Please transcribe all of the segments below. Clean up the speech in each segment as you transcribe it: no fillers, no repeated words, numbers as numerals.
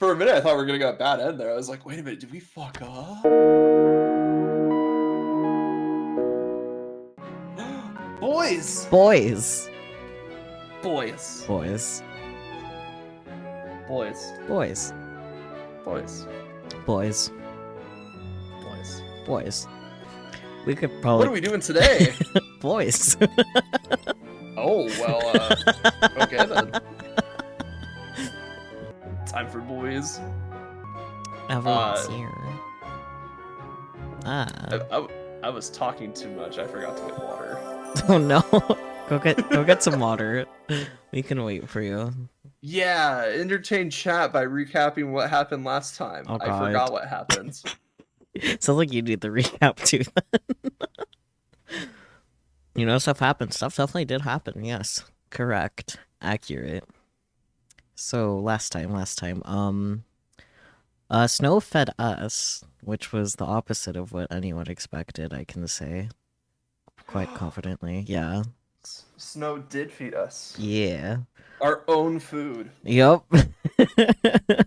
For a minute, I thought we were gonna get a bad end there. I was like, wait a minute, did we fuck up? Boys! Boys. Boys. Boys. Boys. Boys. Boys. Boys. Boys. Boys. We could probably... What are we doing today? Boys. Oh, well, okay then. Time for boys. Everyone's here. I was talking too much. I forgot to get water. Oh no. Go get some water. We can wait for you. Yeah, interchange chat by recapping what happened last time. Oh, I God. forgot what happened. Sounds like you need the recap too. You know, stuff happened. Stuff definitely did happen. Yes, correct, accurate. So last time, Snow fed us, which was the opposite of what anyone expected. I can say, quite confidently. Yeah. Snow did feed us Yeah. our own food, Yep.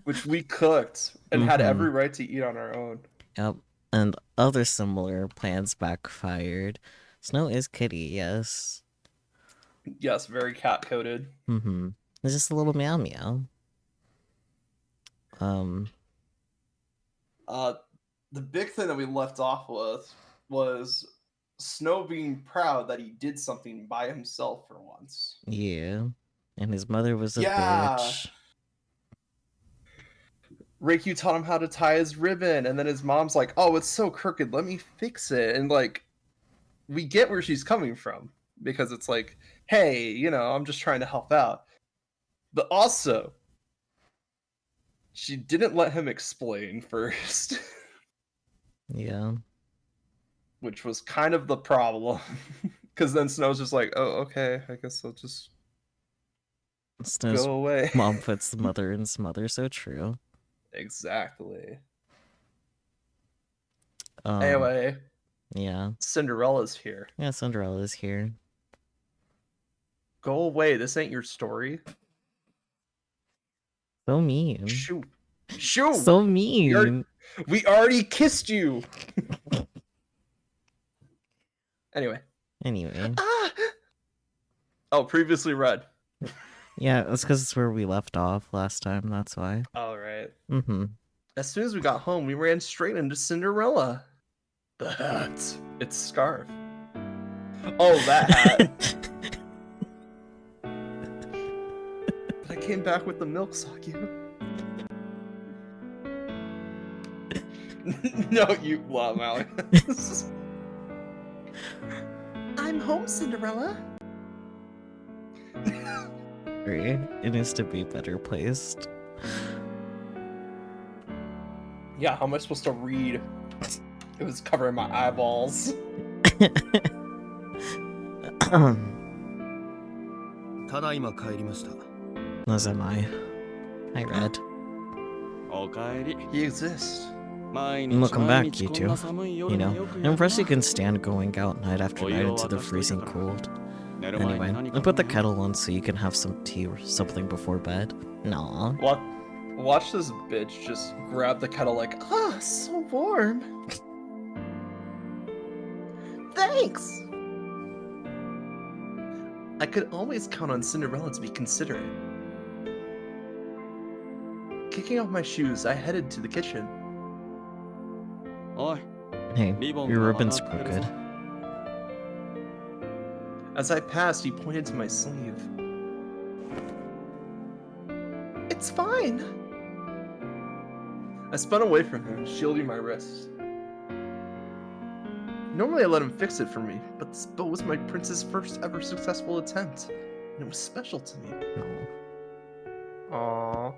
which we cooked and had every right to eat on our own. Yep. And other similar plans backfired. Snow is kitty, yes. Yes, very cat-coded. Mm-hmm. It's just a little meow meow. The big thing that we left off with was Snow being proud that he did something by himself for once. Yeah. And his mother was a bitch. Reikyu taught him how to tie his ribbon, and then his mom's like, oh, it's so crooked, let me fix it. And, like, we get where she's coming from, because it's like, hey, you know, I'm just trying to help out. But also, she didn't let him explain first. Yeah. Which was kind of the problem. Because then Snow's just like, oh, okay, I guess I'll just Snow's go away. mom puts the mother in smother, so true. Exactly. Anyway. Anyway. Yeah. Cinderella's here. Yeah, Cinderella's here. Go away, this ain't your story. So mean. Shoot. Shoot! So mean. We already kissed you! Anyway. Ah! Oh, previously read. Yeah, that's because it's where we left off last time, that's why. Alright. Mm-hmm. As soon as we got home, we ran straight into Cinderella. The hat. It's scarf. Oh, that hat. But I came back with the milk sock, you. No, you loudmouth. I'm home, Cinderella. It needs to be better placed. Yeah, how am I supposed to read? It was covering my eyeballs. As am I. Hi, Red. He exists. Welcome back, you two. You know, I'm impressed you can stand going out night after night into the freezing cold. Anyway, I put the kettle on so you can have some tea or something before bed. Nah. Watch this bitch just grab the kettle like, ah, so warm. Thanks! I could always count on Cinderella to be considerate. Kicking off my shoes, I headed to the kitchen. Hey, your ribbon's crooked. As I passed, he pointed to my sleeve. It's fine. I spun away from him, shielding my wrist. Normally I let him fix it for me, but this bow was my prince's first ever successful attempt, and it was special to me. Aww.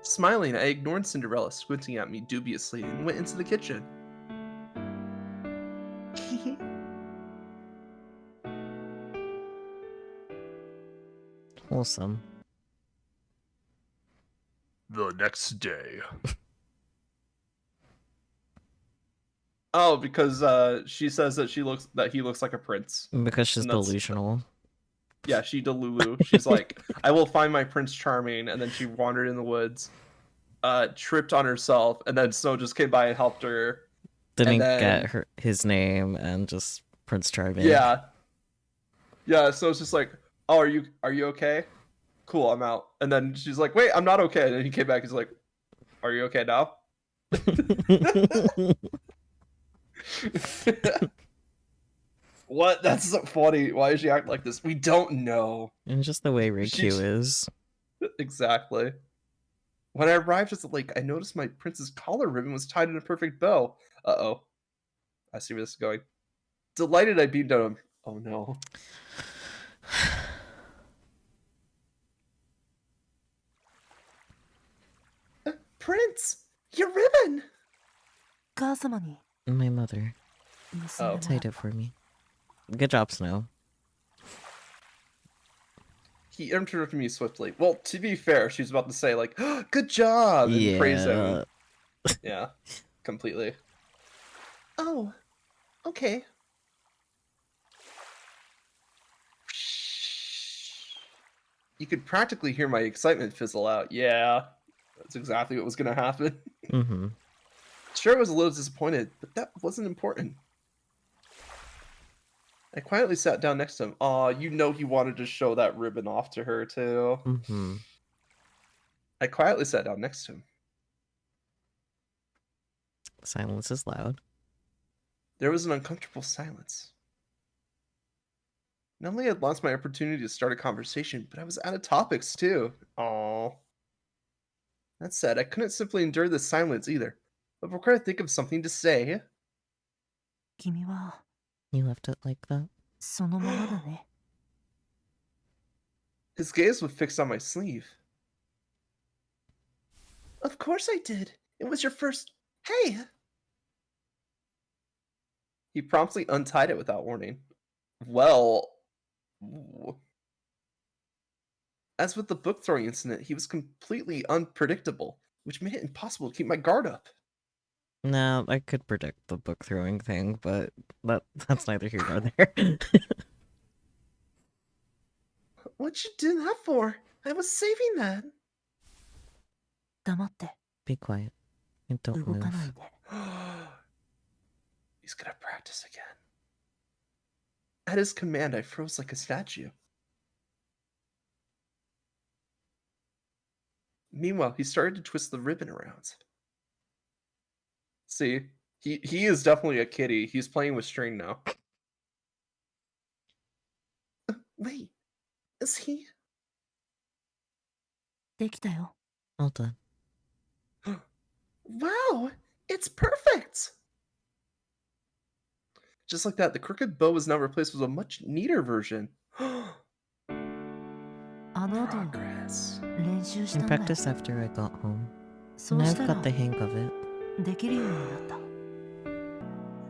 Smiling, I ignored Cinderella squinting at me dubiously and went into the kitchen. Wholesome. The next day. Oh, because she says that he looks like a prince. Because she's delusional. Yeah, she Delulu. She's like, I will find my Prince Charming, and then she wandered in the woods, tripped on herself, and then Snow just came by and helped her. And Didn't then get his name and just Prince Charming. Yeah, so it's just like, oh, are you okay? Cool, I'm out. And then she's like, wait, I'm not okay. And then he came back, he's like, are you okay now? What? That's so funny. Why does she act like this? We don't know. And just the way Riku is. Exactly. When I arrived at the lake, I noticed my prince's collar ribbon was tied in a perfect bow. Uh-oh. I see where this is going. Delighted, I beamed at him. Oh no. Prince! Your ribbon! My mother Oh. tied it for me. Good job, Snow. He interrupted me swiftly. Well, to be fair, she was about to say, like, oh, good job! And praise him. Yeah, completely. Oh, okay. You could practically hear my excitement fizzle out. Yeah, that's exactly what was going to happen. Mm-hmm. Sure, I was a little disappointed, but that wasn't important. I quietly sat down next to him. Aw, you know he wanted to show that ribbon off to her, too. Mm-hmm. I quietly sat down next to him. Silence is loud. There was an uncomfortable silence. Not only had I lost my opportunity to start a conversation, but I was out of topics, too. Aww. That said, I couldn't simply endure this silence either. But before I think of something to say... You left it like that? His gaze was fixed on my sleeve. Of course I did. It was your first... Hey! He promptly untied it without warning. Well... As with the book throwing incident, he was completely unpredictable, which made it impossible to keep my guard up. No, I could predict the book throwing thing, but that's neither here nor there. What'd you do that for? I was saving that. Be quiet and don't move. He's gonna practice again. At his command, I froze like a statue. Meanwhile, he started to twist the ribbon around. See, he is definitely a kitty. He's playing with string now. Wait, is he? All done. Wow, it's perfect! Just like that, the crooked bow was now replaced with a much neater version. Progress. I practiced after I got home. Now I've got the hang of it.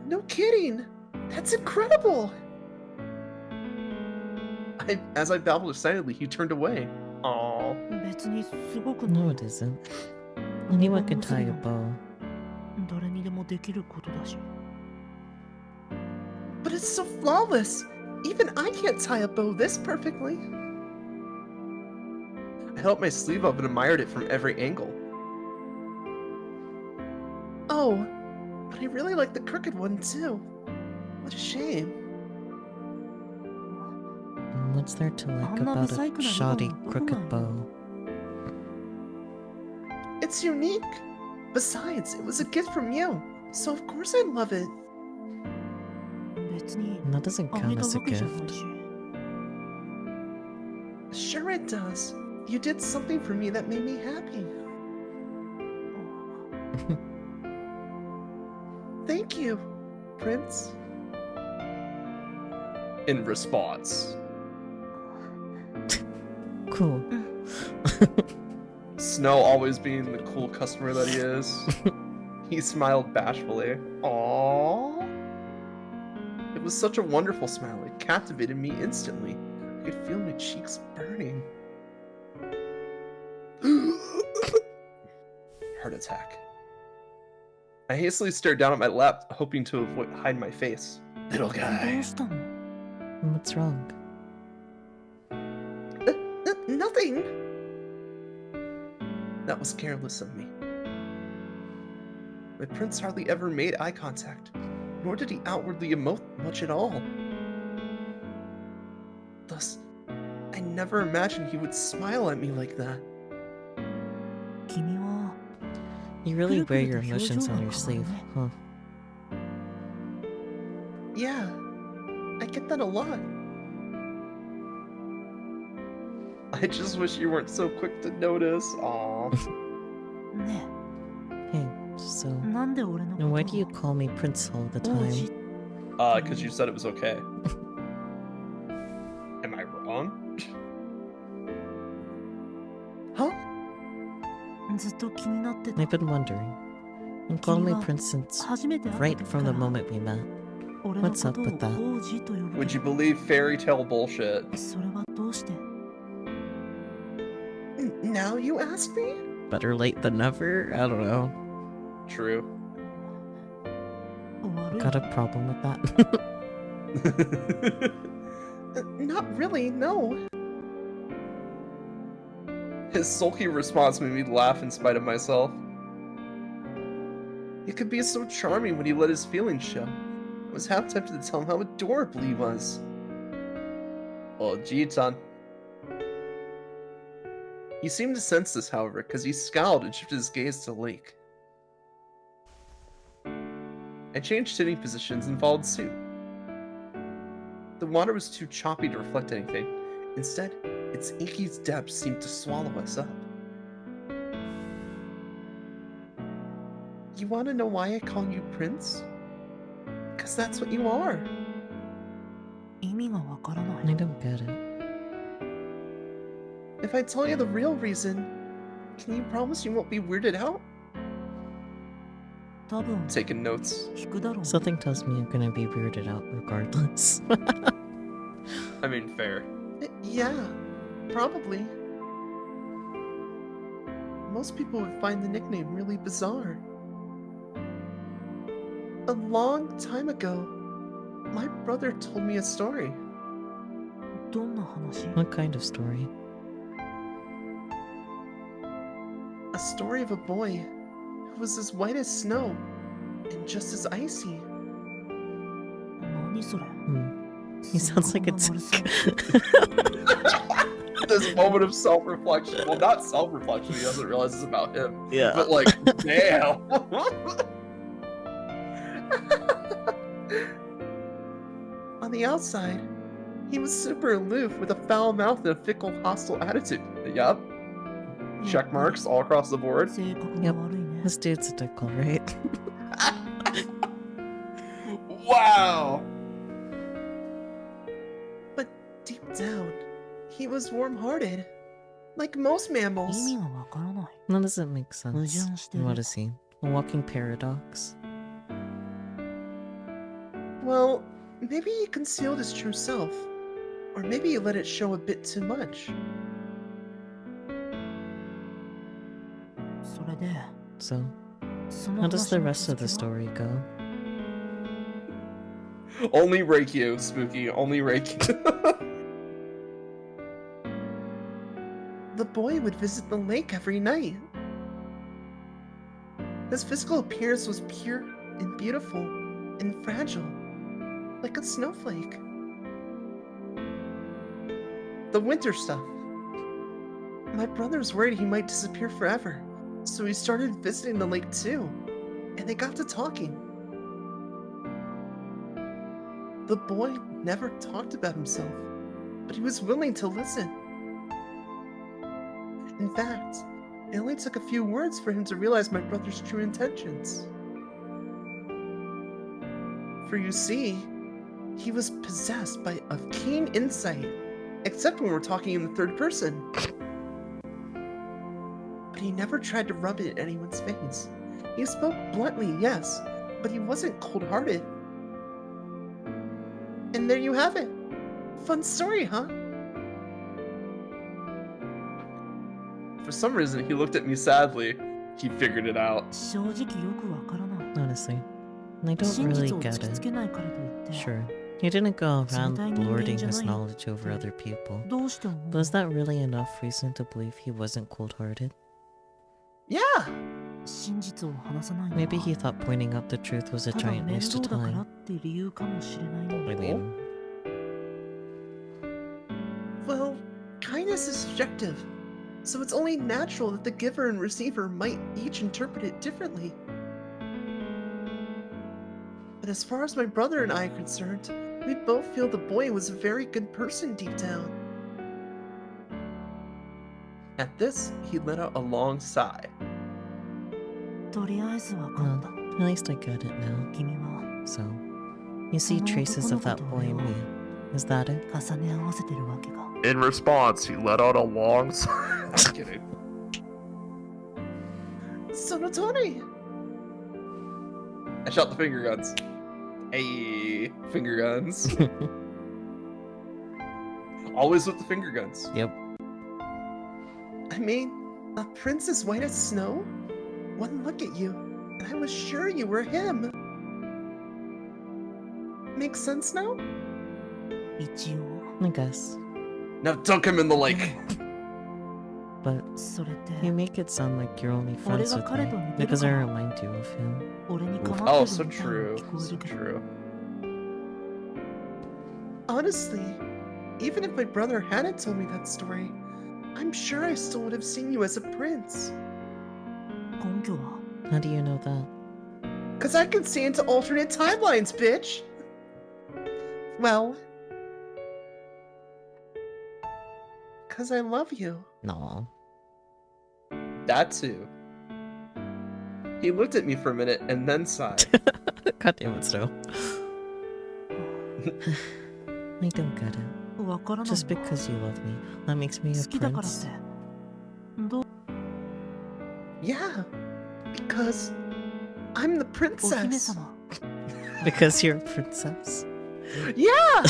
No kidding! That's incredible! As I babbled excitedly, he turned away. Aww. No, it isn't. Anyone can tie a bow. But it's so flawless! Even I can't tie a bow this perfectly. I held my sleeve up and admired it from every angle. Oh, but I really like the crooked one too. What a shame. What's there to like about a shoddy, crooked bow? It's unique. Besides, it was a gift from you, so of course I love it. That doesn't count as a gift. Sure it does. You did something for me that made me happy. Thank you, Prince. In response. Cool. Snow always being the cool customer that he is. He smiled bashfully. Aww. It was such a wonderful smile. It captivated me instantly. I could feel my cheeks burning. Heart attack. I hastily stared down at my lap, hoping to hide my face. Little guy. What's wrong? That was careless of me. My prince hardly ever made eye contact, nor did he outwardly emote much at all. Thus, I never imagined he would smile at me like that. You really wear your emotions on your sleeve, huh? Yeah, I get that a lot. I just wish you weren't so quick to notice. Aww. Hey, so why do you call me Prince all the time? Because you said it was okay. Am I wrong? Huh? I've been wondering. You called me Prince since right from the moment we met. What's up with that? Would you believe fairy tale bullshit? Now you ask me? Better late than never? I don't know. True. Got a problem with that? Not really, no. His sulky response made me laugh in spite of myself. He could be so charming when he let his feelings show. I was half tempted to tell him how adorable he was. Oh, Ji-chan. He seemed to sense this, however, because he scowled and shifted his gaze to the lake. I changed sitting positions and followed suit. The water was too choppy to reflect anything. Instead, its inky depths seemed to swallow us up. You want to know why I call you Prince? Because that's what you are. I don't get it. If I tell you the real reason, can you promise you won't be weirded out? Taking notes. Something tells me I'm gonna be weirded out regardless. I mean, fair. Yeah, probably. Most people would find the nickname really bizarre. A long time ago, my brother told me a story. What kind of story? A story of a boy who was as white as snow and just as icy. He sounds like it's... This moment of self-reflection. Well, not self-reflection, he doesn't realize it's about him. Yeah. But like, damn. On the outside, he was super aloof with a foul mouth and a fickle, hostile attitude. Yup. Check marks all across the board. Yep. This dude's a dick, alright? Wow! But deep down, he was warm-hearted. Like most mammals. That doesn't make sense. What is he? A walking paradox? Well, maybe he concealed his true self. Or maybe he let it show a bit too much. So, how does the rest of the story go? Only Reikyu, Spooky. Only Reikyu. The boy would visit the lake every night. His physical appearance was pure and beautiful and fragile, like a snowflake. The winter stuff. My brother was worried he might disappear forever, so he started visiting the lake too, and they got to talking. The boy never talked about himself, but he was willing to listen. In fact, it only took a few words for him to realize my brother's true intentions. For you see, he was possessed by a keen insight, except when we're talking in the third person. But he never tried to rub it in anyone's face. He spoke bluntly, yes, but he wasn't cold-hearted. And there you have it. Fun story, huh? For some reason, he looked at me sadly. He figured it out. Honestly, I don't really get it. Sure, he didn't go around lording his knowledge over other people. But is that really enough reason to believe he wasn't cold-hearted? Yeah. Maybe he thought pointing out the truth was a giant waste of time. I mean... Well, kindness is subjective, so it's only natural that the giver and receiver might each interpret it differently. But as far as my brother and I are concerned, we both feel the boy was a very good person deep down. At this, he let out a long sigh. Well, at least I got it now. So, you see traces of that boy in me. Is that it? In response, he let out a long sigh. Just kidding. Sonotone! I shot the finger guns. Hey, finger guns. Always with the finger guns. Yep. I mean, a prince as white as snow? One look at you, and I was sure you were him. Makes sense now? I guess. Now dunk him in the lake. But you make it sound like you're only friends with me because I remind you of him. Oh, so true. So true. Honestly, even if my brother hadn't told me that story, I'm sure I still would have seen you as a prince. How do you know that? 'Cause I can see into alternate timelines, bitch! Well... 'cause I love you. No. That too. He looked at me for a minute and then sighed. God damn it, Snow. I don't get it. Just because you love me, that makes me a prince? Yeah, because I'm the princess. Because you're a princess? Yeah!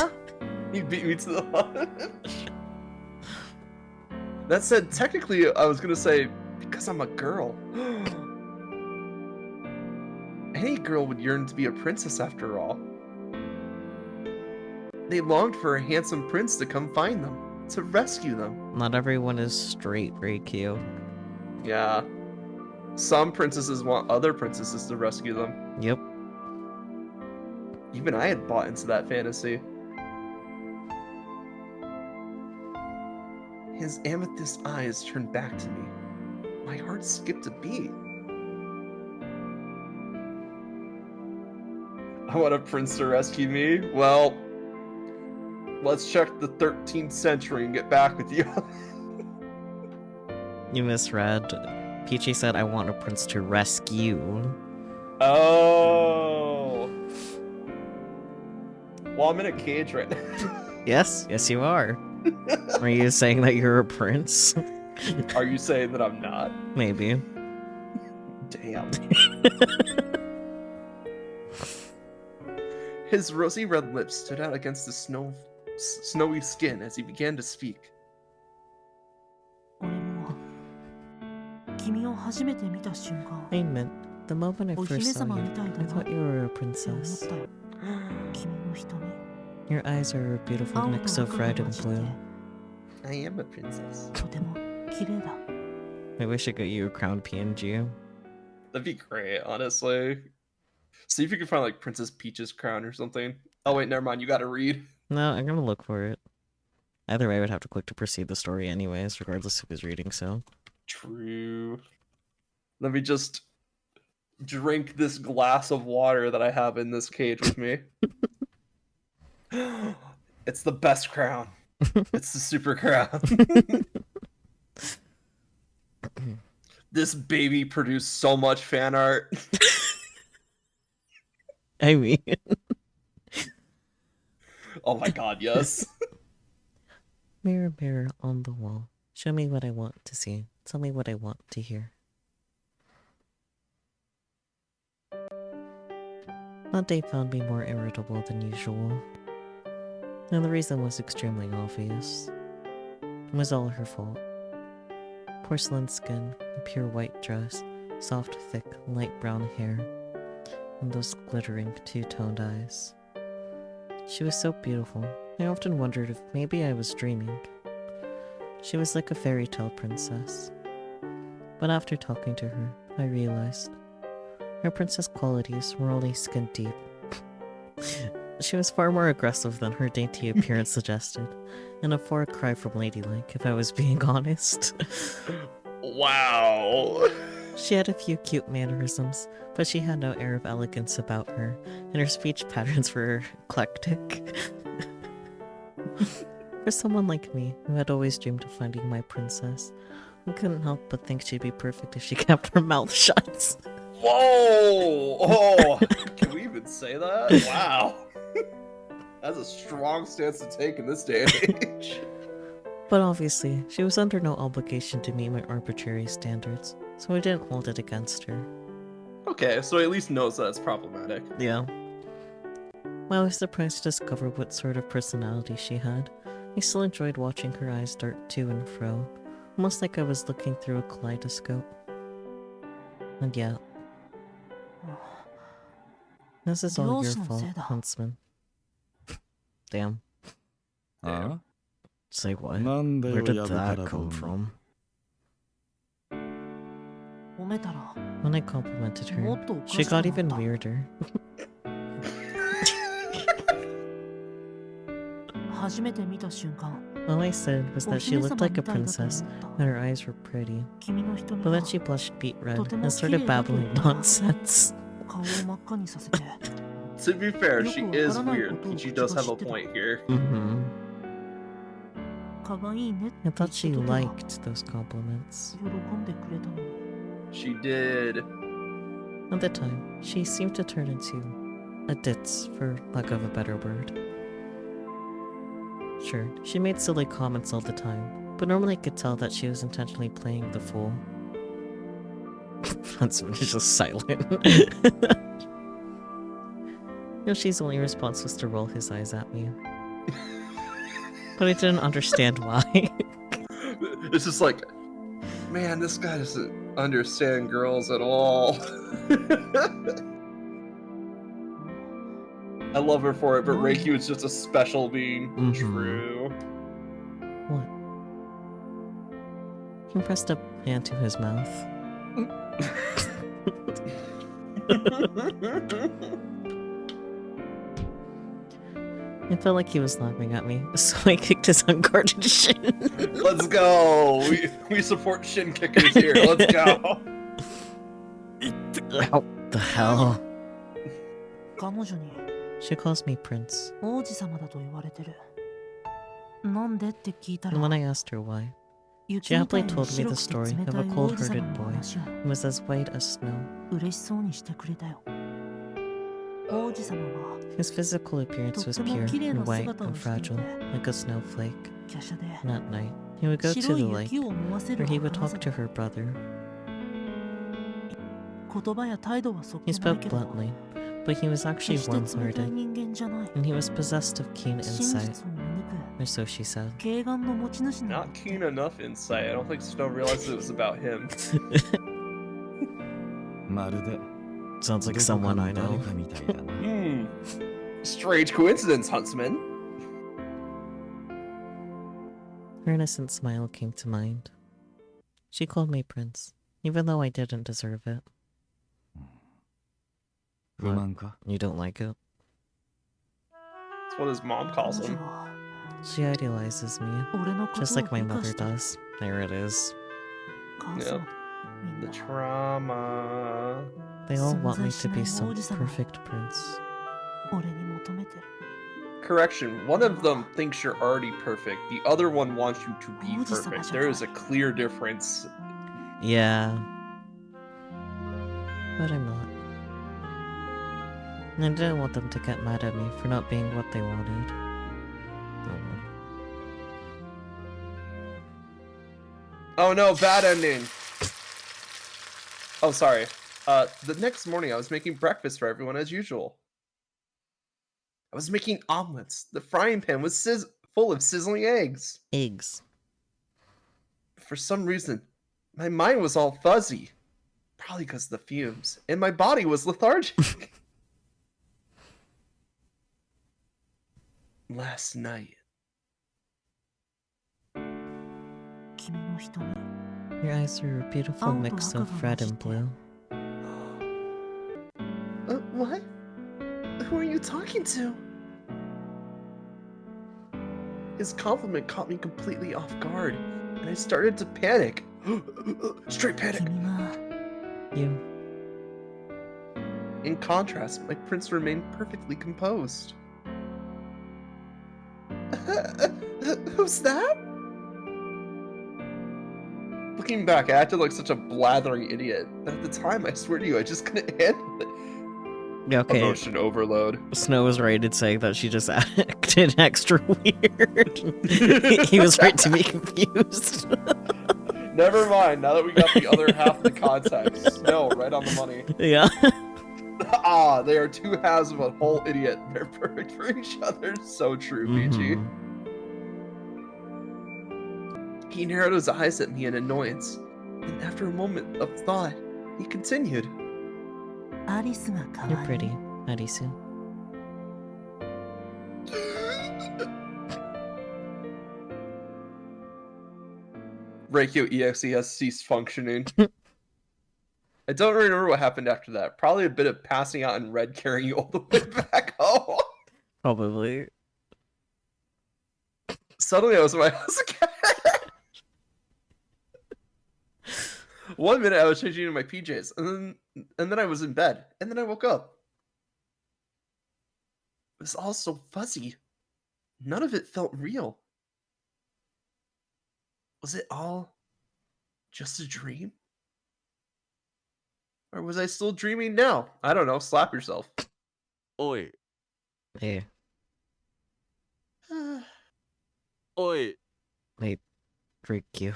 He beat me to the punch. That said, technically, I was gonna say, because I'm a girl. Any girl would yearn to be a princess after all. They longed for a handsome prince to come find them, to rescue them. Not everyone is straight, Reikyu. Yeah. Some princesses want other princesses to rescue them. Yep. Even I had bought into that fantasy. His amethyst eyes turned back to me. My heart skipped a beat. I want a prince to rescue me? Well, let's check the 13th century and get back with you. You misread. Peachy said, I want a prince to rescue. Oh. Well, I'm in a cage right now. Yes, yes you are. Are you saying that you're a prince? Are you saying that I'm not? Maybe. Damn. His rosy red lips stood out against the snowy skin as he began to speak. I meant, the moment I first saw you, I thought you were a princess. Your eyes are a beautiful mix of red and blue. I am a princess. I wish I got you a crown PNG. That'd be great, honestly. See if you can find like Princess Peach's crown or something. Oh wait, never mind. You gotta read. No, I'm gonna look for it. Either way, I would have to click to proceed the story anyways, regardless of who's reading, so. True. Let me just drink this glass of water that I have in this cage with me. It's the best crown. It's the super crown. This baby produced so much fan art. I mean... Oh my god, yes. Mirror, mirror on the wall. Show me what I want to see. Tell me what I want to hear. That day found me more irritable than usual. And the reason was extremely obvious. It was all her fault. Porcelain skin, a pure white dress, soft, thick, light brown hair, and those glittering two-toned eyes. She was so beautiful. I often wondered if maybe I was dreaming. She was like a fairy tale princess. but after talking to her, I realized her princess qualities were only skin deep. She was far more aggressive than her dainty appearance suggested, and a far cry from ladylike, if I was being honest. Wow. She had a few cute mannerisms, but she had no air of elegance about her, and her speech patterns were eclectic. For someone like me, who had always dreamed of finding my princess, I couldn't help but think she'd be perfect if she kept her mouth shut. Whoa! Oh, can we even say that? Wow. That's a strong stance to take in this day and age. But obviously, she was under no obligation to meet my arbitrary standards, so I didn't hold it against her. Okay, so he at least knows that it's problematic. Yeah. While I was surprised to discover what sort of personality she had, I still enjoyed watching her eyes dart to and fro, almost like I was looking through a kaleidoscope. And yeah. This is all your fault, Huntsman. Damn. Damn. Say what? Where did that come from? When I complimented her, she got even weirder. All I said was that she looked like a princess and her eyes were pretty, but then she blushed beet red and started babbling nonsense. To be fair, she is weird, and she does have a point here. I thought she liked those compliments. She did. At the time, she seemed to turn into a ditz, for lack of a better word. Sure, she made silly comments all the time, but normally I could tell that she was intentionally playing the fool. Huntsman is just silent. Yoshi's only response was to roll his eyes at me. But I didn't understand why. It's just like, man, this guy doesn't understand girls at all. I love her for it, but Reiki was just a special being. True. What? He pressed a hand to his mouth. It felt like he was laughing at me, so I kicked his unguarded shin. Let's go! We support shin kickers here. Let's go! What the hell? She calls me Prince. And when I asked her why, she happily told me the story of a cold-hearted boy who was as white as snow. His physical appearance was pure and white and fragile, like a snowflake. And at night, he would go to the lake, where he would talk to her brother. He spoke bluntly, but he was actually warm-hearted, and he was possessed of keen insight, or so she said. Not keen enough insight. I don't think Snow realized it was about him. Sounds like someone I know. Strange coincidence, Huntsman. Her innocent smile came to mind. She called me Prince, even though I didn't deserve it. What? You don't like it? That's what his mom calls him. She idealizes me, just like my mother does. There it is. Yeah. The trauma. They all want me to be some perfect prince. Correction, one of them thinks you're already perfect. The other one wants you to be perfect. There is a clear difference. Yeah. But I'm not. And I didn't want them to get mad at me for not being what they wanted. Oh no, bad ending. Oh, sorry. The next morning I was making breakfast for everyone as usual. I was making omelets. The frying pan was full of sizzling eggs. For some reason, my mind was all fuzzy. Probably because of the fumes. And my body was lethargic. Last night. Your eyes are a beautiful mix of red and blue. What? Who are you talking to? His compliment caught me completely off guard, and I started to panic. Straight panic. You. In contrast, my prince remained perfectly composed. Who's that? Looking back, I acted like such a blathering idiot. At the time, I swear to you, I just couldn't handle it. Yeah, okay. Emotion overload. Snow was right in saying that she just acted extra weird. He was right to be confused. Never mind, now that we got the other half of the context. Snow, right on the money. Yeah. They are two halves of a whole idiot. They're perfect for each other. So true, BG. He narrowed his eyes at me in annoyance, and after a moment of thought, he continued. You're pretty, Arisu. Reikyo EXE has ceased functioning. I don't remember what happened after that. Probably a bit of passing out in red carrying you all the way back home. Probably. Suddenly I was in my house again. 1 minute I was changing into my PJs, and then I was in bed, and then I woke up. It was all so fuzzy. None of it felt real. Was it all just a dream? Or was I still dreaming now? I don't know. Slap yourself. Oi. Hey. Oi. Wait. Freak you.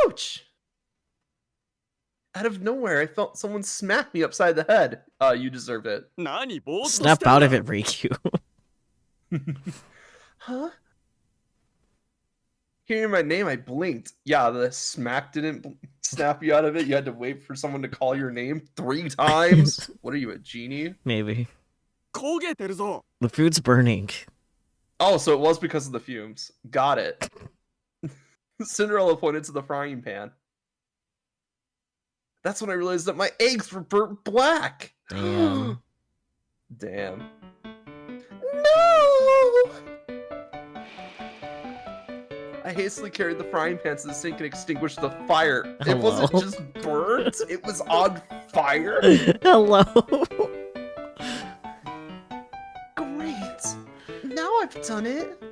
Ouch! Out of nowhere, I felt someone smack me upside the head. You deserve it. Snap out of it, Riku. Huh? Hearing my name, I blinked. Yeah, the smack didn't snap you out of it. You had to wait for someone to call your name 3 times. What are you, a genie? Maybe. The food's burning. Oh, so it was because of the fumes. Got it. Cinderella pointed to the frying pan. That's when I realized that my eggs were burnt black. Damn. Damn. No! I hastily carried the frying pan to the sink and extinguished the fire. It wasn't just burnt, it was on fire. Hello. Great. Now I've done it.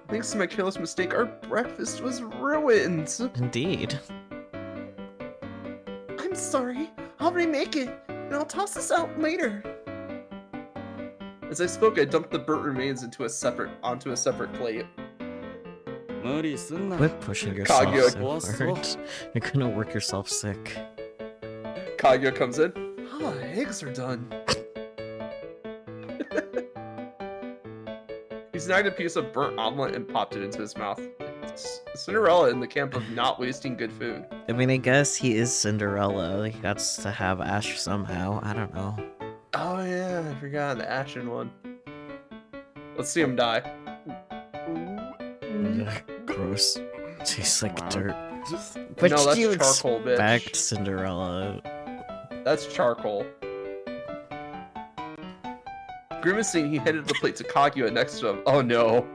Thanks to my careless mistake, our breakfast was ruined. Indeed. I'm sorry. I'll remake it, and I'll toss this out later. As I spoke, I dumped the burnt remains onto a separate plate. Quit pushing yourself Kaguya. so hard. You're gonna work yourself sick. Kaguya comes in. Eggs are done. He snagged a piece of burnt omelet and popped it into his mouth. Cinderella in the camp of not wasting good food. I mean, I guess he is Cinderella. He got to have Ash somehow. I don't know. Oh yeah, I forgot the ashen one. Let's see him die. Ugh, gross. Tastes like dirt. But no, that's you charcoal, expect bitch. Cinderella. That's charcoal. Grimacing, he handed the plate to Kaguya next to him. Oh no.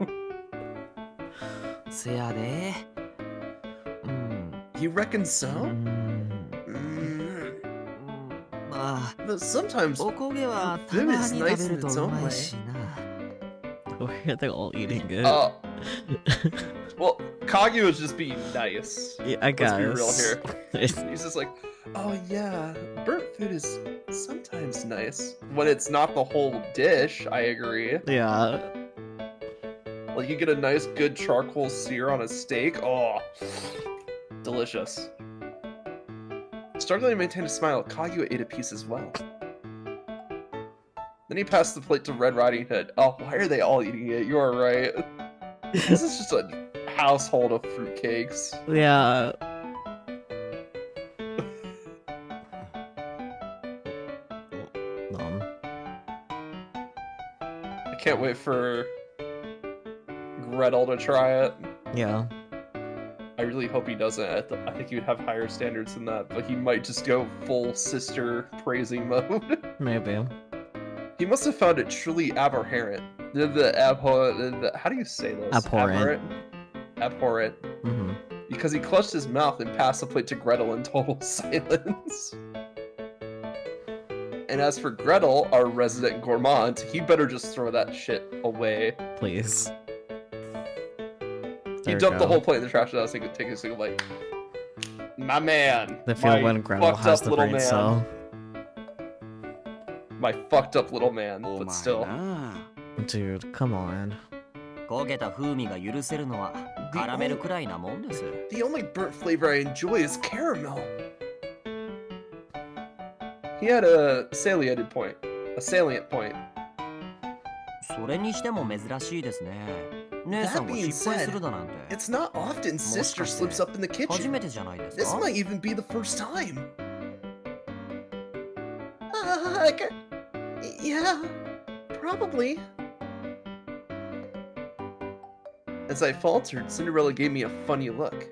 You reckon so? But sometimes food is nice in its own way. Why are they all eating it? Well, Kaguya was just being nice. Yeah, I guess. Let's be real here. He's just like, oh yeah, burnt food is sometimes nice. When it's not the whole dish, I agree. Yeah. Like you get a nice good charcoal sear on a steak. Oh, delicious. Struggling to maintain a smile, Kaguya ate a piece as well. Then he passed the plate to Red Riding Hood. Oh, why are they all eating it? You are right. This is just a household of fruitcakes. Yeah. I can't can't wait for Gretel to try it. Yeah. I really hope he doesn't. I think he would have higher standards than that, but he might just go full sister praising mode. Maybe. He must have found it truly abhorrent. How do you say this? Abhorrent. Abhorrent. Mm-hmm. Because he clutched his mouth and passed the plate to Gretel in total silence. And as for Gretel, our resident gourmand, he better just throw that shit away. Please. He dumped the whole plate in the trash without taking a single bite. My man. The feel when Gretel has the brain cell. My fucked up little man, but still. Dude, come on. The only burnt flavor I enjoy is caramel. He had a salient point. That being said, it's not often sister slips up in the kitchen. This might even be the first time. Yeah, probably. As I faltered, Cinderella gave me a funny look.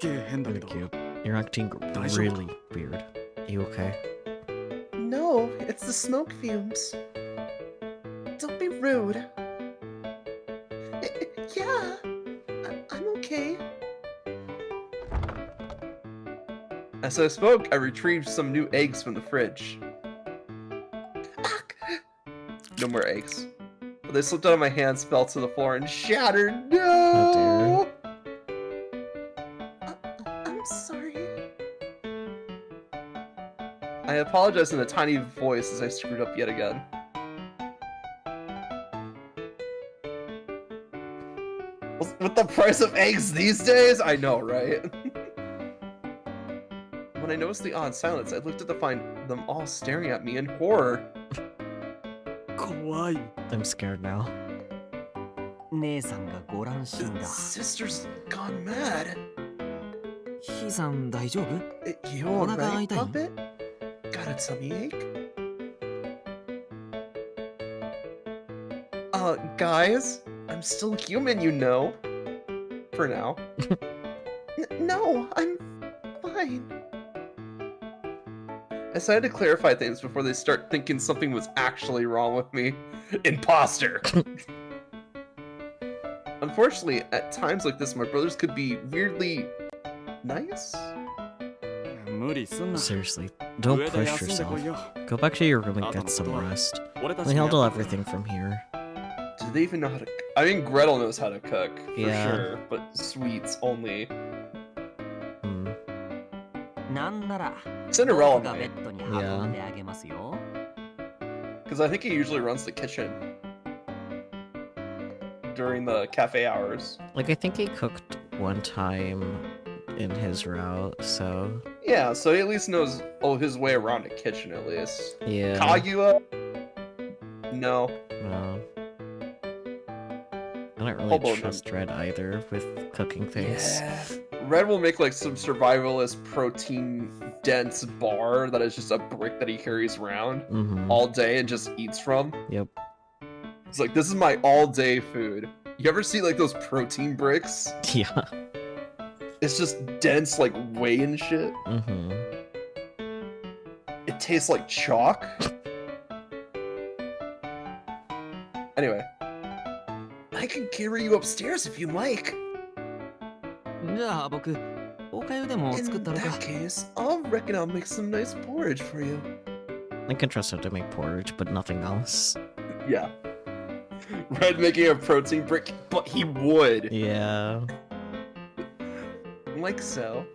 Really cute. You're acting really weird. You okay? No, it's the smoke fumes. Don't be rude. Yeah, I'm okay. As I spoke, I retrieved some new eggs from the fridge. No more eggs. But they slipped out of my hands, fell to the floor, and shattered. No! I'm sorry. I apologized in a tiny voice as I screwed up yet again. With the price of eggs these days? I know, right? When I noticed the odd silence, I looked at to find them all staring at me in horror. I'm scared now. Sister's gone mad. You alright, puppet? Got a tummy ache? Guys, I'm still human, you know. For now. No, I'm fine. I decided to clarify things before they start thinking something was actually wrong with me. Imposter! Unfortunately, at times like this, my brothers could be weirdly nice? Seriously, don't push yourself. Go back to your room and get some rest. We handle everything from here. Do they even know how to... I mean, Gretel knows how to cook, for Yeah. sure, but sweets only. Cinderella might. Yeah. Because I think he usually runs the kitchen during the cafe hours. Like, I think he cooked one time in his route, so... Yeah, so he at least knows his way around a kitchen, at least. Yeah. Kaguya? No. No. I don't really trust Red either with cooking things. Yeah. Red will make like some survivalist protein dense bar that is just a brick that he carries around all day and just eats from. Yep. It's like, this is my all day food. You ever see like those protein bricks? Yeah. It's just dense like whey and shit. It tastes like chalk. Anyway. I can carry you upstairs if you like. In that case, I reckon I'll make some nice porridge for you. I can trust him to make porridge, but nothing else. Yeah. Red making a protein brick, but he would. Yeah. Like so.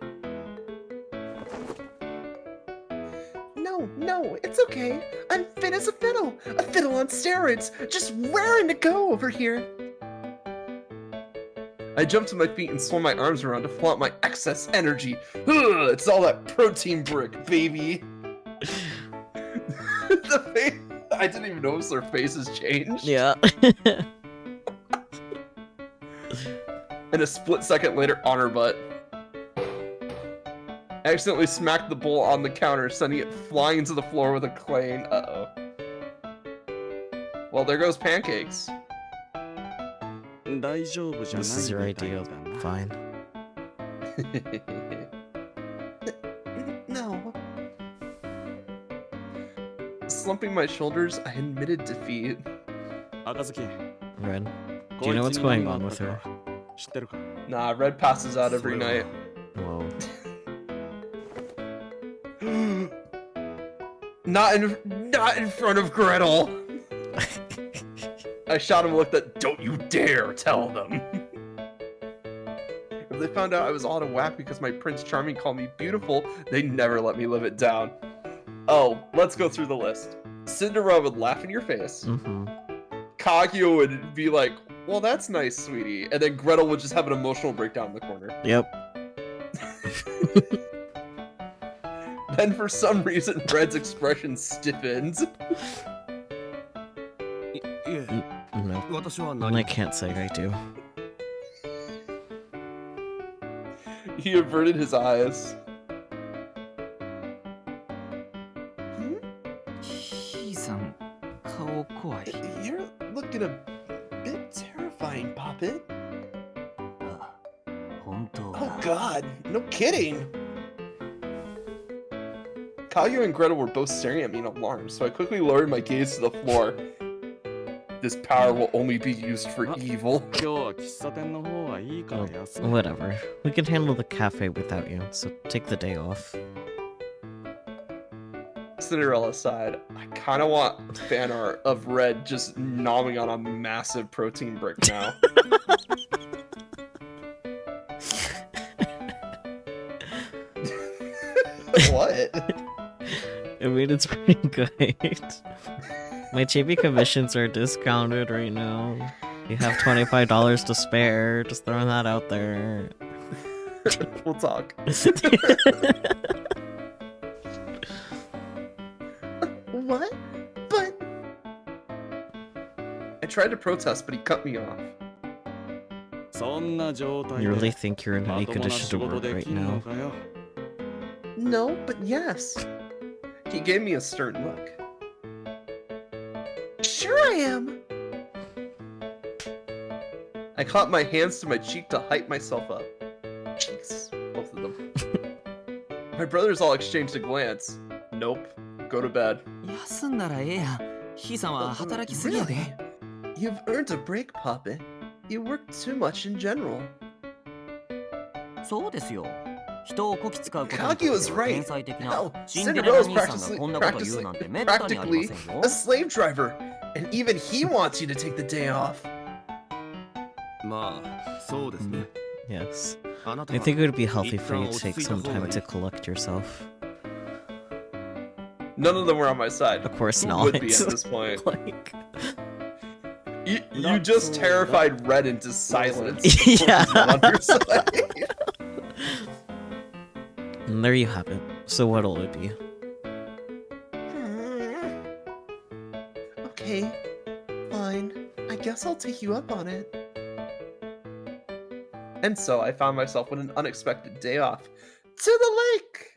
No, it's okay. I'm fit as a fiddle. A fiddle on steroids. Just raring to go over here. I jumped to my feet and swung my arms around to flaunt my excess energy. Ugh, it's all that protein brick, baby. The face, I didn't even notice their faces changed. Yeah. And a split second later, on her butt. I accidentally smacked the bowl on the counter, sending it flying to the floor with a clang. Uh-oh. Well, there goes pancakes. 大丈夫じゃない This is your みたい idea. だな Fine. No. Slumping my shoulders, I admitted defeat. 赤月 Red. Do you know what's going on with her? 知ってるか Nah, Red passes out every night. Whoa. Not in front of Gretel. I shot him a look that don't you dare tell them. If they found out I was all out of whack because my Prince Charming called me beautiful, they'd never let me live it down. Oh, let's go through the list. Cinderella would laugh in your face. Mm-hmm. Kaguya would be like, well, that's nice, sweetie. And then Gretel would just have an emotional breakdown in the corner. Yep. Then for some reason, Red's expression stiffens. No. I can't say I do. He averted his eyes. You're looking a bit terrifying, Poppet. Oh god, no kidding! Kaguya and Gretel were both staring at me in alarm, so I quickly lowered my gaze to the floor. This power will only be used for evil. 今日は喫茶店の方はいいから休め Whatever. We can handle the cafe without you, so take the day off. Cinderella sighed. I kinda want fan art of Red just gnawing on a massive protein brick now. What? I mean, it's pretty good. My chibi commissions are discounted right now. You have $25 to spare. Just throwing that out there. We'll talk. What? But... I tried to protest, but he cut me off. そんな状態 You で really think you're in ま any ともな condition 仕 to 事 work で right きんの now? かよ No, but yes. He gave me a stern look. Sure I am. I clapped my hands to my cheek to hype myself up. Cheeks, both of them. My brothers all exchanged a glance. Nope. Go to bed. 休んだらええやん。ひいさんは働きすぎやで。 Really? You've earned a break, Poppet. You work too much in general. そうですよ。人をこき使うことに Kagi was right. 天才的な Hell, シンデレラ Cinderella's 兄さんがこんなこと言うなんてめったにありませんよ practically。a slave driver, and even he wants you to take the day off. まあそうですね Yes. あなた I は think it would be healthy for you to 一旦落ち take 着いた some 方がい time い to collect yourself. None of them were on my side. Of course Who not. would be at this point? Like... You Not just so- terrified Red into silence. Yeah. On your side. And there you have it. So what'll it be? Okay, fine. I guess I'll take you up on it. And so I found myself with an unexpected day off. To the lake!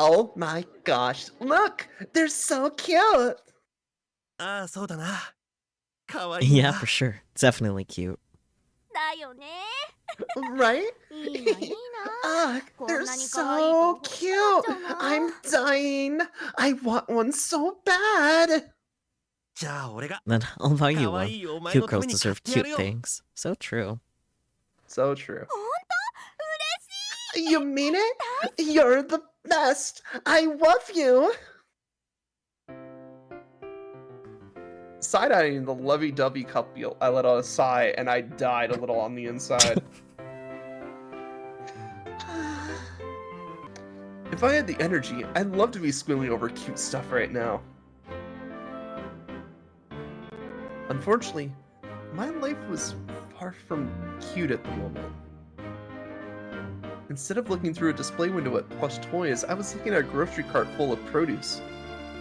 Oh my gosh, look! They're so cute! ああそうだなかわいい Yeah, for sure. It's definitely cute. だよね。 Right? いいな、いいな。 Ah, こん they're なに可愛いと so 欲しかった cute! な。 I'm dying! I want one so bad! じゃあ俺が Then I'll buy you かわ one. いいお前 Cute のた girls めに買っ deserve てやる cute よ things. So true. So true. ほんと嬉しい。 You mean it? You're the best! I love you! Side-eyeing the lovey-dovey couple, I let out a sigh and I died a little on the inside. If I had the energy, I'd love to be squealing over cute stuff right now. Unfortunately, my life was far from cute at the moment. Instead of looking through a display window at plush toys, I was looking at a grocery cart full of produce.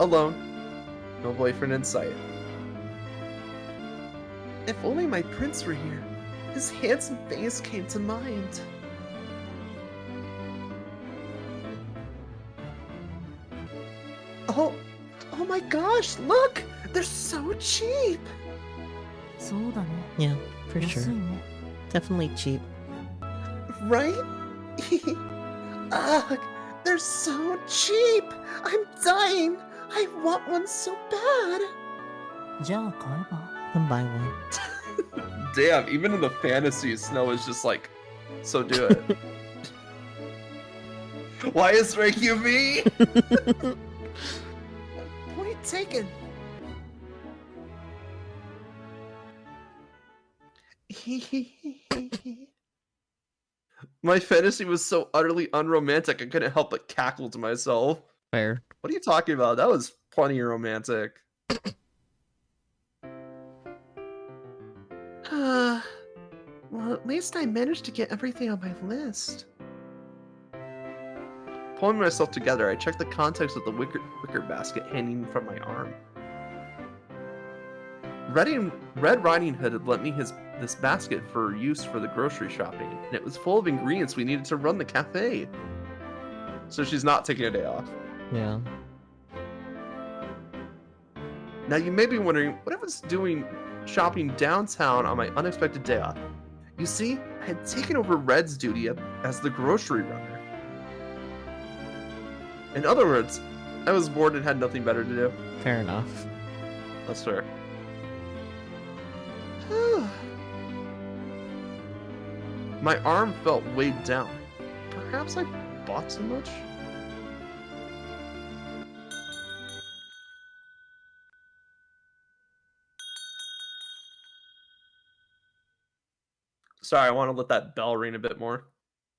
Alone. No boyfriend in sight. If only my prince were here. His handsome face came to mind. Oh, oh my gosh, look! They're so cheap! そうだね Yeah, for 安 sure. いね Definitely cheap. Right? Ugh, they're so cheap! I'm dying! I want one so bad! じゃあ買えば Then buy one. Damn, even in the fantasy, Snow is just like, so do it. Why is Reiki me? Point taken. My fantasy was so utterly unromantic, I couldn't help but cackle to myself. Fair. What are you talking about? That was plenty romantic. Well, at least I managed to get everything on my list. Pulling myself together, I checked the contents of the wicker basket hanging from my arm. Red Riding Hood had lent me this basket for use for the grocery shopping, and it was full of ingredients we needed to run the cafe. So she's not taking a day off. Yeah. Now you may be wondering, what I was doing shopping downtown on my unexpected day off. You see, I had taken over Red's duty as the grocery runner. In other words, I was bored and had nothing better to do. Fair enough. That's fair. My arm felt weighed down. Perhaps I bought too much? Sorry, I want to let that bell ring a bit more.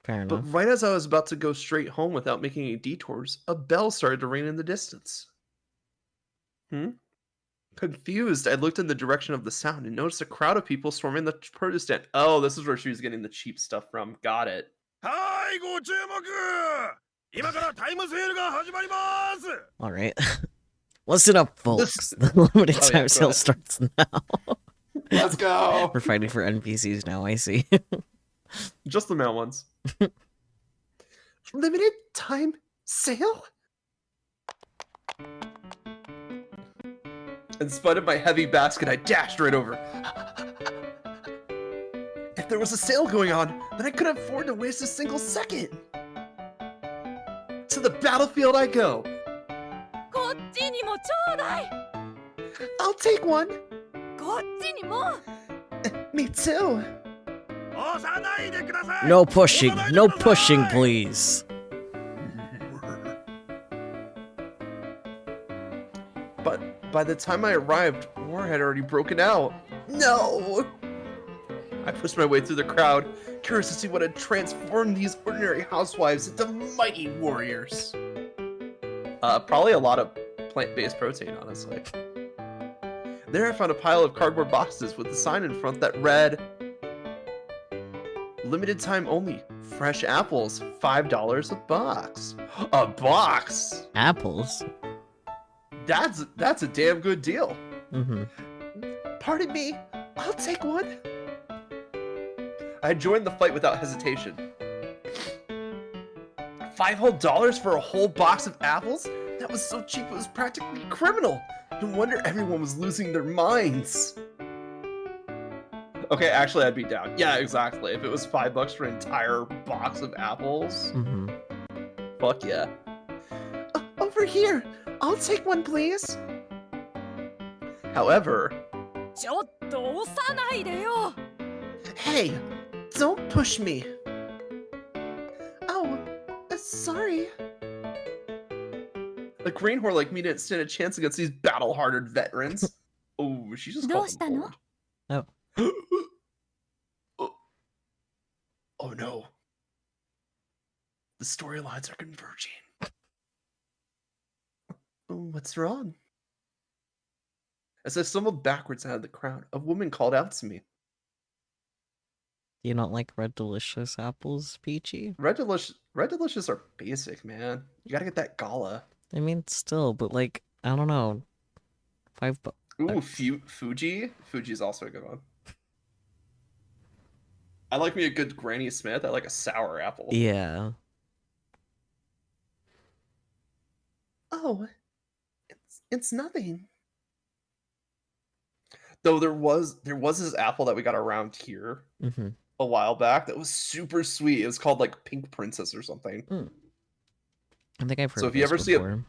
Fair But enough. right as I was about to go straight home without making any detours, a bell started to ring in the distance. Confused, I looked in the direction of the sound and noticed a crowd of people swarming the produce stand. Oh, this is where she was getting the cheap stuff from. Got it. はい、ご注目。今からタイムセールが始まります。 Alright. Listen up, folks. This- The limited Oh, yeah, time go sale ahead. starts now. Let's go. We're fighting for NPCs now, I see. Just the male ones. Limited time sale? In spite of my heavy basket, I dashed right over. If there was a sale going on, then I couldn't afford to waste a single second. To the battlefield I go. こっちにもちょうだい I'll take one. こっちにも Me too. 押さないでください。 No pushing. 押さないで No ください。 pushing, please. But by the time I arrived, war had already broken out. No! I pushed my way through the crowd, curious to see what had transformed these ordinary housewives into mighty warriors. Probably a lot of plant-based protein, honestly. There I found a pile of cardboard boxes with a sign in front that read, "Limited time only. Fresh apples, $5 a box." A box? Apples? That's a damn good deal. Mm-hmm. Pardon me, I'll take one. I joined the fight without hesitation. $5 for a whole box of apples? That was so cheap it was practically criminal. No wonder everyone was losing their minds. Okay, actually I'd be down. Yeah, exactly. If it was $5 for an entire box of apples, Mm-hmm. fuck yeah. Over here, I'll take one, please. However, ちょっと押さないでよ hey, don't push me. Oh, sorry. A green whore like me didn't stand a chance against these battle-hardened veterans. Oh, she just called them どうしたの? bold. Oh. Oh no. The storylines are converging. What's wrong? As I stumbled backwards out of the crowd, a woman called out to me. Do you not like Red Delicious apples, Peachy? Red Delicious are basic, man. You gotta get that gala. I mean, still, but like, I don't know. $5. Ooh, Fuji? Fuji's also a good one. I like me a good Granny Smith. I like a sour apple. Yeah. Oh, It's nothing. Though there was this apple that we got around here Mm-hmm. a while back that was super sweet. It was called like Pink Princess or something. I think I've heard So of if you this ever see before.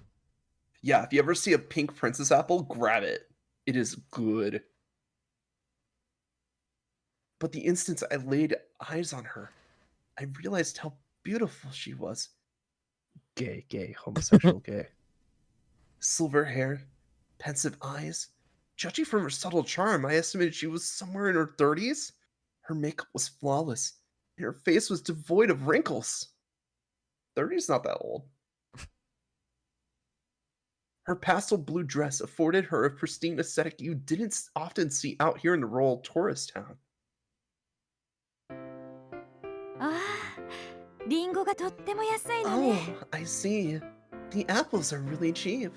if you ever see a Pink Princess apple, grab it. It is good. But the instant I laid eyes on her, I realized how beautiful she was. Gay, homosexual gay. Silver hair, pensive eyes. Judging from her subtle charm, I estimated she was somewhere in her 30s. Her makeup was flawless, and her face was devoid of wrinkles. 30 is not that old. Her pastel blue dress afforded her a pristine aesthetic you didn't often see out here in the rural tourist town. ああ、リンゴがとっても安いの Oh, ね。 I see. The apples are really cheap.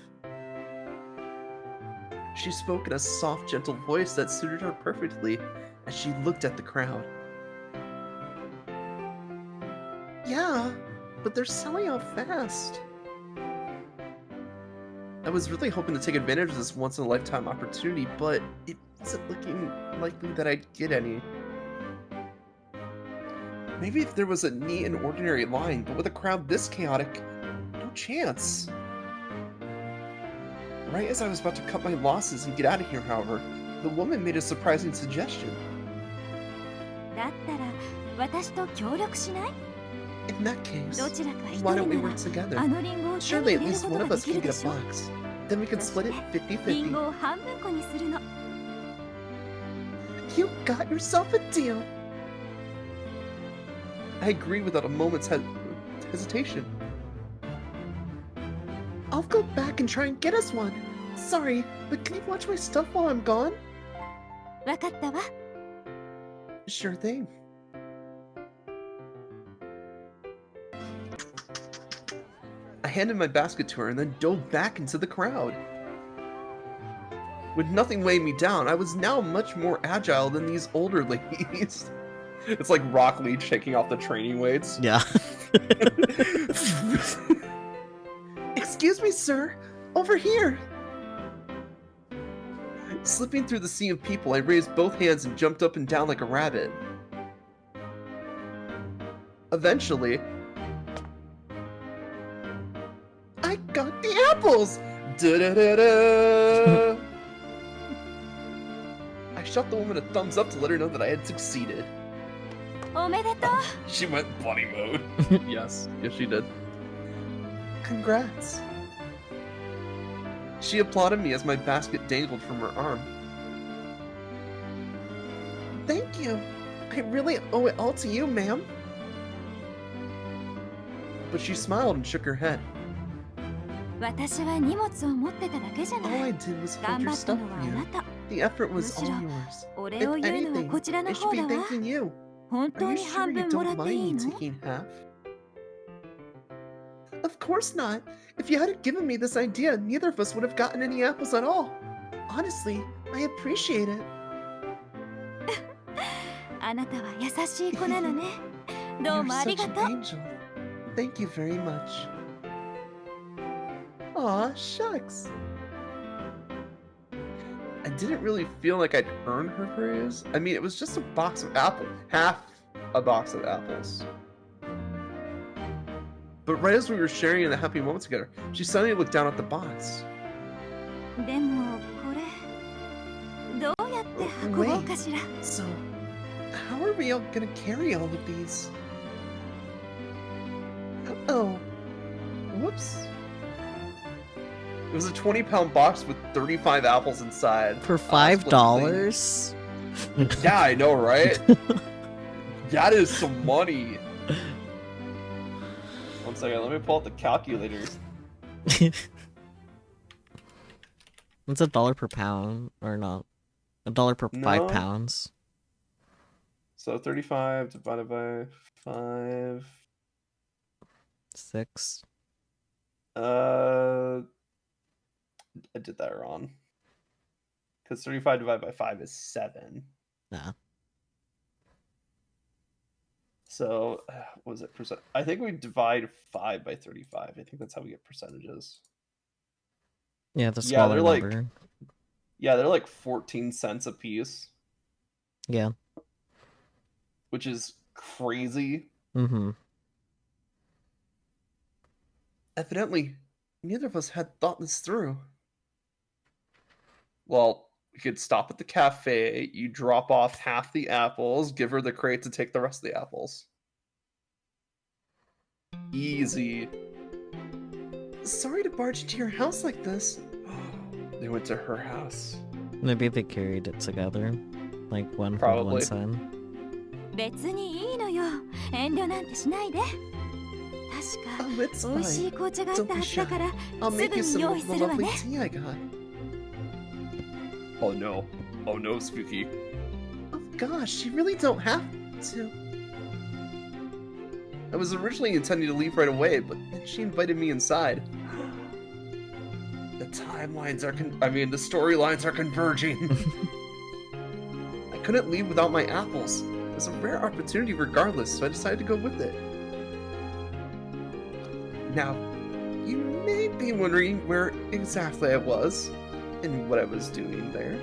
She spoke in a soft, gentle voice that suited her perfectly as she looked at the crowd. Yeah, but they're selling out fast. I was really hoping to take advantage of this once-in-a-lifetime opportunity, but it wasn't looking likely that I'd get any. Maybe if there was a neat and ordinary line, but with a crowd this chaotic, no chance. Right as I was about to cut my losses and get out of here, however, the woman made a surprising suggestion. だったら私と協力しない？ In that case, どちらか一 why 人 don't we なら work together? あのリンゴを手に Surely 入 at れる least こ one と of が us でき can るで get し a ょ？ box. Then we can そ split し it てリン 50-50. ゴを半分こにするの。 You got yourself a deal. I agreed without a moment's hesitation. I'll go back and try and get us one. Sorry, but can you watch my stuff while I'm gone? わかったわ。 Sure thing. I handed my basket to her and then dove back into the crowd. With nothing weighing me down, I was now much more agile than these older ladies. It's like Rock Lee shaking off the training weights. Yeah. Excuse me, sir. Over here. Slipping through the sea of people, I raised both hands and jumped up and down like a rabbit. Eventually, I got the apples! Da-da-da-da! I shot the woman a thumbs up to let her know that I had succeeded. おめでとう。 She went bunny mode. Yes, she did. Congrats. She applauded me as my basket dangled from her arm. Thank you. I really owe it all to you, ma'am. But she smiled and shook her head. 私は荷物を持ってただけじゃ All な I い。 did was hold 頑 your 張った stuff のは for あ you. なた。 The effort was all むしろ、 yours. お If 礼を言うのは anything, こちらの I should 方 be だわ。 thanking you. 本 Are 当 you に sure 半 you 分もら don't ってい mind い me の？ taking half? Of course not. If you hadn't given me this idea, neither of us would have gotten any apples at all. Honestly, I appreciate it. あなたは優しい子なのね。どう You're もあり such が an とう。 angel. Thank you very much. Aw, shucks. I didn't really feel like I'd earned her praise. I mean, it was just a box of apples. Half a box of apples. But right as we were sharing in the happy moment together, she suddenly looked down at the box. でもこれどうやって運ぼうかしら。 So, how are we all gonna carry all of these? Oh, whoops. It was a 20-pound box with 35 apples inside. For Split $5? thing. Yeah, I know, right? That is some money. One second, let me pull out the calculator. It's $1 per pound, or not? $1 per 5 No. pounds. So 35 divided by 5. 6. I did that wrong. Because 35 divided by 5 is 7. Nah. So, what was it percent? I think we divide 5 by 35. I think that's how we get percentages. Yeah, the Yeah, smaller number. they're like 14 cents a piece, Yeah. which is crazy. Mm-hmm. Evidently, neither of us had thought this through. Well, we could stop at the cafe, you drop off half the apples, give her the crate to take the rest of the apples. Easy. Sorry to barge into your house like this. They went to her house. Maybe they carried it together. Like one from Probably. one side. 別にいいのよ。遠慮なんてしないで。確か Oh, it's 美味し fine. い紅茶があっ Don't た be はずだ shy. から I'll す make ぐ you に some 用 of 意 the するわ lovely ね。 tea I got. Oh no. Oh no, Spooky. Oh gosh, you really don't have to. I was originally intending to leave right away, but then she invited me inside. The timelines are the storylines are converging. I couldn't leave without my apples. It was a rare opportunity regardless, so I decided to go with it. Now, you may be wondering where exactly I was and what I was doing there.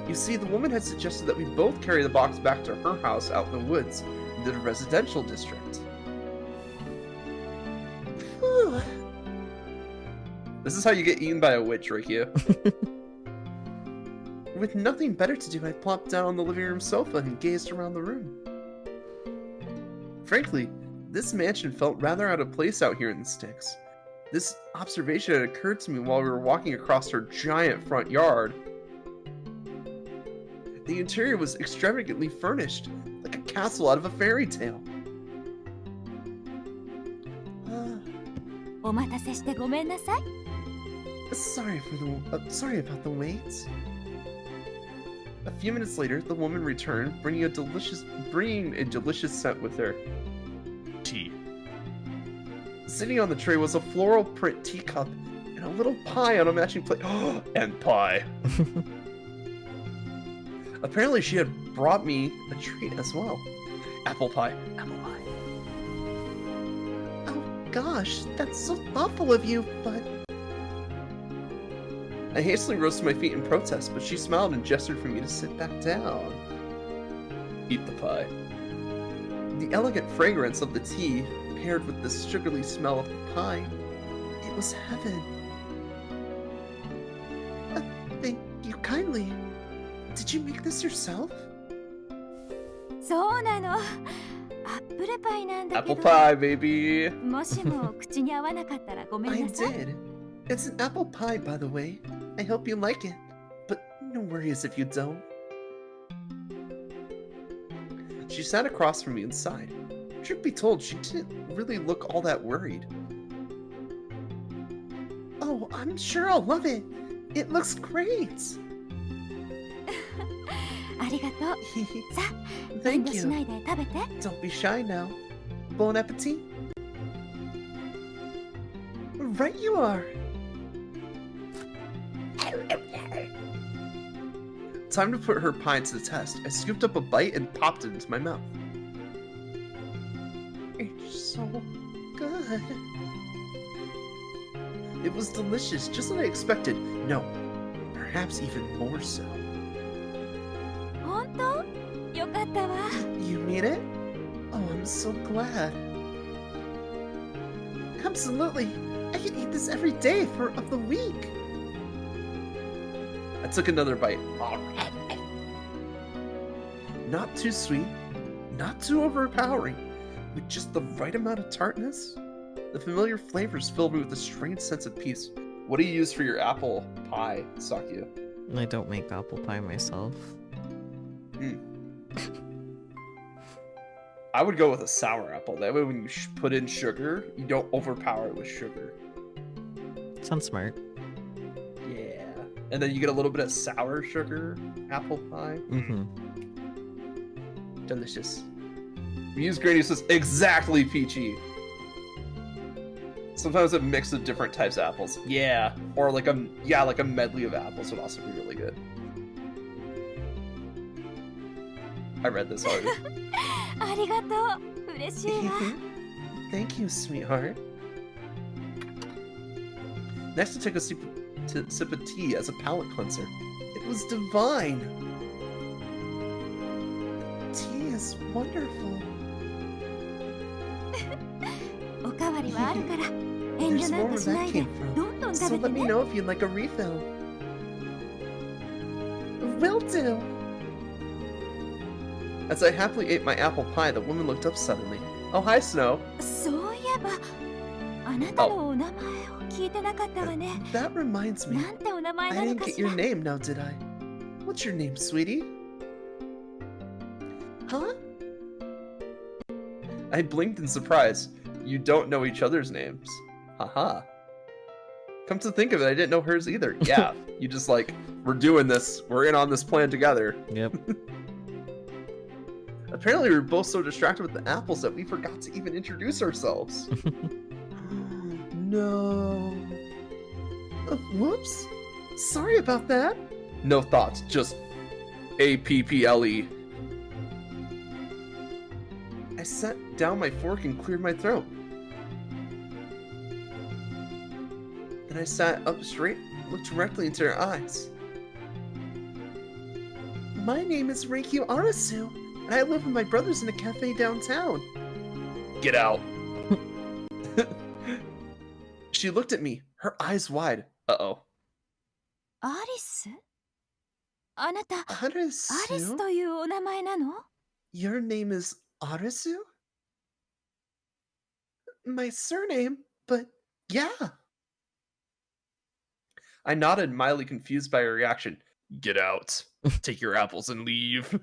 You see, the woman had suggested that we both carry the box back to her house out in the woods, in the residential district. Whew. This is how you get eaten by a witch, Rikia. With nothing better to do, I plopped down on the living room sofa and gazed around the room. Frankly, this mansion felt rather out of place out here in the sticks. This observation had occurred to me while we were walking across her giant front yard. The interior was extravagantly furnished, like a castle out of a fairy tale. お待たせしてごめんなさい。Sorry about the wait. A few minutes later, the woman returned, bringing a delicious scent with her. Tea. Sitting on the tray was a floral print teacup and a little pie on a matching plate. And pie. Apparently, she had brought me a treat as well. Apple pie. Apple pie. Oh gosh, that's so thoughtful of you, but... I hastily rose to my feet in protest, but she smiled and gestured for me to sit back down. Eat the pie. The elegant fragrance of the tea paired with the sugary smell of the pie. It was heaven. Thank you kindly. Did you make this yourself? そうなの。アップルパイなんだけ Apple ど。 pie, baby. もしも口に合わなかったらごめん I なさい。 did. It's an apple pie, by the way. I hope you like it. But no worries if you don't. She sat across from me and sighed. Truth be told, she didn't really look all that worried. Oh, I'm sure I'll love it. It looks great. ありがとう。さあ、遠 Thank 慮しな you. いで食べて。 Don't be shy now. Bon appetit. Right you are. Time to put her pie to the test. I scooped up a bite and popped it into my mouth. It's so good. It was delicious, just what I expected. No, perhaps even more so. 本当？よかったわ。 You mean it? Oh, I'm so glad. Absolutely. I can eat this every day of the week. I took another bite. Not too sweet, not too overpowering, with just the right amount of tartness. The familiar flavors filled me with a strange sense of peace. What do you use for your apple pie, Sakya? I don't make apple pie myself. I would go with a sour apple. That way when you put in sugar, you don't overpower it with sugar. Sounds smart. Yeah. And then you get a little bit of sour sugar apple pie. Mm-hmm. Delicious. Muse Granny says exactly peachy. Sometimes a mix of different types of apples. Yeah. Or like a medley of apples would also be really good. I read this already. ありがとう。嬉しいわ。 Thank you, sweetheart. Next, I took a sip of tea as a palate cleanser. It was divine. The tea is wonderful. おかわりはあるから遠慮 There's な more んか where しな that いで came ど from. んどん So 食べて let me ね know if you'd like a refill. Will do. As I happily ate my apple pie, the woman looked up suddenly. Oh, hi, Snow. そういえばあなたのお名前を聞いてなかったわね That reminds me. なんてお名前 I なの didn't か get しら your name now, did I? What's your name, sweetie? Huh? I blinked in surprise. You don't know each other's names. Haha. Come to think of it, I didn't know hers either. Yeah, you just like, we're doing this. We're in on this plan together. Yep. Apparently, we were both so distracted with the apples that we forgot to even introduce ourselves. No. Whoops. Sorry about that. No thoughts, just APPLE. I set down my fork and cleared my throat. Then I sat up straight, looked directly into her eyes. My name is Reikyu Arasu, and I live with my brothers in a cafe downtown. Get out. She looked at me, her eyes wide. Uh-oh. アリスあなたアリス Arasu? というお名前なの Your name is Arasu? My surname? But yeah. I nodded, mildly confused by her reaction. Get out. Take your apples and leave.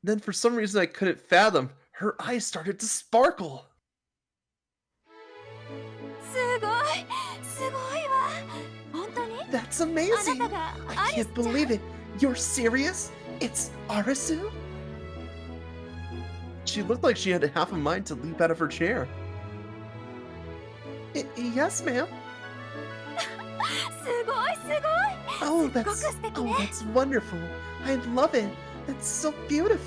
Then for some reason I couldn't fathom, her eyes started to sparkle. すごいすごいわ本当に That's あな amazing. たが I アリス can't ちゃん believe it. You're serious? It's Arasu? She looked like she had half a mind to leap out of her chair. Yes, ma'am. すごいすごい Oh, すっごく that's 素敵ね that's wonderful. I love it. That's so beautiful.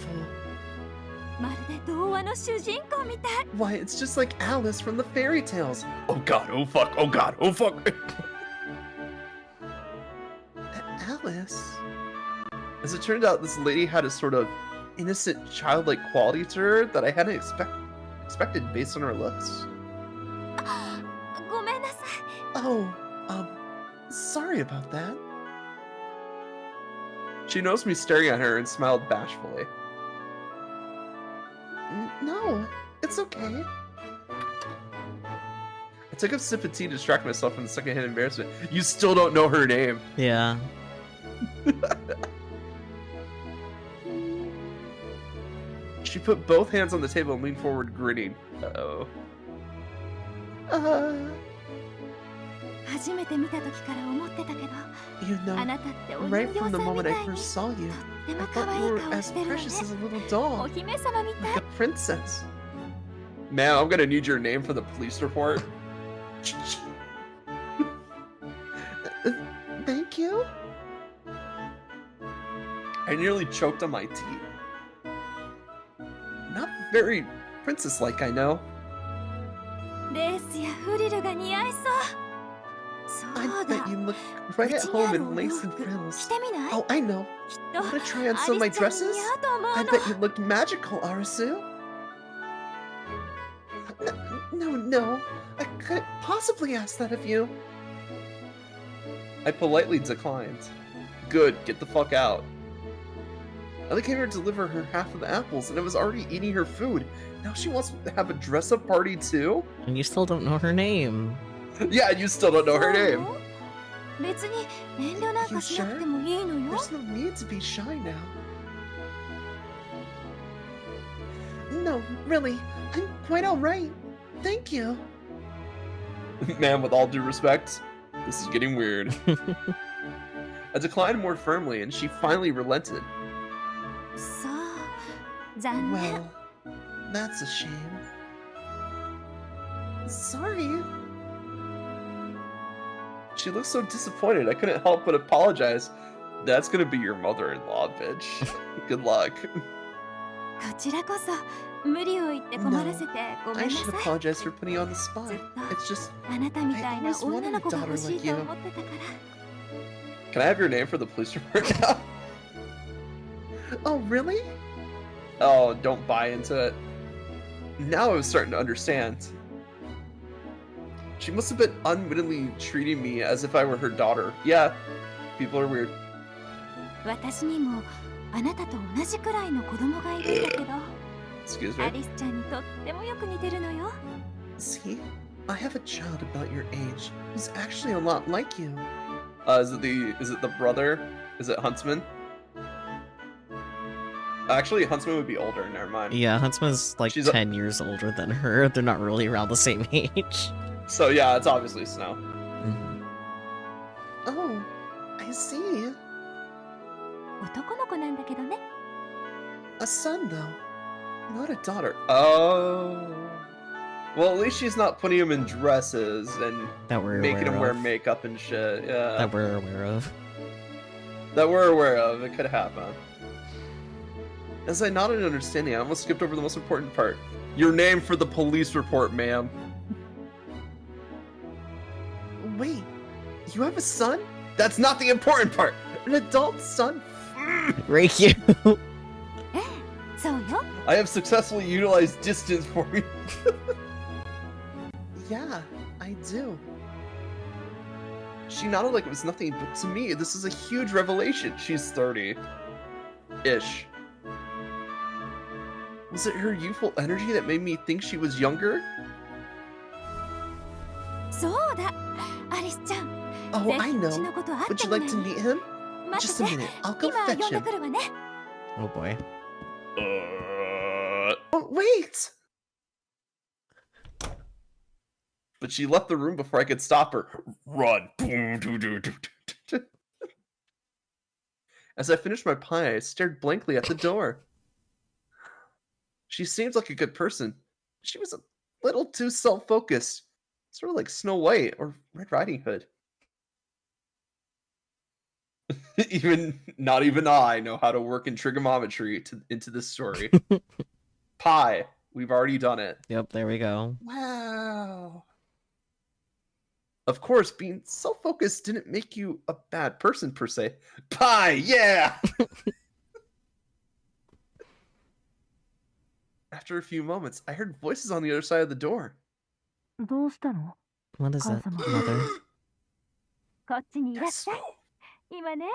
まるで童話の主人公みたい Why, it's just like Alice from the fairy tales. Oh god, oh fuck, oh god, oh fuck. Alice? As it turned out, this lady had a sort of innocent, childlike quality to her that I hadn't expected based on her looks. ごめんなさい Oh, sorry about that. She noticed me staring at her and smiled bashfully. No, it's okay. I took a sip of tea to distract myself from the secondhand embarrassment. You still don't know her name. Yeah. She put both hands on the table and leaned forward, grinning. Uh-oh. 初めて見た時から思ってたけど You あ know, なたってお人 right 形 from さ the んみ moment た I いに first saw you, とっても I 可 thought 愛 you い were 顔 as してるわね precious as a little お doll, 姫様みた like い a princess. Man, I'm gonna need your name for the police report. Thank you. I nearly choked on my tea. Not very princess-like, I know. レースやフリルが似合いそうそ I うだ bet you look right う at ちに home ある in お洋 lace and 服 frills. 着てみない Oh, I know. きっと Want to try on ア some of リ my スちゃんに dresses? 似合うと思う I の bet you look magical, Arasu. No. I couldn't possibly ask that of you. I politely declined. Good, get the fuck out. I came here to deliver her half of the apples, and I was already eating her food. Now she wants to have a dress-up party too? And you still don't know her name. Yeah, you still don't know her そう name. 別に遠慮なんかしなくてもいいのよ There's no need to be shy now. No, really, I'm quite alright. Thank you. Man, with all due respect, this is getting weird. I declined more firmly, and she finally relented. そう残念 Well, that's a shame. Sorry. She looked so disappointed, I couldn't help but apologize. That's gonna be your mother-in-law, bitch. Good luck. こちらこそ無理を言って困らせてごめ I んな should さい。 apologize for putting you on the spot. ずっと It's just, あなたみたいな I always 女の子が wanted a 欲しい daughter と like 思ってたから。 can I have your name for the police report now? Oh, really? Oh, don't buy into it. Now I was starting to understand. She must have been unwittingly treating me as if I were her daughter. Yeah, people are weird. 私にもあなたと同じくらいの子供がいるんだけど、 Excuse ア me? リスちゃんにとってもよく似てるのよ。 See? I have a child about your age who's actually a lot like you. Is it the brother? Is it Huntsman? Actually, Huntsman would be older, never mind. Yeah, Huntsman's like She's 10 years older than her. They're not really around the same age. So yeah, it's obviously Snow. Mhm. Oh, I see. 男の子なんだけどね。 A son, though. Not a daughter. Oh. Well, at least she's not putting him in dresses and That we're making aware him wear of. makeup and shit. Yeah. That we're aware of. That we're aware of. It could happen. As I nodded in understanding, I almost skipped over the most important part. Your name for the police report, ma'am. Wait, you have a son? That's not the important part. An adult son? Reiki. そうよ。 I have successfully utilized distance for you. Yeah, I do. She nodded like it was nothing, but to me, this is a huge revelation. She's 30-ish. Was it her youthful energy that made me think she was younger? そうだ、アリスちゃん。 Oh, ぜ I ひう know. ちのこと会っ Would て you み like ない to meet him? 待 Just って a て、 minute. I'll go 今 fetch 呼んで him. くるわね。 Oh boy. Oh, wait! But she left the room before I could stop her. Run! As I finished my pie, I stared blankly at the door. She seemed like a good person. She was a little too self-focused. Sort of like Snow White or Red Riding Hood. Not even I know how to work in trigonometry into this story. Pie. We've already done it. Yep, there we go. Wow. Of course, being self-focused didn't make you a bad person per se. Pie, yeah! After a few moments, I heard voices on the other side of the door. どうしたの？ What is that, mother? こっちにいらっ Yes, しゃい。今ね、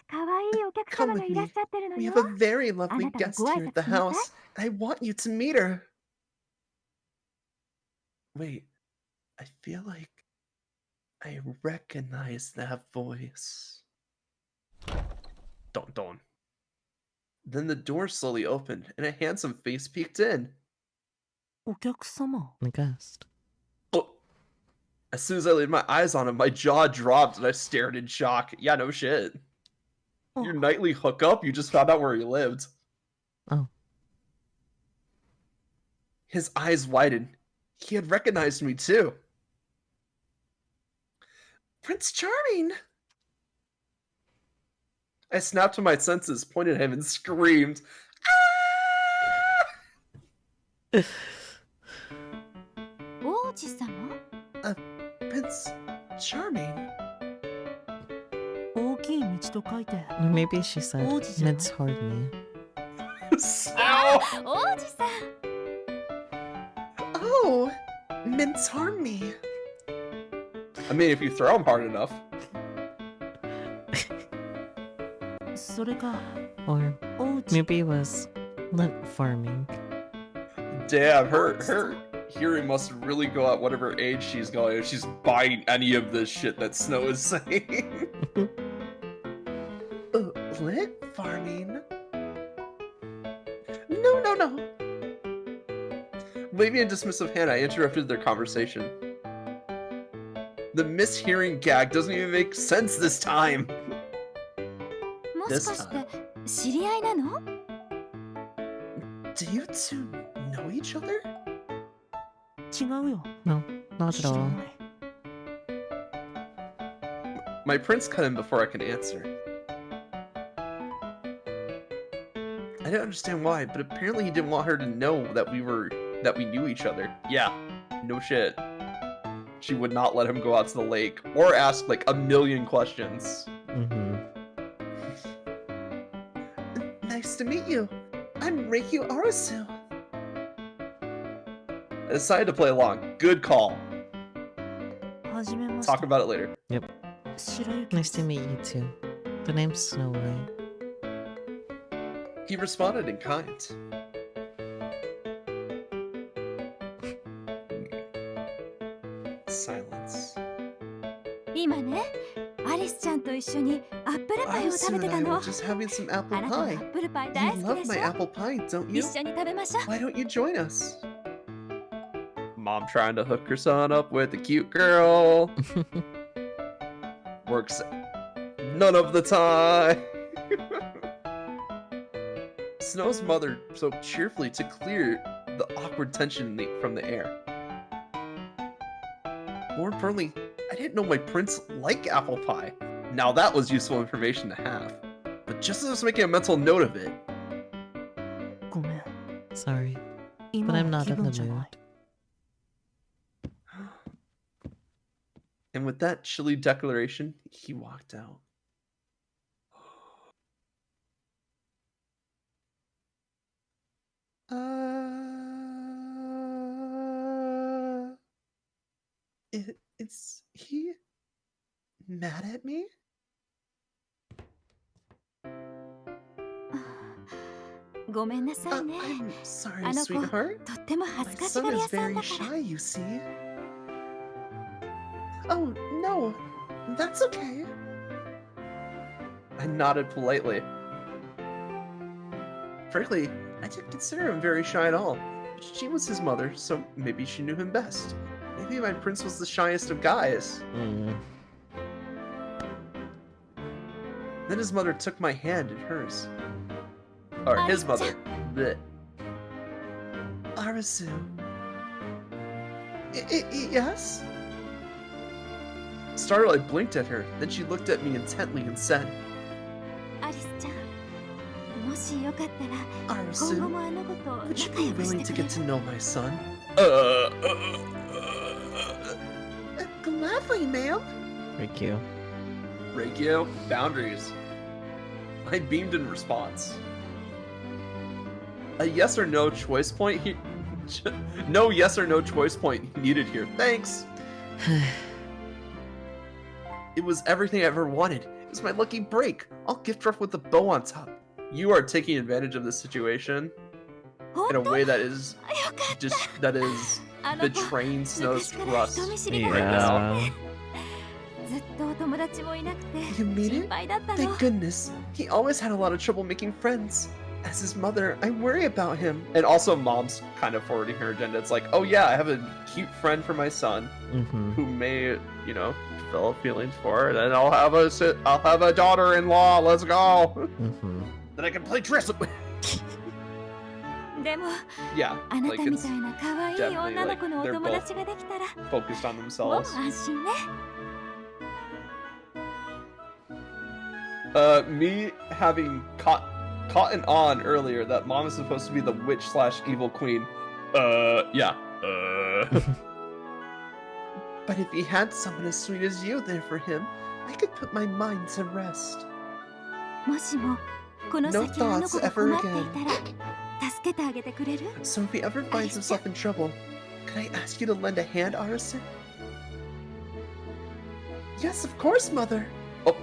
可愛いお客 Come 様が with いらっ me. しゃってるの We よ have。a very lovely あなたも guest ご挨 here at the 拶しなさい。 house. I want you to meet her. Wait, I feel like I recognize that voice. Don. Then the door slowly opened, and a handsome face peeked in. お客様。 The guest. Oh. As soon as I laid my eyes on him, my jaw dropped and I stared in shock. Yeah, no shit. Your nightly hookup? You just found out where he lived. Oh. His eyes widened. He had recognized me too. Prince Charming! I snapped to my senses, pointed at him, and screamed. Ah! 王子様？ Prince Charming? 大きい道と書いて。 Maybe she said, Oh, did you? Mids hard me. Snow! 王子さん。 Oh, mince harm me. I mean, if you throw him hard enough. それか、 Or おうち。 maybe it was lint farming. Damn, her hearing must really go at whatever age she's going if she's buying any of this shit that Snow is saying. Lit farming? No. Waving a dismissive hand, I interrupted their conversation. The mishearing gag doesn't even make sense this time. もしかして知り合いなの？ Do you two know each other? 違うよ。 No, not at 知ら all. ない。 My prince cut in before I could answer. I didn't understand why, but apparently he didn't want her to know that we knew each other. Yeah, no shit. She would not let him go out to the lake or ask like a million questions. Nice to meet you. I'm Reikyu Arasu. I decided to play along. Good call. Talk about it later. Yep. Nice to meet you too. The name's Snow White. He responded in kind. Silence. 今ね、アリスちゃんと一緒にアップルパイを食べてた Arasu and I の。 were just having some あ apple なたもア pie. ップルパイ You 大好き love でし my ょ apple pie, don't you? 一緒に食べましょう。 Why don't you join us? Mom trying to hook her son up with a cute girl. Works none of the time. Snow's mother spoke cheerfully to clear the awkward tension from the air. More importantly, I didn't know my prince liked apple pie. Now that was useful information to have. But just as I was making a mental note of it, ごめん。 Sorry, 今 but は I'm not 気 in 分 the じゃな mood. い。 and with that chilly declaration, he walked out. Is he mad at me? ごめんなさいね。 I'm sorry, あの子、 sweetheart. とっても恥 My ずかしが son り is 屋さん very だから。 shy, you see. Oh, no. That's okay. I nodded politely. Frankly, I didn't consider him very shy at all. She was his mother, so maybe she knew him best. Maybe my prince was the shyest of guys. Then his mother took my hand in hers. Or his mother. Blech. Arasu. Yes? Startled, I blinked at her. Then she looked at me intently and said, アリスちゃん、もしよかったら、今後 Arasu, もあの子と would you 仲 be 良く willing して to くれ get る to know my son? Gladly, ma'am. Thank you. Reikyu, boundaries. I beamed in response. A yes or no choice point here. No yes or no choice point needed here. Thanks. It was everything I ever wanted. It was my lucky break. All gift wrapped with a bow on top. You are taking advantage of this situation in a 本当 way that is よかった just that is あの子 betraying Snow's 昔から trust 人見知りだ right った now. ずっとお友達もいなくて You made 心 it? 配だったの Thank goodness. He always had a lot of trouble making friends. As his mother, I worry about him. And also, mom's kind of forwarding her agenda. It's like, oh yeah, I have a cute friend for my son who may, you know, develop feelings for, and then I'll have a daughter-in-law. Let's go. Then I can play dress up. でも Yeah, あな like たみ it's たいな可愛い definitely 女の子のお like they're 友 both 達ができたら focused on もう themselves. 安心ね Me having caught on earlier that mom is supposed to be the witch / evil queen. Yeah. But if he had someone as sweet as you there for him, I could put my mind to rest. もしもこの No 先あの子 thoughts が ever 困っていたら助けてあげてくれる So if he ever finds himself in trouble, could I ask you to lend a hand, Arasu? Yes, of course, mother. Oh.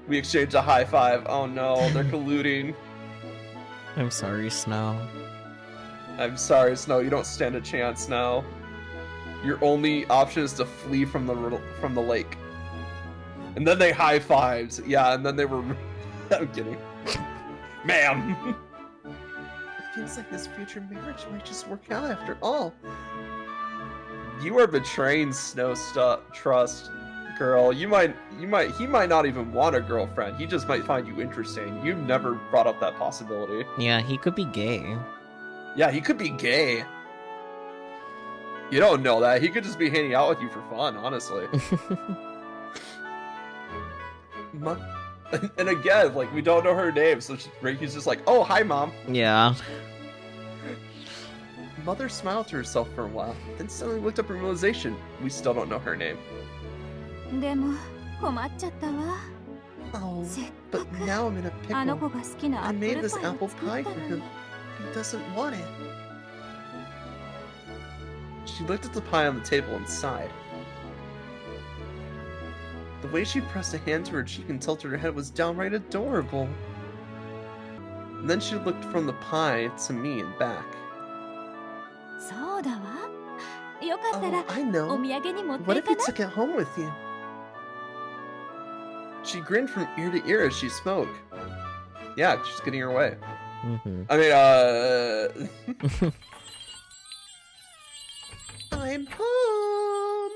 We exchanged a high five. Oh no, they're colluding. I'm sorry, Snow. I'm sorry, Snow. You don't stand a chance now. Your only option is to flee from the lake. And then they high fived. Yeah, and then they were. I'm kidding, ma'am. It feels like this future marriage might just work out after all. You are betraying Snow's trust, girl. He might not even want a girlfriend. He just might find you interesting. You never brought up that possibility. Yeah, he could be gay. Yeah, he could be gay. You don't know that. He could just be hanging out with you for fun, honestly. And again, like, we don't know her name, so Reiki's just like, oh, hi, Mom. Yeah. Mother smiled to herself for a while, then suddenly looked up in realization. We still don't know her name. でも困っちゃったわ。 Oh, せっか but く now I'm in a あの pickle. 子が好きなア I ップ made ル this パイを apple 作っ pie た for の him. に。 He doesn't want it. She looked at the pie on the table and sighed. The way she pressed a hand to her cheek and tilted her head was downright adorable. And then she looked from the pie to me and back. そうだわ。よかったら Oh, I お know. 土産に持って What い if か you な？ took it home with you? She grinned from ear to ear as she spoke. Yeah, just getting her way. Mm-hmm. I mean, I'm home!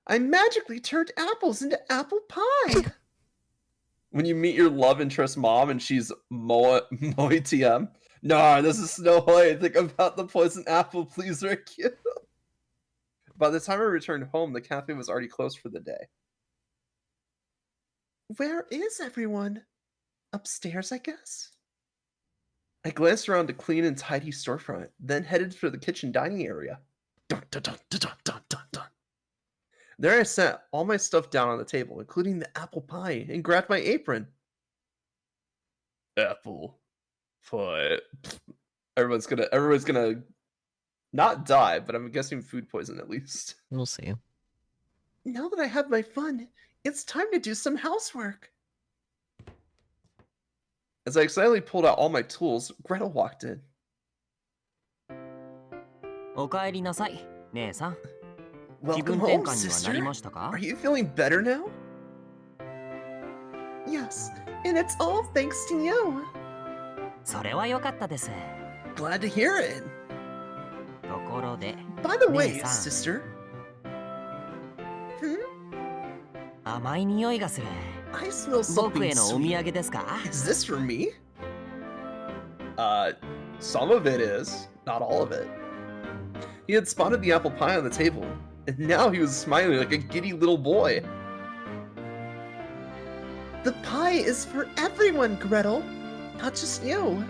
I magically turned apples into apple pie! When you meet your love interest mom and she's Moe TM. Nah, this is Snow White. Think about the poison apple, please, Rick. By the time I returned home, the cafe was already closed for the day. Where is everyone? Upstairs, I guess? I glanced around the clean and tidy storefront, then headed for the kitchen dining area. Dun, dun, dun, dun, dun, dun, dun, dun. There I set all my stuff down on the table, including the apple pie, and grabbed my apron. Apple pie. Everyone's gonna not die, but I'm guessing food poison at least. We'll see. Now that I have my fun, it's time to do some housework. As I excitedly pulled out all my tools, Gretel walked in. おかえりなさい、姉さん。気 Welcome 分転 home, 換にはなり sister. ましたか？ Are you feeling better now? Yes, and it's all thanks to you. それは良かったです。 Glad to hear it. ところで、 By the way, 姉さん。 sister. Hmm? 甘い匂いがする。 I smell 僕 something へのお土 sweet. 産ですか？ Is this for me? Some of it is, not all of it. He had spotted the apple pie on the table, and now he was smiling like a giddy little boy. The pie is for everyone, Gretel, not just you.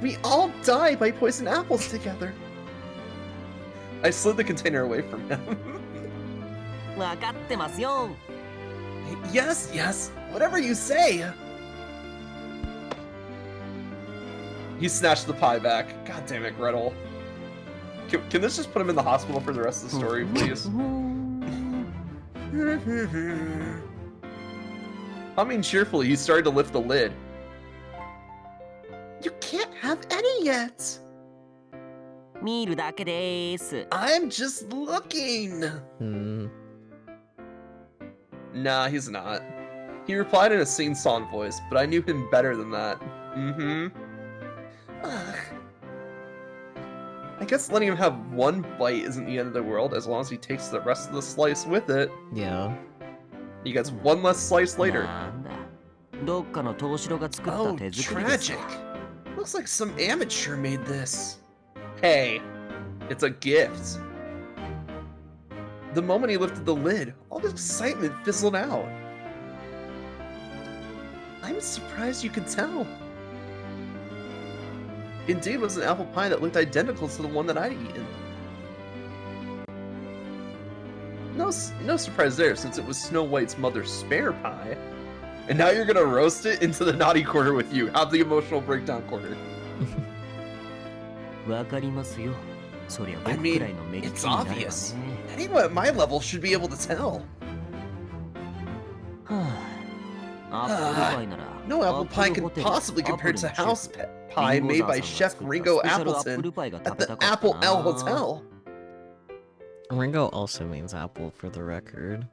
We all die by poisoned apples together. I slid the container away from him. わかってますよ。 Yes, yes, whatever you say. He snatched the pie back. God damn it, Gretel. Can this just put him in the hospital for the rest of the story, please? Humming cheerfully, he started to lift the lid. You can't have any yet. 見るだけです。 I'm just looking. Hmm. Nah, he's not. He replied in a sing-song voice, but I knew him better than that. Mm-hmm. Ugh. I guess letting him have one bite isn't the end of the world, as long as he takes the rest of the slice with it. Yeah. He gets one less slice later. なんだ。どっかの投資郎が作った Oh, 手作りです tragic. か。 Looks like some amateur made this. Hey, it's a gift. The moment he lifted the lid, all the excitement fizzled out. I'm surprised you could tell. Indeed, it was an apple pie that looked identical to the one that I'd eaten. No surprise there, since it was Snow White's mother's spare pie. And now you're gonna roast it into the naughty corner with you. Have the emotional breakdown corner. わかりますよ。そりゃ I 僕く mean, らいの目利き it's になればね。 obvious. Anyone at my level should be able to tell. はあ、アップルパイなら No apple pie can アップルホテル possibly compare to アップルの house シェフ pie リンゴ made ザー by さんが Chef 作った Ringo スペシャルアップ Appleton ルパイが at 食べ the たかった Apple な。 L Hotel. Ringo also means apple for the record.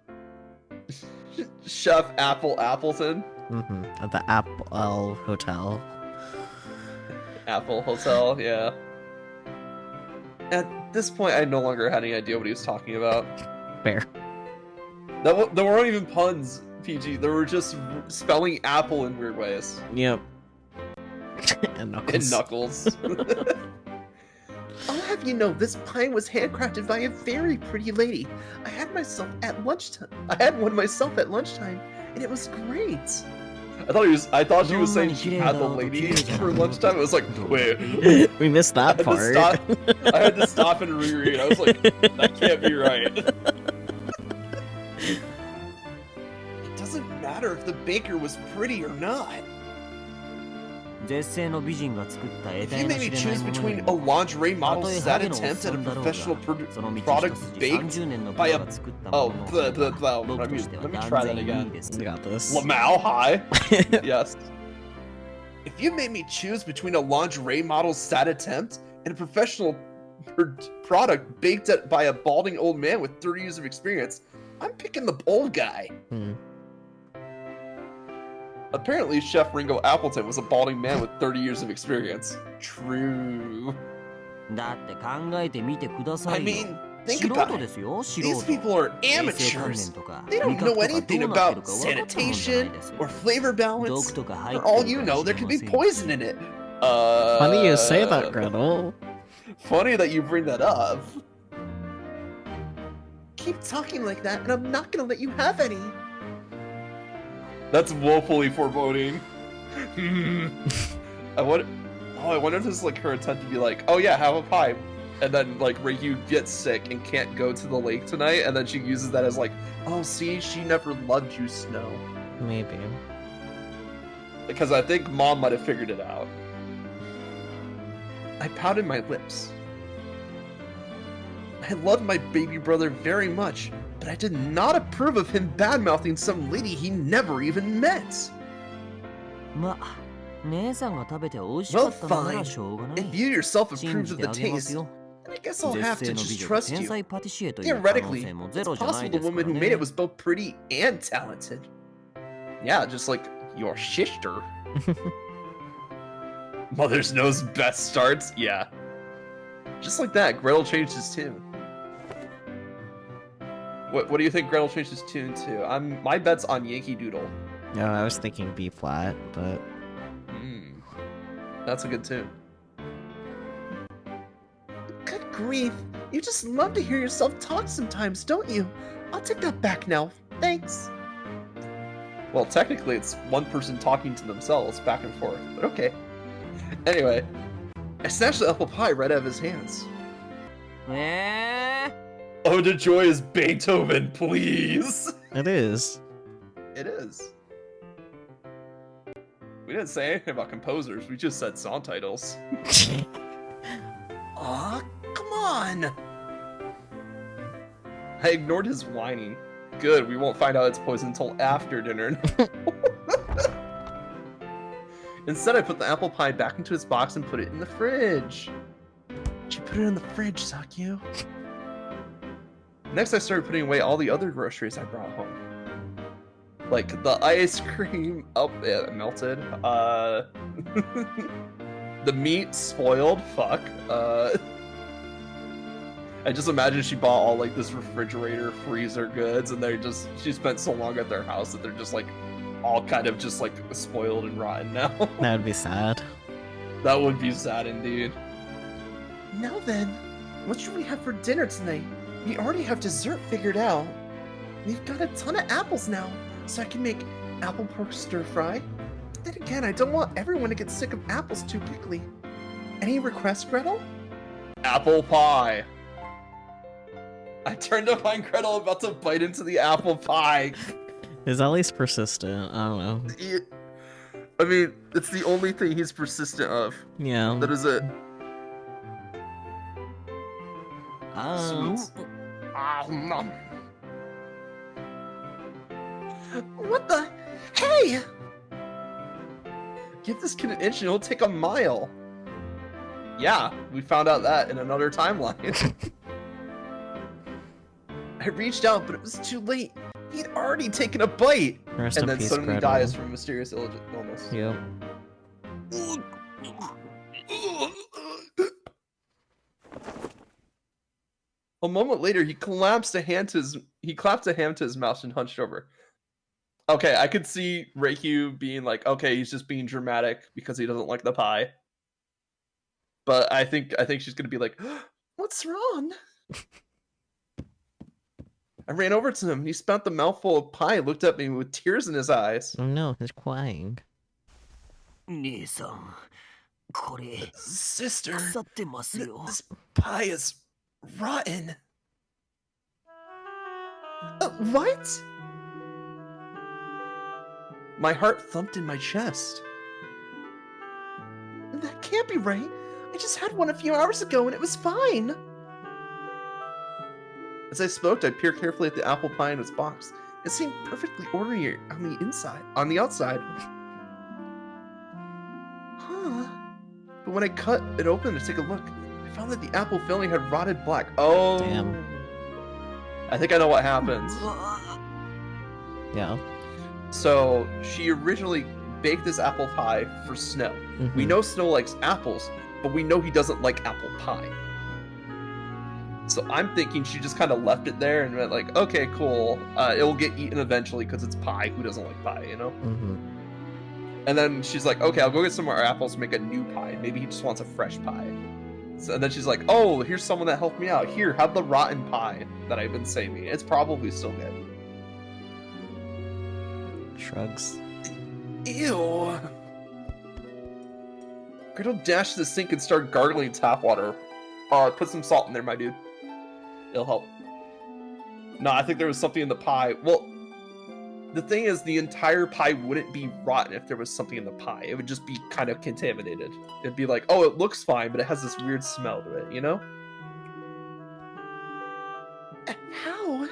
Chef Apple Appleton. Mm-hmm. At the Apple Hotel. Apple Hotel, yeah. At this point, I no longer had any idea what he was talking about. Fair. There weren't even puns, PG. There were just spelling apple in weird ways. Yep. And Knuckles. And Knuckles. I'll have you know, this pie was handcrafted by a very pretty lady. I had one myself at lunchtime, and it was great. I thought she was saying she had the lady for lunchtime. I was like, wait, we missed that part. I had to stop and reread. I was like, that can't be right. It doesn't matter if the baker was pretty or not. If you made me choose between a lingerie model sad attempt at a professional product baked by a... Oh, let me try that again. You got this. Lamau, hi. Yes. If you made me choose between a lingerie model's sad attempt and a professional product baked by a balding old man with 30 years of experience, I'm picking the old guy. Apparently, Chef Ringo Appleton was a balding man with 30 years of experience. True. I mean, think about it. These people are amateurs. They don't know anything about sanitation or flavor balance. For all you know, there could be poison in it. Funny you say that, Gretel. Funny that you bring that up. Keep talking like that, and I'm not gonna let you have any. That's woefully foreboding. I wonder if this is like her attempt to be like, oh yeah, have a pie. And then like Ryu gets sick and can't go to the lake tonight, and then she uses that as like, oh see, she never loved you, Snow. Maybe. Because I think Mom might have figured it out. I pouted my lips. I loved my baby brother very much, but I did not approve of him bad-mouthing some lady he never even met. Well, fine. If you yourself approved of the taste, then I guess I'll have to just trust you. Theoretically, it's possible the woman who made it was both pretty and talented. Yeah, just like your sister. Mother's knows best starts? Yeah. Just like that, Gretel changed his tune. What do you think Gretel changed his tune to? My bet's on Yankee Doodle. No, I was thinking B flat, but... That's a good tune. Good grief. You just love to hear yourself talk sometimes, don't you? I'll take that back now. Thanks. Well, technically it's one person talking to themselves back and forth, but okay. Anyway, I snatched the apple pie right out of his hands. Ode to Joy is Beethoven, please! It is. It is. We didn't say anything about composers, we just said song titles. Aw, come on! I ignored his whining. Good, we won't find out it's poison until after dinner. Instead, I put the apple pie back into its box and put it in the fridge. She put it in the fridge, Sakyu. Next, I started putting away all the other groceries I brought home. Like the ice cream, it melted. The meat spoiled, fuck. I just imagine she bought all like this refrigerator, freezer goods, and she spent so long at their house that they're just like all kind of just like spoiled and rotten now. That would be sad. That would be sad indeed. Now then, what should we have for dinner tonight? We already have dessert figured out. We've got a ton of apples now, so I can make apple pork stir fry. Then again, I don't want everyone to get sick of apples too quickly. Any requests, Gretel? Apple pie. I turned to find Gretel about to bite into the apple pie. He's at least persistent. I don't know. I mean, it's the only thing he's persistent of. Yeah. That is it. Sweets. What the? Hey! Give this kid an inch and he'll take a mile. Yeah, we found out that in another timeline. I reached out, but it was too late. He'd already taken a bite. Rest and in then peace, suddenly Gretel. dies from mysterious illness. Yep. A moment later, he clapped a hand to his mouth and hunched over. Okay, I could see Reikyu being like, okay, he's just being dramatic because he doesn't like the pie. But I think she's gonna be like, what's wrong? I ran over to him. He spat the mouthful of pie and looked at me with tears in his eyes. Oh no, he's crying. 兄さん、これ Sister, 腐ってますよ。 this pie is rotten. What? My heart thumped in my chest. That can't be right. I just had one a few hours ago and it was fine. As I spoke, I peered carefully at the apple pie in its box. It seemed perfectly ordinary on the outside. Huh. But when I cut it open to take a look, I found that the apple filling had rotted black. Oh. Damn. I think I know what happens. Yeah. So, she originally baked this apple pie for Snow. Mm-hmm. We know Snow likes apples, but we know he doesn't like apple pie. So I'm thinking she just kind of left it there and went like, okay, cool. It'll get eaten eventually because it's pie. Who doesn't like pie, you know? Mm-hmm. And then she's like, okay, I'll go get some more apples and make a new pie. Maybe he just wants a fresh pie. So, and then she's like, oh, here's someone that helped me out. Here, have the rotten pie that I've been saving. It's probably still good. Shrugs. Ew. Gretel dashed to the sink and started gargling tap water. Put some salt in there, my dude. It'll help. No, I think there was something in the pie. Well, the thing is, the entire pie wouldn't be rotten if there was something in the pie. It would just be kind of contaminated. It'd be like, oh, it looks fine, but it has this weird smell to it, you know? How?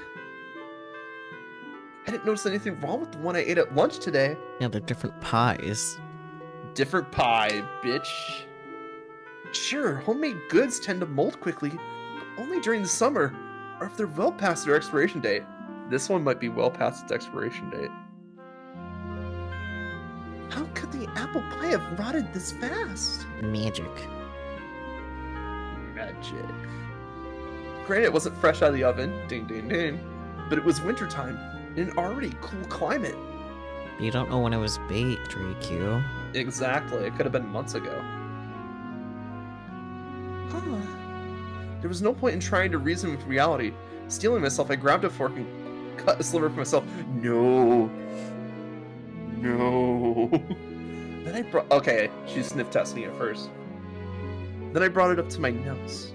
I didn't notice anything wrong with the one I ate at lunch today. Yeah, they're different pies. Different pie, bitch. Sure, homemade goods tend to mold quickly, but only during the summer, or if they're well past their expiration date. This one might be well past its expiration date. How could the apple pie have rotted this fast? Magic. Magic. Granted, it wasn't fresh out of the oven, ding ding ding, but it was wintertime, in an already cool climate. You don't know when it was baked, Riku. Exactly, it could have been months ago. Huh. There was no point in trying to reason with reality. Stealing myself, I grabbed a fork and cut a sliver for myself. No. No. Then I brought... Okay, she's sniff testing it first. Then I brought it up to my nose.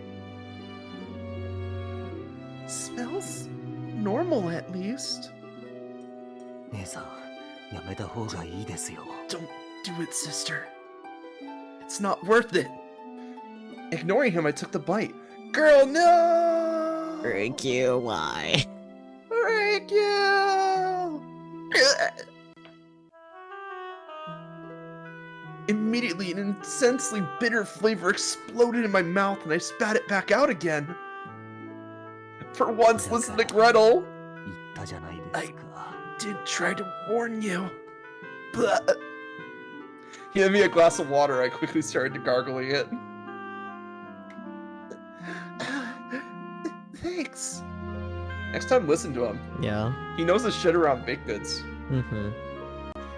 Smells normal, at least. 姉さん、やめた方がいいですよ。 Don't do it, sister. It's not worth it. Ignoring him, I took the bite. Girl, no! Riku, why? Riku! Immediately, an intensely bitter flavor exploded in my mouth, and I spat it back out again. For once, listen to Gretel. 言ったじゃないですか。 Did try to warn you. But he gave me a glass of water. I quickly started to gargling it. Thanks. Next time, listen to him. Yeah. He knows his shit around baked goods. Mm-hmm.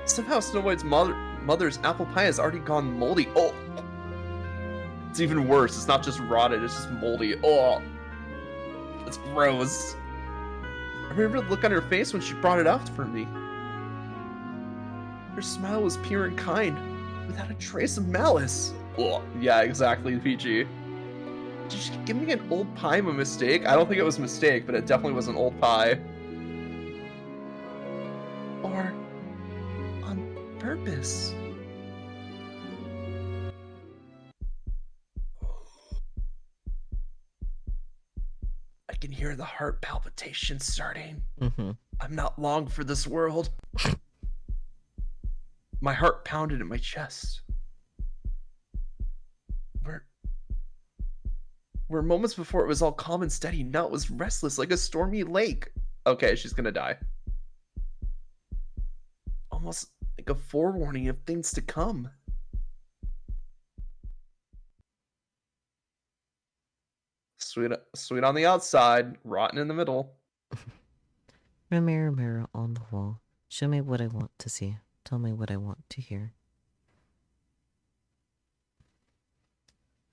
Somehow, Snow White's mother's apple pie has already gone moldy. Oh, it's even worse. It's not just rotted; it's just moldy. Oh, it's gross. I remember the look on her face when she brought it out for me. Her smile was pure and kind, without a trace of malice. Oh, yeah, exactly, PG. Did she give me an old pie by mistake? I don't think it was a mistake, but it definitely was an old pie. Or on purpose. I can hear the heart palpitations starting. Mm-hmm. I'm not long for this world. My heart pounded in my chest. Where moments before it was all calm and steady, now it was restless like a stormy lake. Okay, she's gonna die. Almost like a forewarning of things to come. Sweet on the outside, rotten in the middle. Mirror, mirror on the wall. Show me what I want to see. Tell me what I want to hear.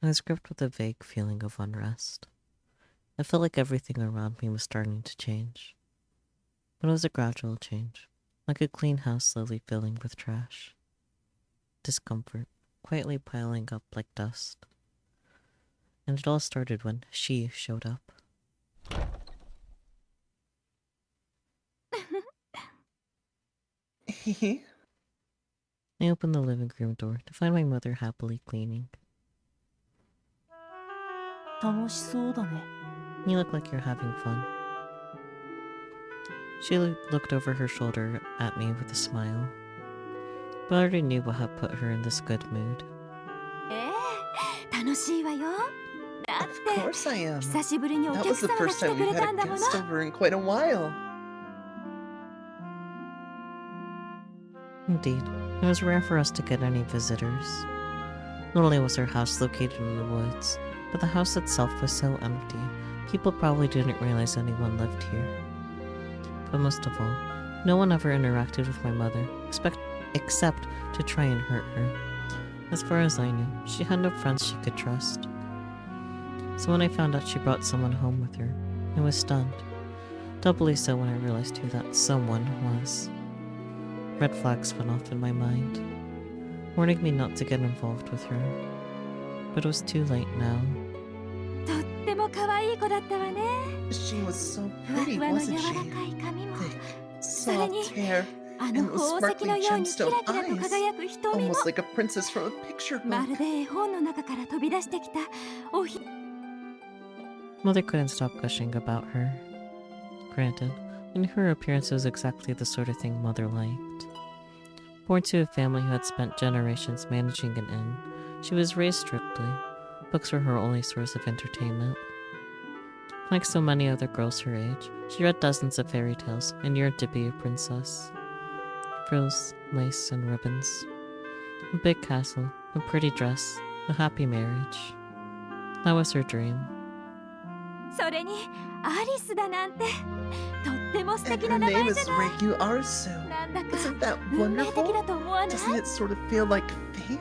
I was gripped with a vague feeling of unrest. I felt like everything around me was starting to change. But it was a gradual change, like a clean house slowly filling with trash. Discomfort, quietly piling up like dust. And it all started when she showed up. I opened the living room door to find my mother happily cleaning. 楽しそうだね。 You look like you're having fun. She looked over her shoulder at me with a smile, but I already knew what had put her in this good mood. 楽しいわよ。だ Of って course I am. 久しぶりにお That 客 was the 様が first 来て time く we've れ had た a んだもの。 guest over in quite a while. Indeed, it was rare for us to get any visitors. Not only was our house located in the woods, but the house itself was so empty, people probably didn't realize anyone lived here. But most of all, no one ever interacted with my mother, except to try and hurt her. As far as I knew, she had no friends she could trust. So when I found out she brought someone home with her, I was stunned. Doubly so when I realized who that someone was. Red flags went off in my mind, warning me not to get involved with her. But it was too late now. とっても可愛い子だったわね。 She was so ふわ pretty, ふわの wasn't 柔 she? らかい髪も、 Thick, さらに soft hair, あの and those 宝石の sparkly ようにキラ gemstone キラと eyes. 輝く瞳も、 Almost like a princess from a picture ま book. るで絵本の中から飛び出してきたおひ。 Mother couldn't stop gushing about her. Granted, in her appearance was exactly the sort of thing Mother liked. Born to a family who had spent generations managing an inn, she was raised strictly. Books were her only source of entertainment. Like so many other girls her age, she read dozens of fairy tales and yearned to be a princess. Frills, lace, and ribbons. A big castle, a pretty dress, a happy marriage. That was her dream. それにアリスだなんてとっても素 And 敵 her な名 name 前 is じゃない Reikyu Arisu. なんだか Isn't that 運命的 wonderful? だと思わない Doesn't it sort of feel like fate?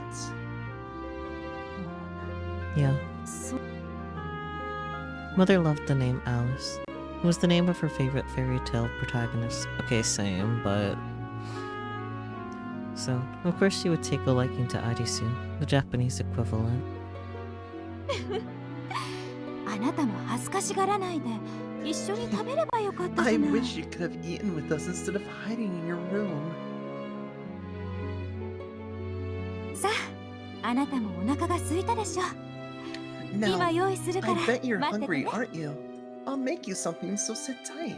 Yeah. そ Mother loved the name Alice. It was the name of her favorite fairy tale protagonist. Okay, same, but... So, of course she would take a liking to Arisu, the Japanese equivalent. あなたも恥ずかしがらないで一緒に食べればよかったじ I ゃない wish you could have eaten with us instead of hiding in your room. さああなたもお腹が空いたでしょ Now, 今用意するか I ら bet you're 待ってて hungry, ね aren't you? I'll make you something, so sit tight.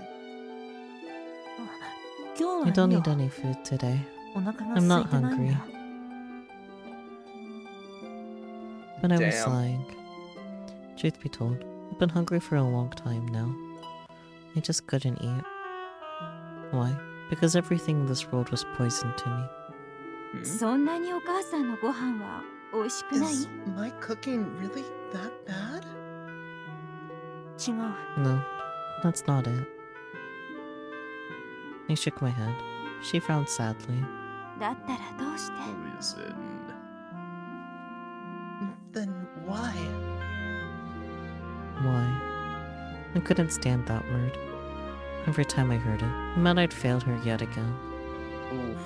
今 I 日は don't いいよ need any food today. お腹が I'm 空い not てないん hungry. だ But I was Damn. lying. Truth be told, I've been hungry for a long time now. I just couldn't eat. Why? Because everything in this world was poison to me. Hmm? そんなにお母さんのご飯は美味しくない Is my cooking really that bad? 違う No, that's not it. I shook my head. She frowned sadly. だったらどうして Poison. Then why? Why? I couldn't stand that word. Every time I heard it, it meant I'd failed her yet again. Oof.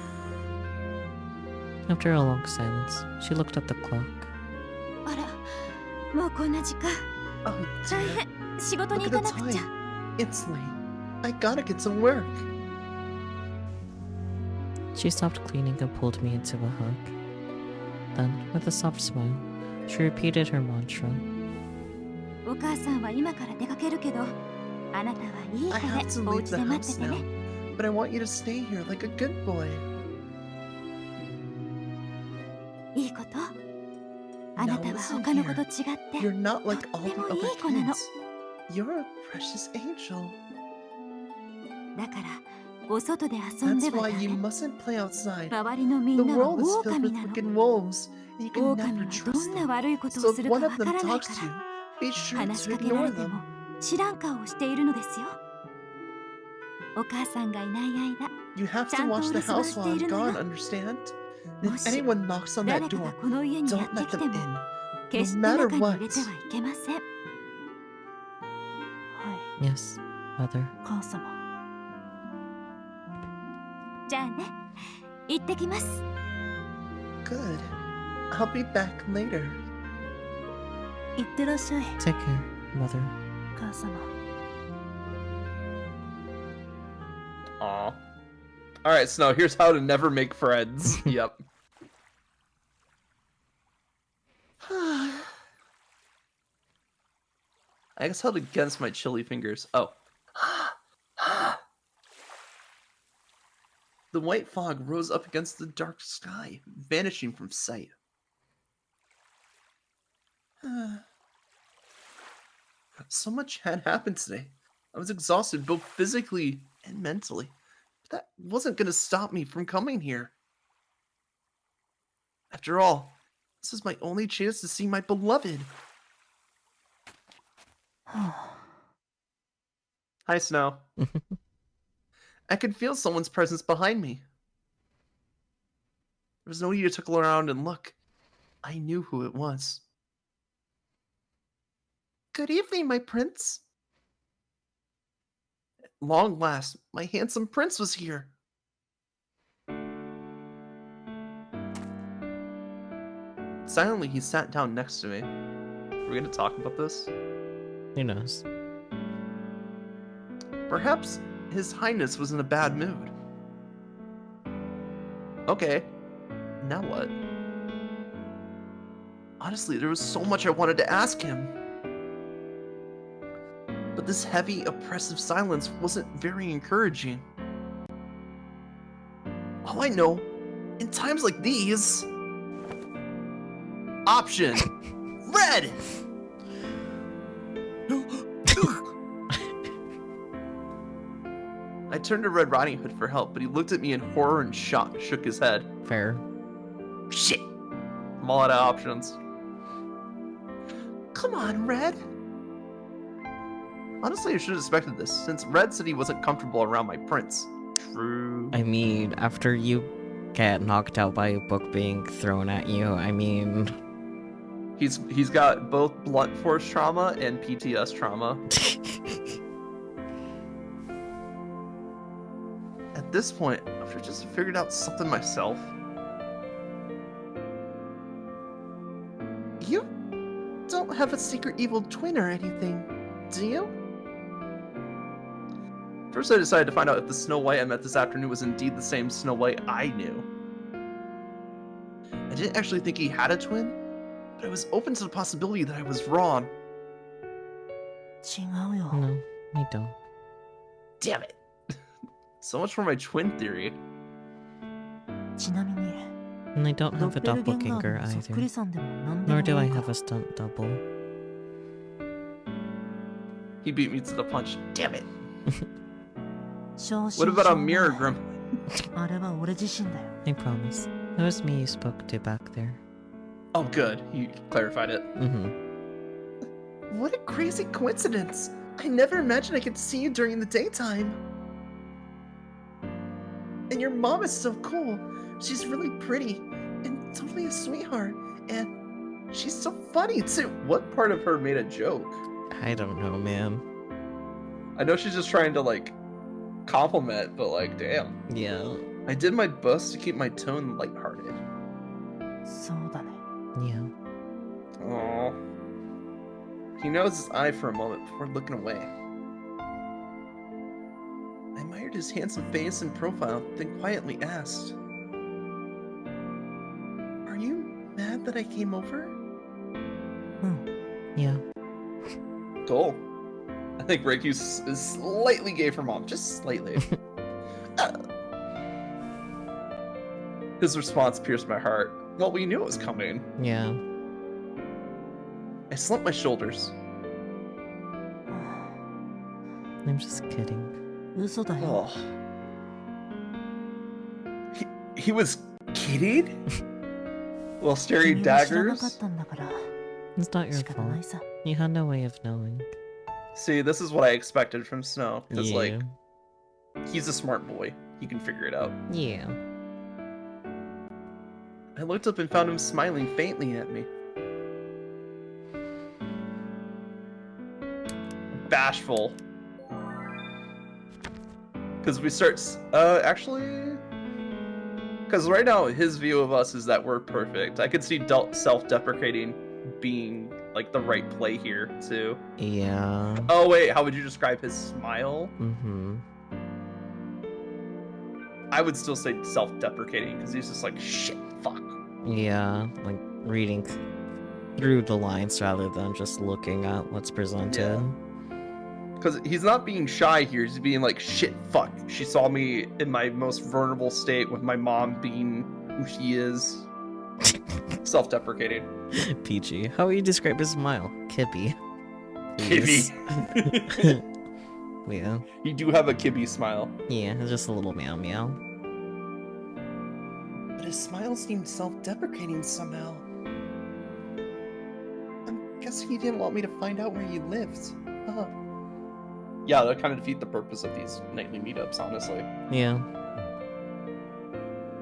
After a long silence, she looked at the clock. あらもうこんな時間 Oh 大 dear. 変仕事に Look 行 at か the なくちゃ time. It's late. I gotta get some work. She stopped cleaning and pulled me into a hug. Then, with a soft smile, she repeated her mantra. お母さんは今から出かけるけどあなたはいい I 子 have で to お leave 家 the で待っ house てて now, ね but I want you to stay here like a good boy. いいことあなたは listen 他の子と here. 違って You're not like と all って the も other いい子なの kids. You're a precious angel. だからお外で遊んで That's は why ダ you メ mustn't play outside. 周りのみ The んなは world is filled 狼 with なの wicked wolves, and you can 狼 never はど trust んな them. 悪いこと So をす if るか one わ of か them らない talks か to you, ら be sure 話し to かけら ignore れて them. も知らん顔をしているのですよお母さんがいない間 You have to ちゃんと watch お the 留守番 house し while てい I'm るの gone, よ understand? And も if し anyone knocks on 誰 that かが door, この家にや don't って let きて them も in. 決して No matter 中に what. 入れてはいけませんはい Yes, mother. 母様じゃあね。行ってきます。Good. I'll be back later. いってらっしゃい、 Take care, mother. 母様。Aw. Alright, Snow, here's how to never make friends. Yep. I guess held against my chilly fingers. Oh. The white fog rose up against the dark sky, vanishing from sight. So much had happened today. I was exhausted both physically and mentally. But that wasn't going to stop me from coming here. After all, this is my only chance to see my beloved. Hi, Snow. I could feel someone's presence behind me. There was no need to tickle around and look. I knew who it was. Good evening, my prince. At long last, my handsome prince was here. Silently, he sat down next to me. Are we going to talk about this? Who knows? Perhaps His Highness was in a bad mood. Okay, now what? Honestly, there was so much I wanted to ask him. But this heavy, oppressive silence wasn't very encouraging. All I know, in times like these... Option! Red! I turned to Red Riding Hood for help, but he looked at me in horror and shock, shook his head. Fair. Shit! I'm all out of options. Come on, Red! Honestly, I should have expected this, since Red said he wasn't comfortable around my prince. True. I mean, after you get knocked out by a book being thrown at you, I mean... He's got both blunt force trauma and PTS trauma. At this point, I should have just figured out something myself. You don't have a secret evil twin or anything, do you? First, I decided to find out if the Snow White I met this afternoon was indeed the same Snow White I knew. I didn't actually think he had a twin, but I was open to the possibility that I was wrong. 違うよ。 No, I don't. Damn it! So much for my twin theory. ちなみに、 And I don't ド have ッ a ペルゲンガー doppelganger のそっくり either. さんでもなんで Nor も do I ない have か a stunt double. He beat me to the punch. Damn it! 正真 What about a 正 mirror 銘 gremlin? あれは俺自身だよ。 I promise. It was me you spoke to back there. Oh, good. You clarified it. Mm-hmm. What a crazy coincidence! I never imagined I could see you during the daytime. And your mom is so cool. She's really pretty and totally a sweetheart. And she's so funny too. What part of her made a joke? I don't know, man. I know she's just trying to like compliment, but like, damn. Yeah. I did my best to keep my tone lighthearted. そうだね。 Yeah. Aww. He knows his eye for a moment before looking away. I admired his handsome face and profile, then quietly asked, "Are you mad that I came over?" うん。 Yeah. Cool. I think Reiki is slightly gay for mom, just slightly. His response pierced my heart. Well, we knew it was coming. Yeah. I slumped my shoulders. I'm just kidding. 嘘だよ。 Oh. He was kidding? While 君 staring は知らなかっ daggers? たんだから。 It's not your 仕方ない fault. さ。 You had no way of knowing. See, this is what I expected from Snow. Because, Yeah. like, he's a smart boy. He can figure it out. Yeah. I looked up and found him smiling faintly at me. Bashful. Because we start... actually... Because right now, his view of us is that we're perfect. I could see self-deprecating being like the right play here too. Yeah. Oh wait, how would you describe his smile? Mm-hmm. I would still say self-deprecating because he's just like, shit, fuck. Yeah, like reading through the lines rather than just looking at what's presented. Because he's not being shy here, he's being like, shit, fuck. She saw me in my most vulnerable state with my mom being who she is. Self-deprecating. PG. How would you describe his smile? Kibby. Kibby. Yeah. You do have a Kibby smile. Yeah, it's just a little meow meow. But his smile seemed self-deprecating somehow. I'm guessing he didn't want me to find out where he lived. Huh. Yeah, that kind of defeat the purpose of these nightly meetups, honestly. Yeah.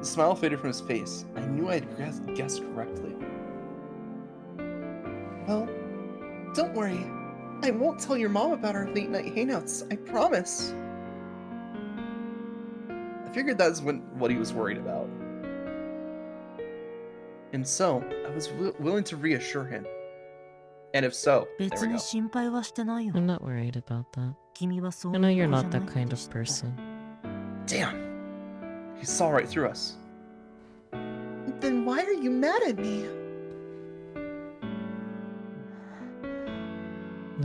The smile faded from his face. I knew I had guessed correctly. Well, don't worry. I won't tell your mom about our late night hangouts, I promise. I figured that's what he was worried about. And so, I was willing to reassure him. And if so, there we 別 go. に心配はしてないよ。 I'm not worried about that. 君はそう I know いう you're 子じゃ not ない that って kind 知 of った person. Damn! He saw right through us. Then why are you mad at me?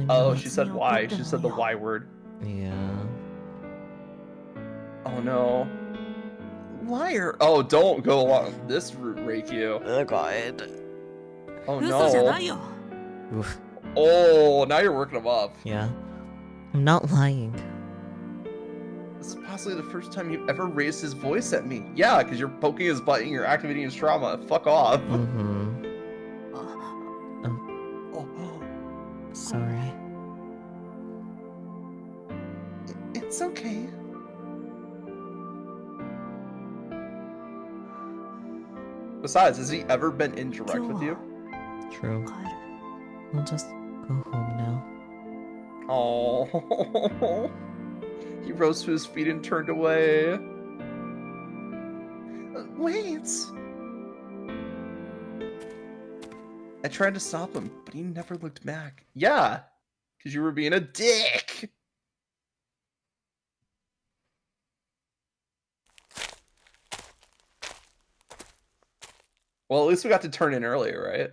Oh, she said why. She said the Y word. Yeah. Oh no. Liar! Oh, don't go along this route, Reikyu. Oh god. Oh 嘘じゃない no. よ。 Oof. Oh, now you're working him up. Yeah. I'm not lying. This is possibly the first time you've ever raised his voice at me. Yeah, because you're poking his butt and you're activating his trauma. Fuck off. Mm-hmm. Oh. Sorry. It's okay. Besides, has he ever been indirect with you? True. 帰る。 We'll just go home now. Oh. He rose to his feet and turned away. Wait. I tried to stop him, but he never looked back. Yeah, because you were being a dick. Well, at least we got to turn in earlier, right?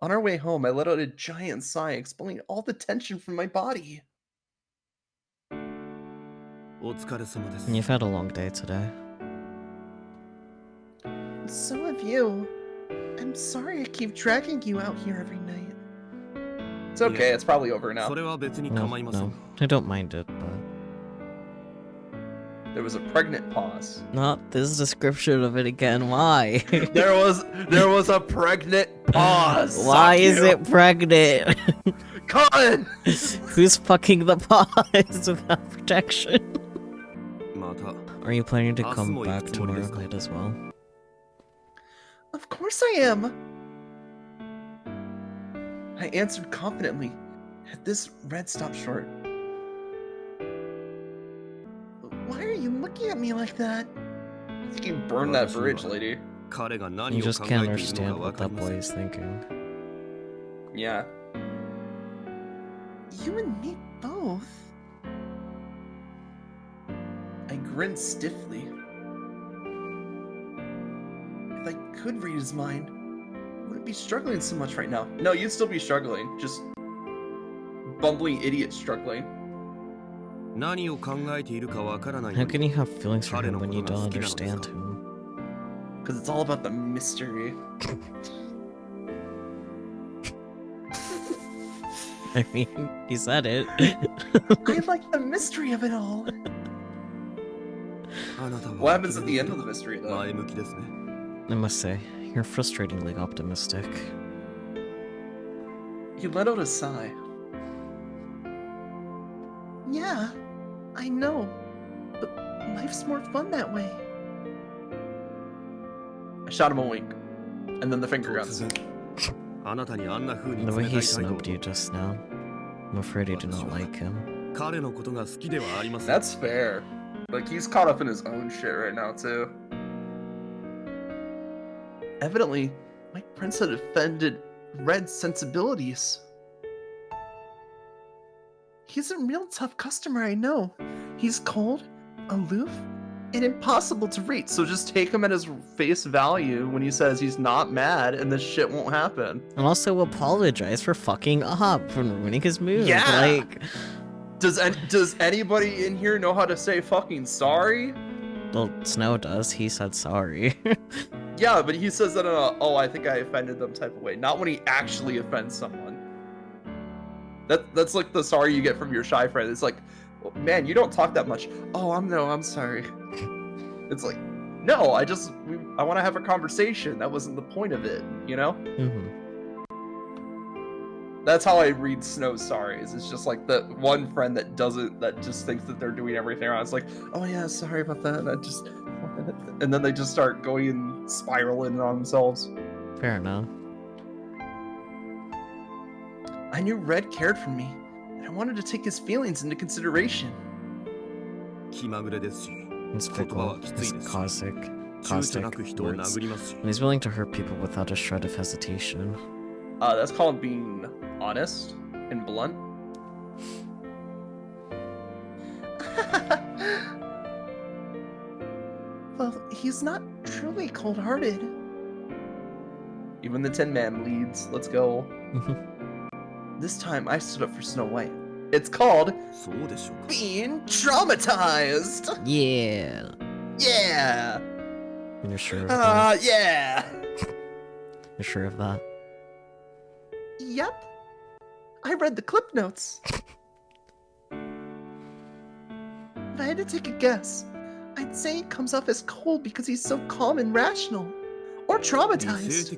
On our way home, I let out a giant sigh, expelling all the tension from my body. お疲れ様です You've had a long day today. So have you. I'm sorry I keep dragging you out here every night. It's okay, it's probably over now. それは別に No, 構いません no. I don't mind it, but There was a pregnant pause. not this description of it again. Why? There was a pregnant pause. Why Suck is you. it pregnant? Colin? Who's fucking the pause without protection? また Are you planning to come Asumo back ikutsu tomorrow desu ka? night as well? Of course I am. I answered confidently. Had this red stopped short. Why are you looking at me like that? I think you burned that bridge, lady. 彼が何 You を just 考 can't えているの understand か what 分か that りま boy せん is thinking. Yeah. You and me both. I grinned stiffly. If I could read his mind, I wouldn't be struggling so much right now. No, you'd still be struggling. Just bumbling idiot struggling. 何を考えているか分からない How のに can you have feelings for him when you don't 彼のことが好きなのですか？ understand him? Because it's all about the mystery. I mean, he said it. I like the mystery of it all. あなたは What happens at the end of the mystery, though? 前向きですね I must say, you're frustratingly optimistic. He let out a sigh. Yeah, I know. But life's more fun that way. I shot him a wink. And then the finger guns. 突然あなたにあんな風に The way 冷た he い態度を snubbed you just now, I'm afraid I do not like him. That's fair. Like, he's caught up in his own shit right now, too. Evidently, Mike Prince had offended Red's sensibilities. He's a real tough customer, I know. He's cold, aloof, and impossible to reach, so just take him at his face value when he says he's not mad and this shit won't happen. And also apologize for fucking up and ruining his mood. Yeah! Like, does anybody in here know how to say fucking sorry? well, Snow does. He said sorry. Yeah, but he says that in a, oh, I think I offended them type of way. Not when he actually offends someone. That's like the sorry you get from your shy friend. It's like, man, you don't talk that much. Oh, I'm sorry. It's like, no, I want to have a conversation. That wasn't the point of it, you know? Mm-hmm. That's how I read Snow's sorries. It's just like the one friend that just thinks that they're doing everything wrong. It's like, oh yeah, sorry about that. And then they just start going and spiraling on themselves. Fair enough. I knew Red cared for me, and I wanted to take his feelings into consideration. It's fickle. It's caustic words. And he's willing to hurt people without a shred of hesitation. That's called being honest and blunt. Well, he's not truly cold-hearted. Even the Tin Man leads. Let's go. This time, I stood up for Snow White. It's called being traumatized. Yeah. Yeah. And you're sure of that? Yeah. You're sure of that? Yep. I read the clip notes. If I had to take a guess, I'd say he comes off as cold because he's so calm and rational. Or traumatized.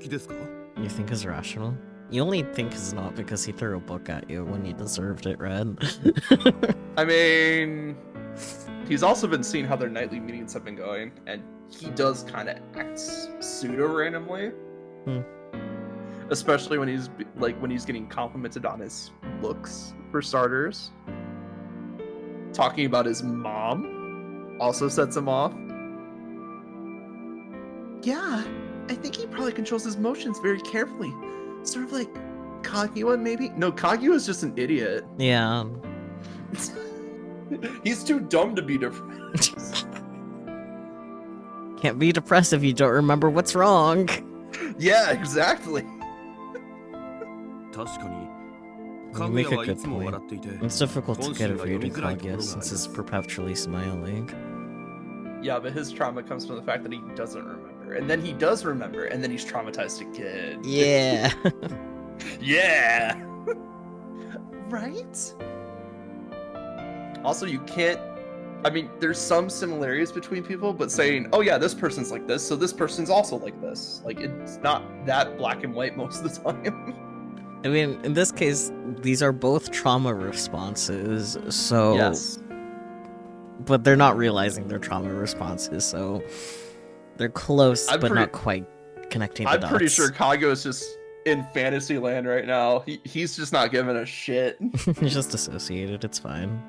You think he's rational? You only think he's not because he threw a book at you when you deserved it, Red. I mean, he's also been seeing how their nightly meetings have been going, and he does kind of act pseudo-randomly. Especially when he's getting complimented on his looks, for starters. Talking about his mom also sets him off. Yeah, I think he probably controls his emotions very carefully. Sort of like Kaguya, maybe? No, Kaguya is just an idiot. Yeah. He's too dumb to be depressed. Can't be depressed if you don't remember what's wrong. Yeah, exactly. You make a good point. It's difficult to get a read of Kaguya since he's perpetually smiling. Yeah, but his trauma comes from the fact that he doesn't remember. And then he does remember, and then he's traumatized again. Yeah. Yeah. Right? Also, you can't... I mean, there's some similarities between people, but saying, oh yeah, this person's like this, so this person's also like this. Like, it's not that black and white most of the time. I mean, in this case, these are both trauma responses, so... Yes. But they're not realizing their trauma responses, so... They're close, but not quite connecting the dots. I'm pretty sure Kago is just in fantasy land right now. He's just not giving a shit. He's just dissociated, it's fine.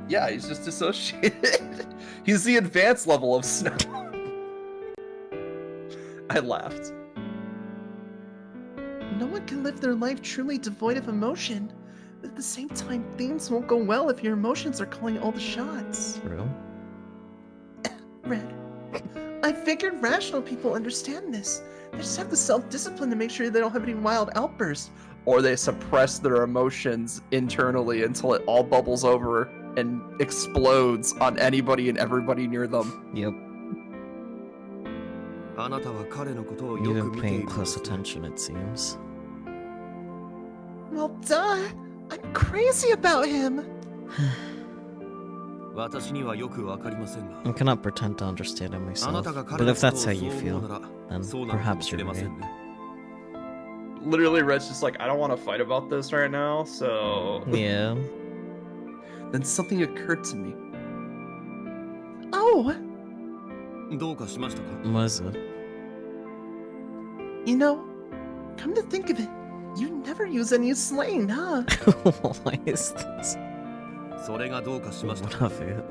Yeah, he's just dissociated. He's the advanced level of Snow. I laughed. No one can live their life truly devoid of emotion. But at the same time, things won't go well if your emotions are calling all the shots. True. Red. I figured rational people understand this. They just have the self-discipline to make sure they don't have any wild outbursts. Or they suppress their emotions internally until it all bubbles over and explodes on anybody and everybody near them. Yep. You've been paying close attention, it seems. Well, duh. I'm crazy about him. I cannot pretend to understand it myself, but if that's how you feel, then perhaps you're right. Literally, Red's just like, I don't want to fight about this right now, so... Yeah. Then something occurred to me. Oh! What is it? You know, come to think of it, you never use any slang, huh? Why is this? それがどうかしました。 What of it?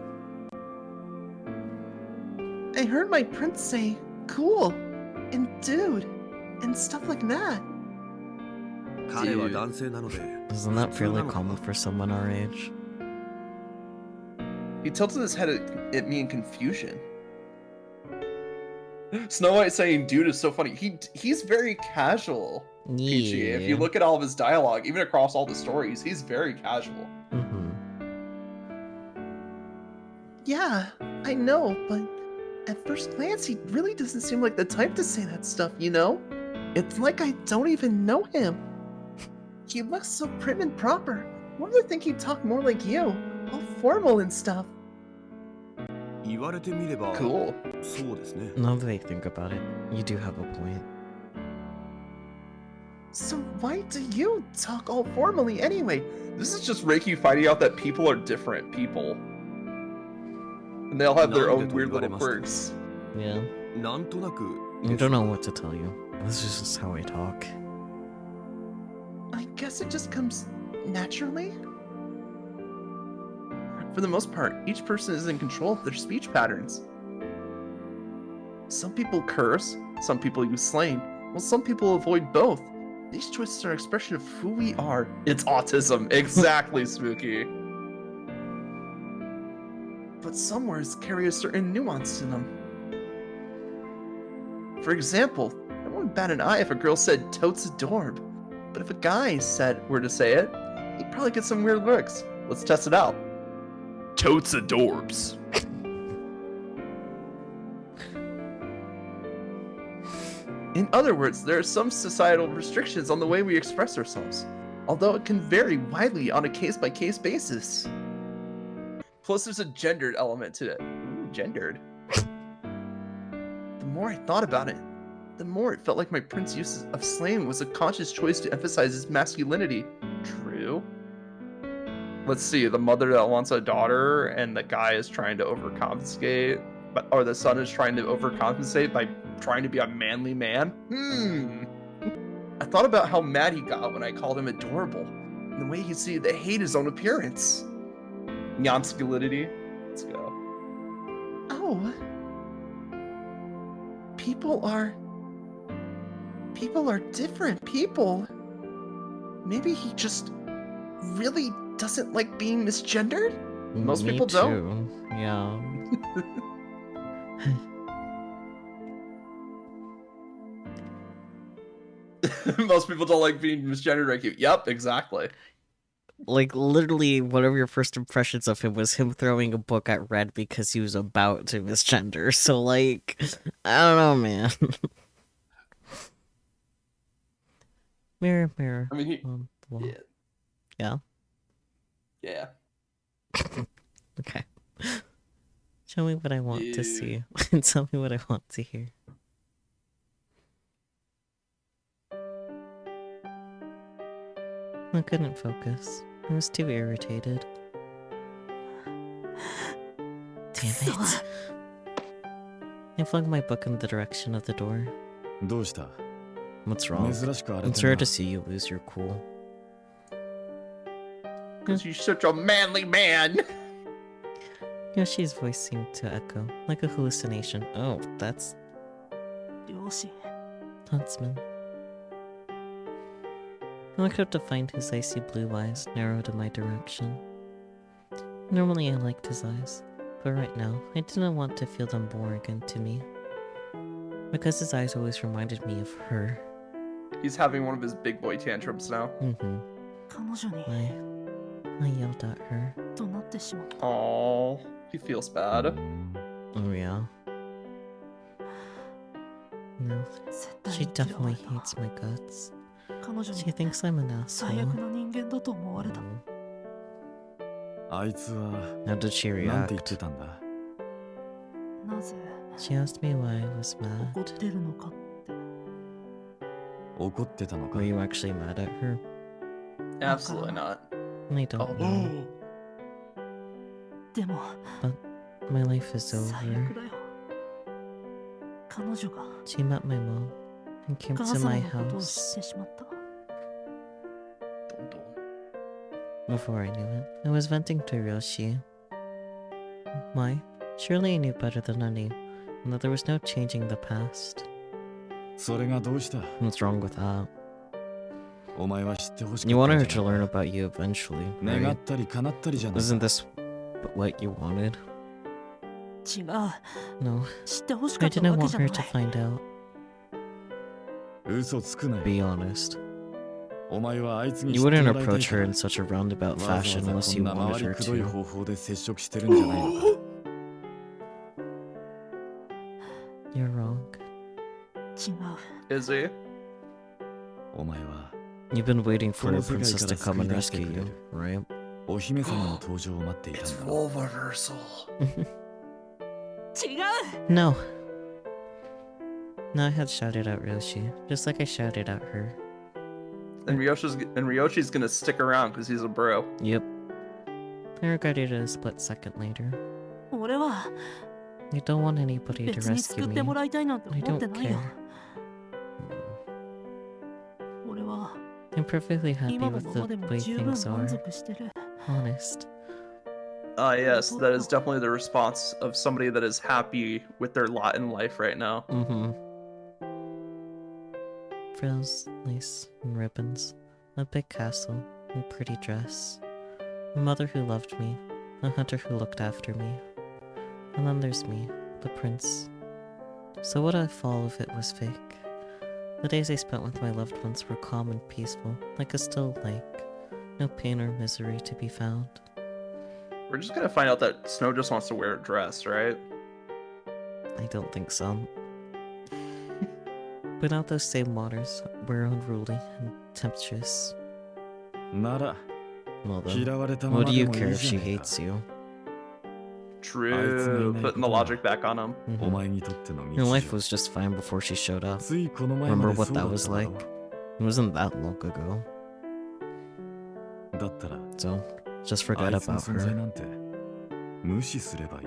I heard my prince say cool and dude and stuff like that. 彼は男性なので Isn't that fairly common for someone our age? He tilted his head at me in confusion. Snow White saying dude is so funny. He's very casual, Peachy. If you look at all of his dialogue, even across all the stories, he's very casual. Yeah, I know, but at first glance, he really doesn't seem like the type to say that stuff, you know? It's like I don't even know him. He looks so prim and proper. One would think he'd talk more like you, all formal and stuff. 言われてみれば Cool. そうですね。 Now that I think about it, you do have a point. So why do you talk all formally anyway? This is just Reiki finding out that people are different people. And they all have their own weird little quirks. Yeah. なんとなく I don't know what to tell you. This is just how I talk. I guess it just comes naturally? For the most part, each person is in control of their speech patterns. Some people curse, some people use slang, while some people avoid both. These choices are an expression of who we are. It's autism. Exactly, Spooky. But some words carry a certain nuance to them. For example, I wouldn't bat an eye if a girl said totes adorb. But if a guy were to say it, he'd probably get some weird looks. Let's test it out. Totes adorbs. In other words, there are some societal restrictions on the way we express ourselves, although it can vary widely on a case-by-case basis. Plus, there's a gendered element to it. Ooh, gendered. The more I thought about it, the more it felt like my prince's use of slang was a conscious choice to emphasize his masculinity. True. Let's see, the mother that wants a daughter, and the guy is trying to overcompensate, or the son is trying to overcompensate by trying to be a manly man? I thought about how mad he got when I called him adorable, and the way he seemed to hate his own appearance. Masculinity. Let's go. Oh. People are different people. Maybe he just really doesn't like being misgendered? Most Me people too. don't. Yeah. Most people don't like being misgendered, right? Yep, exactly. Like, literally, one of your first impressions of him was him throwing a book at Red because he was about to misgender. So, like, I don't know, man. Mirror, mirror. I mean, on the wall. yeah. Yeah? Yeah. Okay. Show me what I want to see. And tell me what I want to hear. I couldn't focus. I was too irritated. Damn it. I flung my book in the direction of the door. どうした What's wrong? 珍しく荒れ It's て rare ん to see you lose your cool. Because you're such a manly man. Yoshi's voice seemed to echo, like a hallucination. Oh, that's 両親 Huntsman. I looked up to find his icy blue eyes narrowed in my direction. Normally I liked his eyes, but right now I didn't want to feel them bore again to me. Because his eyes always reminded me of her. He's having one of his big boy tantrums now. 彼女に I yelled at her. 怒鳴ってしまった Aww, he feels bad. Oh yeah. No, 絶対 she に嫌わ definitely れた hates my guts. 彼女 She に thinks I'm an 最悪 asshole. な人間だと思われた あいつは How did she なんて言って react? たんだなぜ She asked me why I was 怒っ mad. てるのかって 怒ってたのか Were you actually mad at her? Absolutely not. I don't know. でも My life is 最 over. 悪だよ彼女が She met my mom and came 母 to 様 my のことを知っ house. てしまった Before I knew it, I was venting to Ryoshi. Why? Surely I knew better than any, and that there was no changing the past. それがどうした？ What's wrong with that? お前は知ってほしか You った wanted ん her じゃ to ない learn about you eventually, 願 right? ったり叶ったりじゃない Isn't this what you wanted? 違う。 No, 知ってほしか I った didn't わけ want じゃな her い。 to find out. 嘘つくなよ Be honest. お前はあいつに You 知って wouldn't もらいたい approach か her ら in such a roundabout わざわ fashion ざ unless こ you んな wanted 回り her くどい to. 方法で接触してるんじゃないのか You're wrong. 違う。 Is he? お前は You've been waiting for a この世界 princess か to ら come and 救い出して rescue くれ you, る right? お姫様の登場を待っていた It's んだ role reversal. 違う。 No. No, I had shouted out Ryoshi, just like I shouted at her. And Ryoshi's gonna stick around because he's a bro. Yep. I regretted it a split second later. 俺は I don't want anybody to 別に rescue 救っ me. てもらいたいなんて I 思って don't ないよ care.。俺は I'm perfectly happy 今の with ま the までも way 十分 things 満 are. 足してる。 Honest. Yes, that is definitely the response of somebody that is happy with their lot in life right now. Mm-hmm. Frills, lace, and ribbons. A big castle, a pretty dress. A mother who loved me. A hunter who looked after me. And then there's me, the prince. So what if all of it was fake? The days I spent with my loved ones were calm and peaceful, like a still lake. No pain or misery to be found. We're just gonna find out that Snow just wants to wear a dress, right? I don't think so. But out those same waters were unruly and tempestuous. なら Well 嫌われた then, ま what ま do で you もい care い if じゃ she ねえか hates you? True. Putting the logic back on him. お Mhm. 前にとっての Your 日 life 常 was just fine before she showed up. ついこの前 Remember まで what そうだ that っ was ただ like? ろ It wasn't that long ago. だったら So, just あ forget いつの about 存在 her. なんて無視すればいい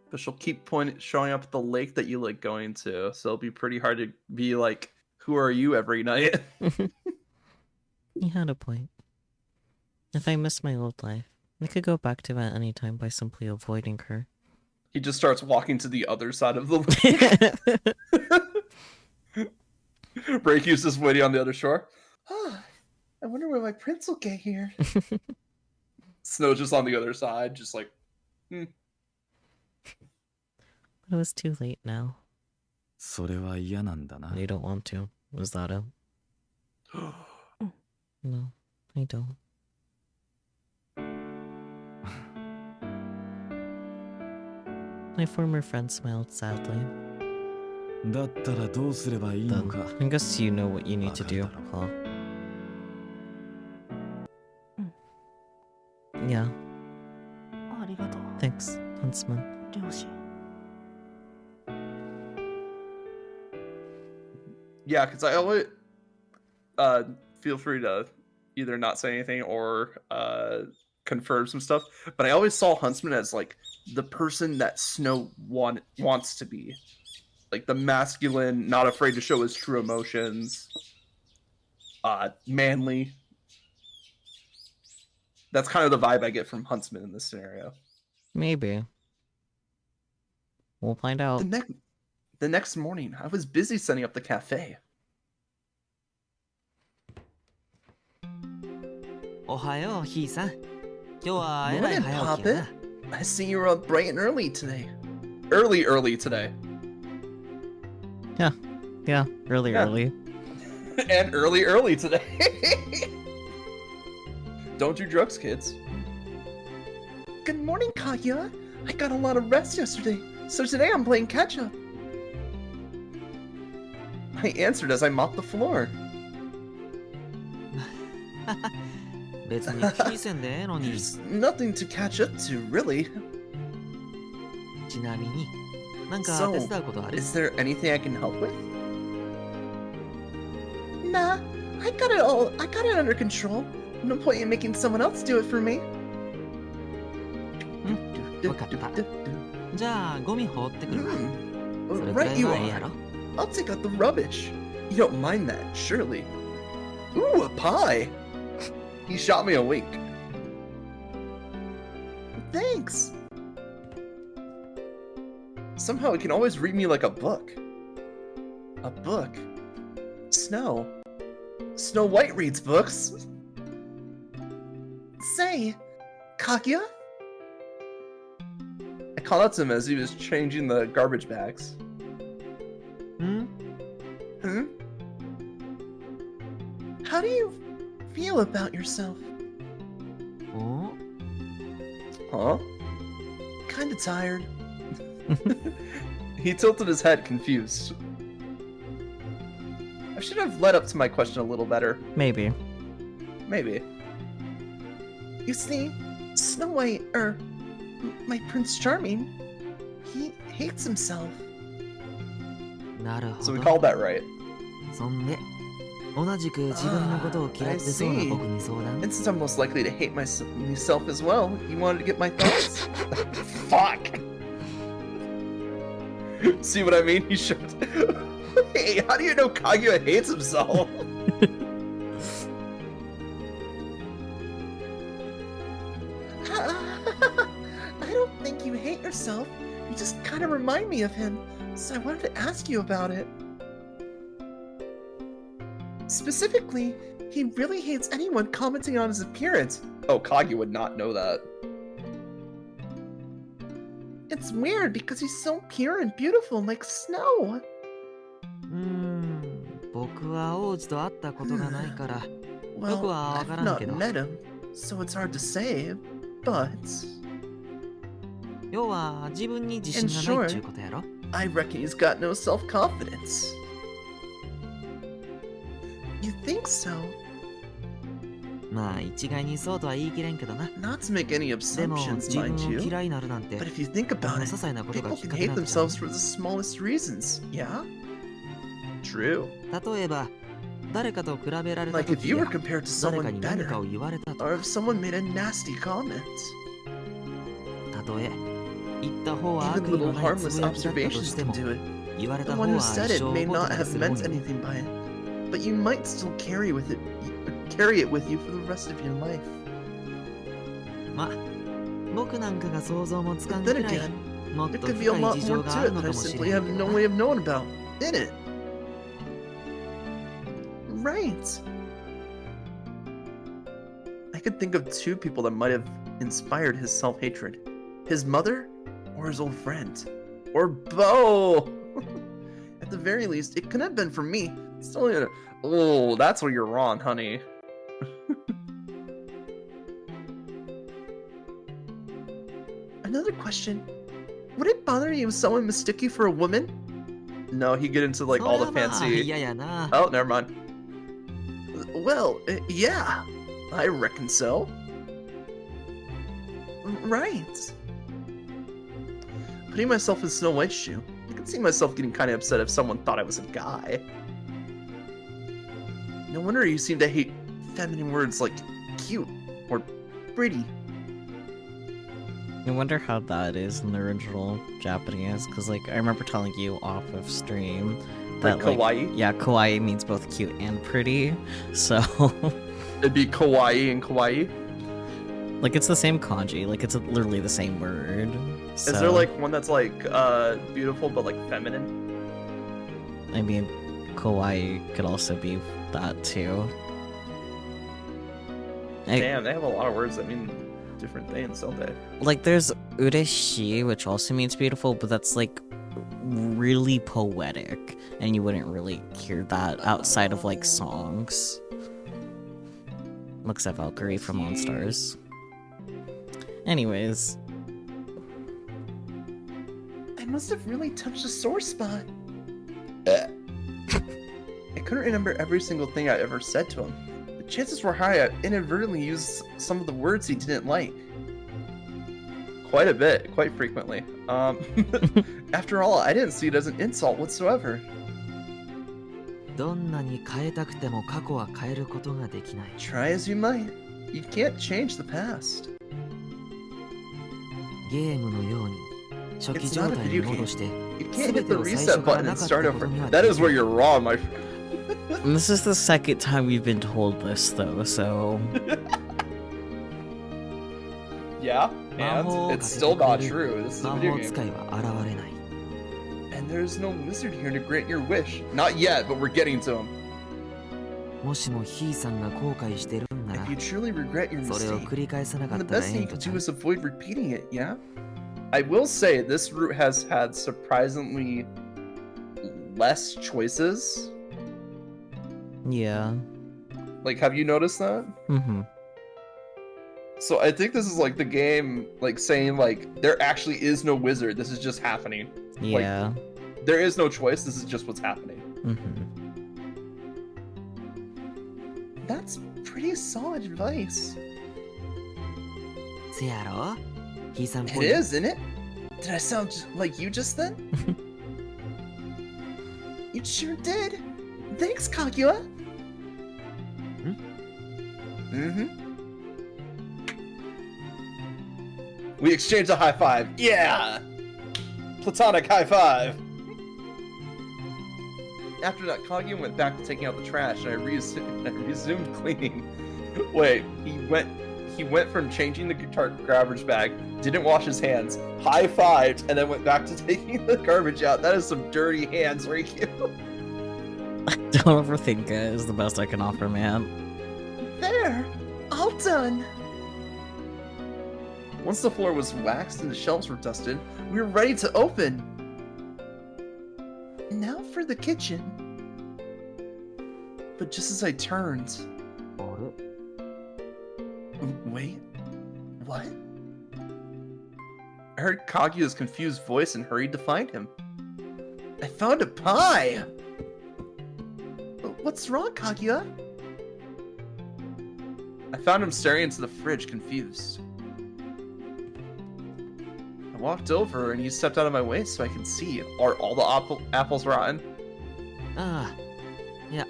But she'll keep showing up at the lake that you like going to, so it'll be pretty hard to be like, "Who are you?" every night. He had a point. If I miss my old life, I could go back to it at any time by simply avoiding her. He just starts walking to the other side of the lake. Reikyu's just waiting on the other shore. Ah, I wonder when my prince will get here. Snow's just on the other side, just like, But it was too late now. それは嫌なんだな They don't want to. Was that it? No, I don't. My former friend smiled sadly. だったらどうすればいいの Then, か I guess you know what you need to do, huh? Yeah, ありがとう。 thanks, Huntsman. 両親。 yeah, because I always feel free to either not say anything or confirm some stuff. But I always saw Huntsman as like the person that Snow wants to be, like the masculine, not afraid to show his true emotions, manly. That's kind of the vibe I get from Huntsman in this scenario. Maybe. We'll find out. The next morning, I was busy setting up the cafe. おはよう、ひいさん。今日はえらい Morning, 早起きやな。 Poppet. I see you were up bright and early today. Early today. Yeah, really Yeah. early. And early today. Don't do drugs, kids. Good morning, Kaya. I got a lot of rest yesterday, so today I'm playing catch up. I answered as I mopped the floor. 別に気にせんでええのに。 There's nothing to catch up to, really. ちなみに、なんか So, 手伝うことある is there anything I can help with? Nah, I got it under control. No point in making someone else do it for me. わかった。じゃあ、ゴミ放ってくるわ。それくら Right い you はええや are. ろ。 I'll take out the rubbish. You don't mind that, surely. Ooh, a pie! He shot me a wink. Thanks! Somehow it can always read me like a book. A book? Snow. Snow White reads books. Say, Kaguya? I called out to him as he was changing the garbage bags. Hmm? How do you feel about yourself? Huh? Kinda tired. He tilted his head, confused. I should have led up to my question a little better. Maybe. Maybe. You see, Snow White, my Prince Charming, he hates himself. So we called that right. I see. And since I'm most likely to hate myself as well, you wanted to get my thoughts? Fuck! See what I mean? He should. Hey, how do you know Kaguya hates himself? I don't think you hate yourself. You just kind of remind me of him, so I wanted to ask you about it. Specifically, he really hates anyone commenting on his appearance. Oh, Kaguya would not know that. It's weird because he's so pure and beautiful like snow. Well, I've not met him, so it's hard to say, but... In short, I reckon he's got no self-confidence. You think so? Not to make any assumptions, mind you, but if you think about it, people can hate themselves for the smallest reasons, yeah? True. Like if you were compared to someone better, or if someone made a nasty comment. Even little harmless observations can do it. The one who said it may not have meant anything by it, but you might still carry it with you for the rest of your life. But then again, there could be a lot more to it that I simply have no way of knowing about, innit? Right. I could think of two people that might have inspired his self-hatred. His mother, or his old friend. Or both! At the very least, it couldn't have been for me. Still, oh, that's where you're wrong, honey. Another question. Would it bother you if someone mistook you for a woman? No, he get into like all the fancy... Oh, never mind. Well, yeah. I reckon so. Right. Putting myself in Snow White's shoe, I can see myself getting kind of upset if someone thought I was a guy. No wonder you seem to hate feminine words like cute or pretty. I wonder how that is in the original Japanese, because like I remember telling you off of stream that like kawaii? Yeah, kawaii means both cute and pretty, so... It'd be kawaii and kawaii? Like it's the same kanji, like it's literally the same word. So... Is there like one that's like beautiful but like feminine? I mean, kawaii could also be that too. Damn, they have a lot of words that mean different things, don't they? Like there's ureshi, which also means beautiful, but that's like really poetic, and you wouldn't really hear that outside of like songs. Looks at Valkyrie from Monstars. Anyways. I must have really touched a sore spot. I couldn't remember every single thing I ever said to him. The chances were high I inadvertently used some of the words he didn't like. Quite a bit, quite frequently. After all, I didn't see it as an insult whatsoever. Try as you might, you can't change the past. It's not a video game. You can't hit the reset button and start over. That is where you're wrong, my friend. And this is the second time we've been told this, though, so... Yeah, and it's still not true. This is a video 魔法使 game. いは現れない And there's no wizard here to grant your wish. Not yet, but we're getting to him. もしもヒーさんが後悔してるんなら If you truly regret your それを mistake, 繰り返さなか then っ the たら best え thing え you んと can ちゃ do う is avoid repeating it, yeah? I will say this route has had surprisingly less choices. Yeah. Like, have you noticed that? Mm-hmm. So I think this is like the game, like saying like there actually is no wizard. This is just happening. Yeah. There is no choice. This is just what's happening. Mm-hmm. That's pretty solid advice. せやろヒーさんっ It ぽい is, isn't it? Did I sound like you just then? You sure did. Thanks, Kaguya. Mm-hmm. We exchanged a high five. Yeah! Platonic high five. After that, Kaguya went back to taking out the trash, and I resumed cleaning. Wait, he went from changing the garbage bag, didn't wash his hands, high-fived, and then went back to taking the garbage out. That is some dirty hands, Riku. Don't overthink it is the best I can offer, man. There! All done! Once the floor was waxed and the shelves were dusted, we were ready to open. Now for the kitchen. But just as I turned... あれ Wait, what? I heard Kaguya's confused voice and hurried to find him. I found a pie! What's wrong, Kaguya? I found him staring into the fridge, confused. I walked over and he stepped out of my way so I could see. Are all the apples rotten? ああいや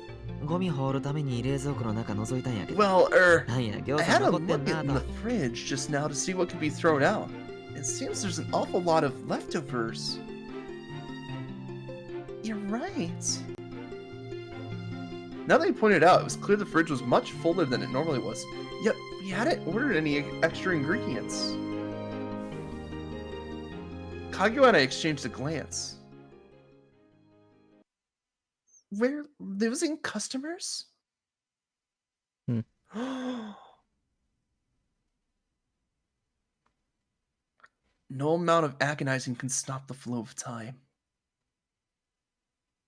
ゴミ放るために冷蔵庫の中覗いたんやけど Well, なんや I 餃子 had a 残ってん look な in と the fridge just now to see what could be thrown out. It seems there's an awful lot of leftovers. You're right. Now that you pointed it out, it was clear the fridge was much fuller than it normally was. Yet, we hadn't ordered any extra ingredients. Kaguya and I exchanged a glance. We're losing customers? Hmm. No amount of agonizing can stop the flow of time.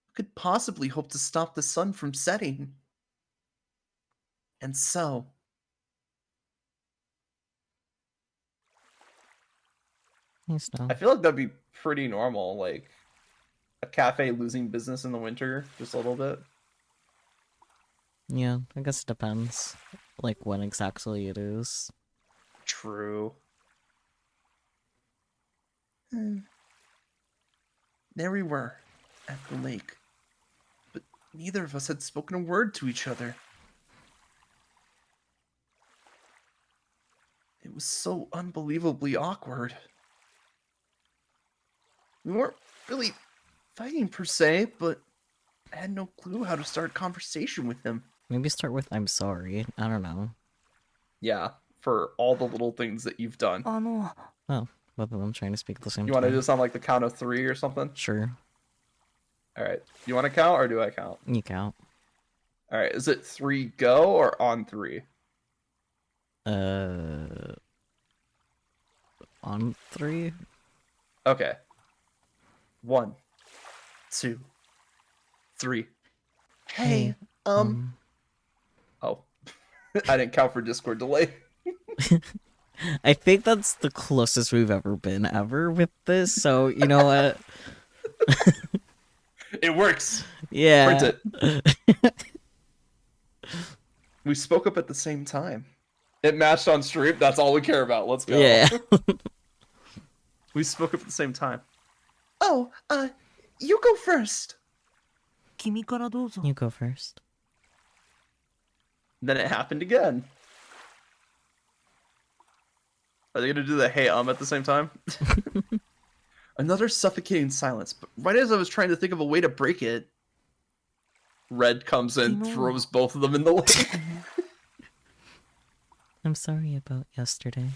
Who could possibly hope to stop the sun from setting? And so... Yes, no. I feel like that'd be pretty normal, like a cafe losing business in the winter, just a little bit. Yeah, I guess it depends. Like, when exactly it is. True. There we were, at the lake. But neither of us had spoken a word to each other. It was so unbelievably awkward. We weren't really fighting per se, but I had no clue how to start a conversation with him. Maybe start with I'm sorry. I don't know. Yeah, for all the little things that you've done. あの Oh, both of them trying to speak at the same You time. want to do this on like the count of 3 or something? Sure. All right. You want to count or do I count? You count. All right. Is it 3 go or on 3? On 3? Okay. 1, 2, 3. Hey, Oh, I didn't count for Discord delay. I think that's the closest we've ever been with this, so you know what? It works. Yeah. Print it. We spoke up at the same time. It matched on stream. That's all we care about. Let's go. Yeah. We spoke up at the same time. Oh, you go first. 君からどうぞ You go first. Then it happened again. Are they gonna do the hey at the same time? Another suffocating silence, but right as I was trying to think of a way to break it, Red comes in, Timo. throws both of them in the lake. I'm sorry about yesterday.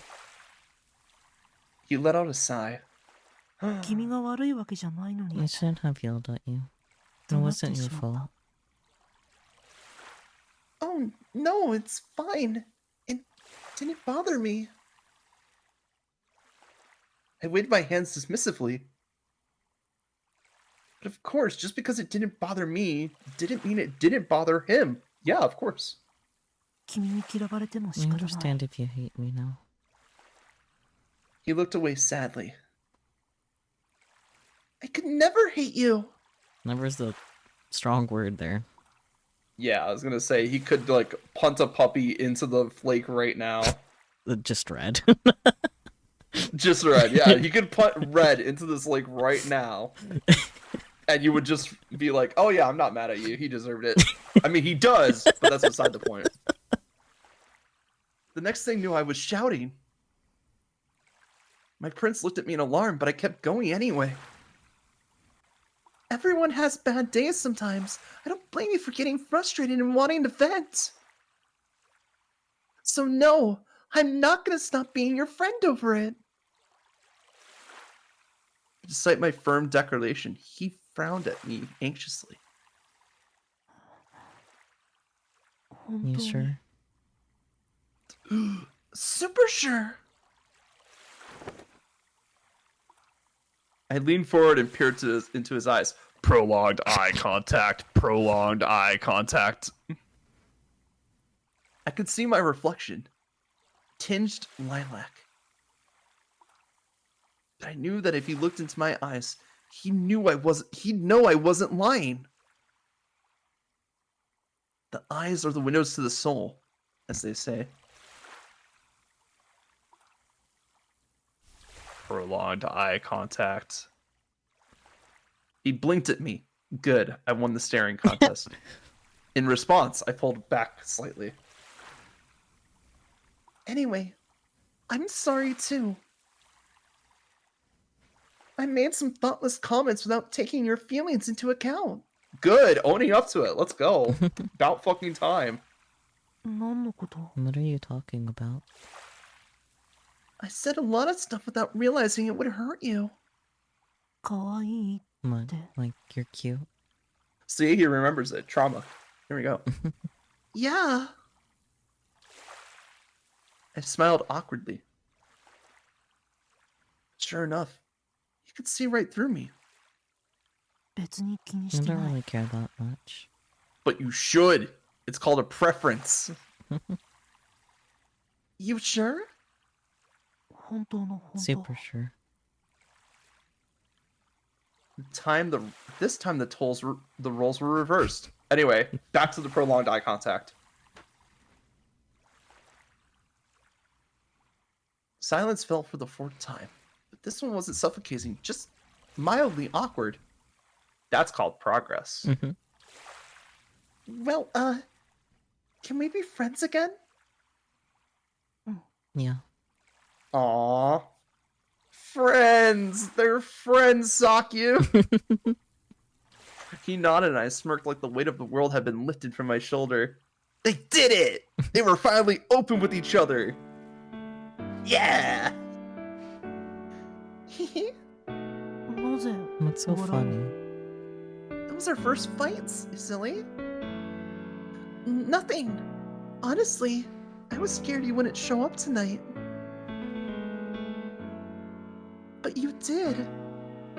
He let out a sigh. 君が悪いわけじゃないの I に shouldn't have yelled at you. It 怒鳴って wasn't your しまった fault. Oh, no, it's fine. It didn't bother me. I waved my hands dismissively. But of course, just because it didn't bother me, didn't mean it didn't bother him. Yeah, of course. 君に嫌われても I 仕方ない understand if you hate me now. He looked away sadly. I could never hate you. Never's the strong word there. Yeah, I was gonna say, he could, like, punt a puppy into the lake right now. Just Red. Just Red, yeah. He could punt Red into this lake right now. And you would just be like, oh yeah, I'm not mad at you. He deserved it. I mean, he does, but that's beside the point. The next thing I knew, I was shouting. My prince looked at me in alarm, but I kept going anyway. Everyone has bad days sometimes. I don't blame you for getting frustrated and wanting to vent. So no, I'm not gonna stop being your friend over it. Despite my firm declaration, he frowned at me anxiously. 本当 You に sure? Super sure. I leaned forward and peered into his eyes. Prolonged eye contact. Prolonged eye contact. I could see my reflection. Tinged lilac. But I knew that if he looked into my eyes, he'd know I wasn't lying. The eyes are the windows to the soul, as they say. Prolonged eye contact. He blinked at me. Good, I won the staring contest. In response, I pulled back slightly. Anyway, I'm sorry too. I made some thoughtless comments without taking your feelings into account. Good, owning up to it. Let's go. About fucking time. 何のこと What are you talking about? I said a lot of stuff without realizing it would hurt you. かわいい What? Duh. Like, you're cute? See, he remembers it. Trauma. Here we go. Yeah. I smiled awkwardly. Sure enough, he could see right through me. 別に気に I して don't ない really care that much. But you should. It's called a preference. You sure? 本当の本当 Super sure. This time the roles were reversed. Anyway, back to the prolonged eye contact. Silence fell for the fourth time, but this one wasn't suffocating, just mildly awkward. That's called progress. Well, can we be friends again? Yeah. Aww. Friends! They're friends, Sakyu! He nodded and I smirked like the weight of the world had been lifted from my shoulder. They did it! They were finally open with each other! Yeah! なぜ What's so 笑う funny? That was our first fights, you silly. Nothing. Honestly, I was scared you wouldn't show up tonight. But you did.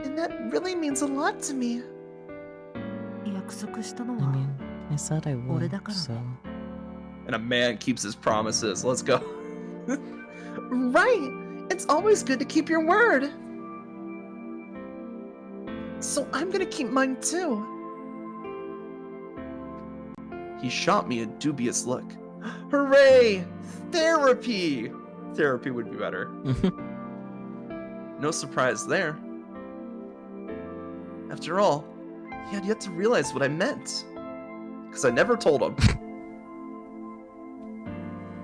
And that really means a lot to me. 約束したの I は mean, I said I would, 俺だからね。 so... And a man keeps his promises. Let's go. Right. It's always good to keep your word. So I'm gonna keep mine too. He shot me a dubious look. Hooray! Therapy! Therapy would be better. No surprise there. After all, he had yet to realize what I meant. Because I never told him.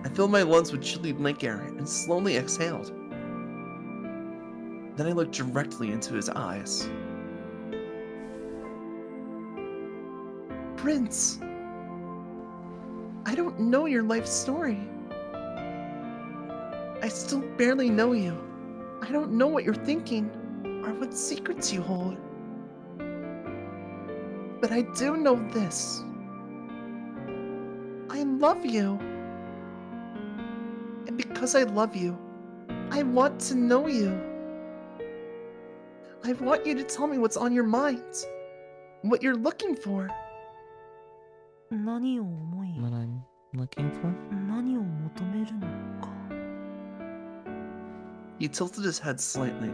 I filled my lungs with chilly lake air and slowly exhaled. Then I looked directly into his eyes. Prince. I don't know your life story. I still barely know you. I don't know what you're thinking or what secrets you hold. But I do know this. I love you. And because I love you, I want to know you. I want you to tell me what's on your mind, what you're looking for. 何を思い What I'm looking for? 何を求めるのか He tilted his head slightly.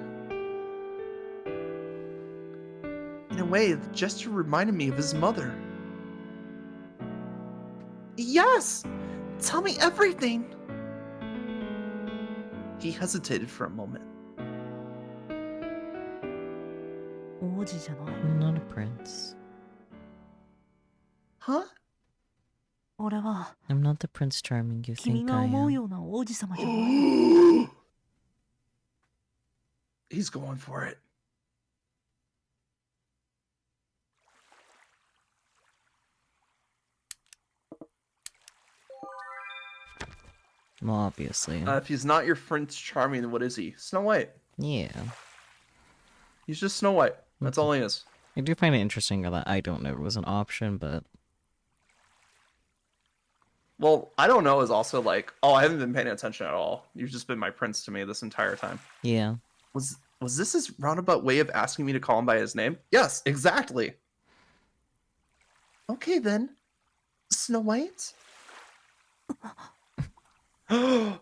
In a way, the gesture reminded me of his mother. Yes! Tell me everything! He hesitated for a moment. 王子じゃない I'm not a prince. Huh? 俺は I'm not the Prince Charming you 君 think が I 思う am. ような王子様じゃない He's going for it. Well, obviously. If he's not your Prince Charming, then what is he? Snow White. Yeah. He's just Snow White. That's all he is. I do find it interesting that I don't know it was an option, but... Well, I don't know is also like, oh, I haven't been paying attention at all. You've just been my prince to me this entire time. Yeah. Was this his roundabout way of asking me to call him by his name? Yes, exactly. Okay then. Snow White? When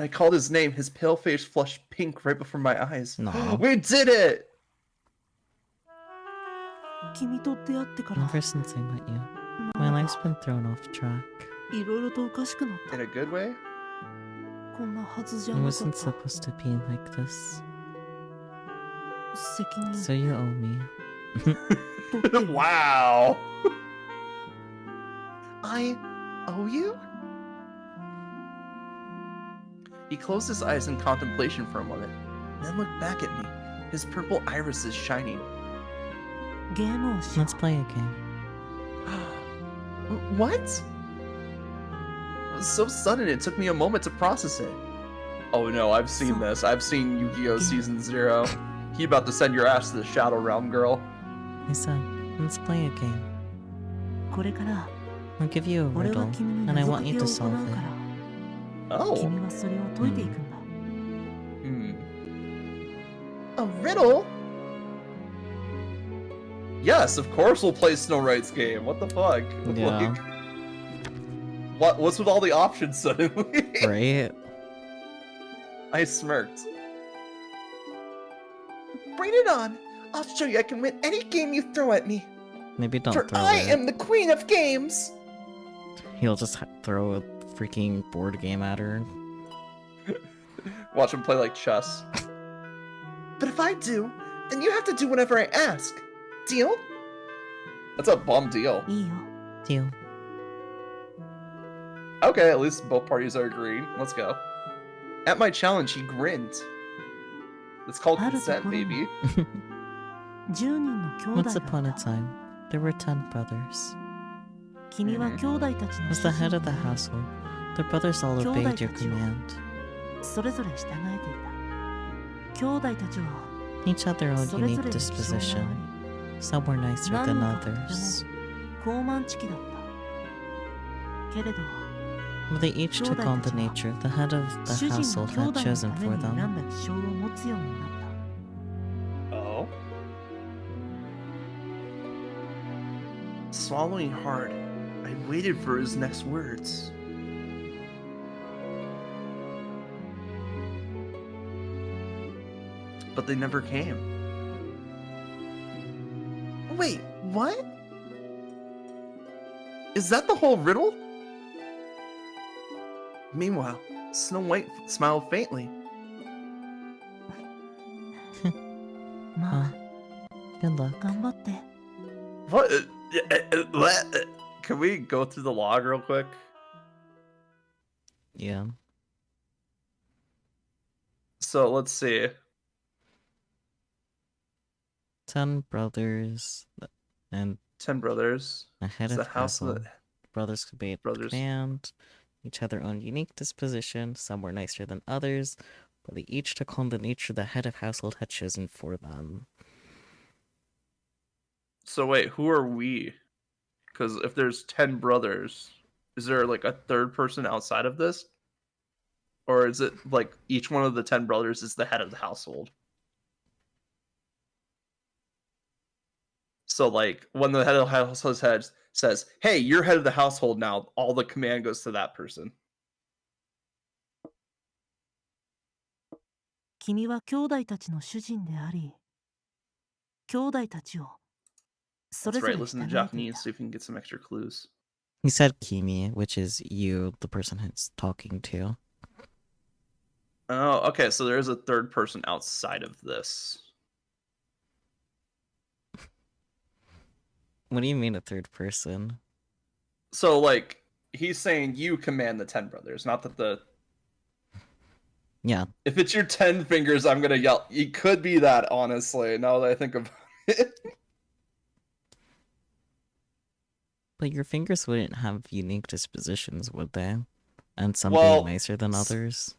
I called his name, his pale face flushed pink right before my eyes. No. We did it! 君と出会ってから Ever since I met you, my life's been thrown off track. いろいろとおかしくなった In a good way? こんなはずじゃ It なかっ wasn't た supposed to be like this. 責任 So you owe me. 取ってよ Wow! I owe you? He closed his eyes in contemplation for a moment, then looked back at me, his purple irises shining. ゲームをしよ Let's play a game. What? It was so sudden it took me a moment to process it. Oh no, I've seen this. I've seen Yu-Gi-Oh! Season 0. He about to send your ass to the Shadow Realm, girl. I said, let's play a game. うこれから I'll give you a 俺は riddle, 君に and I 謎 want か you けを to 行 solve うから Oh. 君はそれを解いていくんだ A riddle? Yes, of course we'll play Snow White's game. What the fuck? Yeah. What's with all the options suddenly? Right? I smirked. Bring it on. I'll show you I can win any game you throw at me. Maybe don't For throw I it. am the queen of games. He'll just throw a freaking board game at her. Watch him play like chess. But if I do, then you have to do whatever I ask. Deal? That's a bum deal. いいよ Deal. Okay, at least both parties are agreeing. Let's go. At my challenge, he grinned. It's called consent, baby. 10人の兄弟 Once だっ upon a た time, there were 10 brothers. 君は兄弟たちの As the 主 head 人 of the となり household, the brothers all 兄弟 obeyed your たちを command. それぞれ従えていた兄弟たちは Each had their own それぞ unique れに気性が disposition. あり Some were nicer 何 than 人かとっても others. 高慢ちきだったけれど But they each took on the nature the head of the 主人が household 兄 had 弟の chosen ため for に選 them. んだ気性を持つようになった Oh? Swallowing hard, I waited for his next words. But they never came. Wait, what? Is that the whole riddle? Meanwhile, Snow White smiled faintly. まあ Good luck. 頑張って What? What? Can we go through the log real quick? Yeah. So let's see. 10 brothers, and 10 brothers. A head It's of the house of household. the Brothers could be brothers. command. Each had their own unique disposition. Some were nicer than others, but they each took on the nature the head of household had chosen for them. So wait, who are we? Because if there's 10 brothers, is there like a third person outside of this? Or is it like each one of the 10 brothers is the head of the household? So like when the head of the household says, "Hey, you're head of the household now," all the command goes to that person. 君は兄弟たちの主人であり、兄弟たちをそ That's れぞ right. れ Listen to 従えてい Japanese, た see if we can get some extra clues. He said Kimi, which is you, the person he's talking to. Oh, okay. So there is a third person outside of this. What do you mean a third person? So like he's saying you command the 10 brothers, not that the. Yeah. If it's your 10 fingers, I'm gonna yell. It could be that, honestly. Now that I think about it. But your fingers wouldn't have unique dispositions, would they? And some Well, being nicer than others?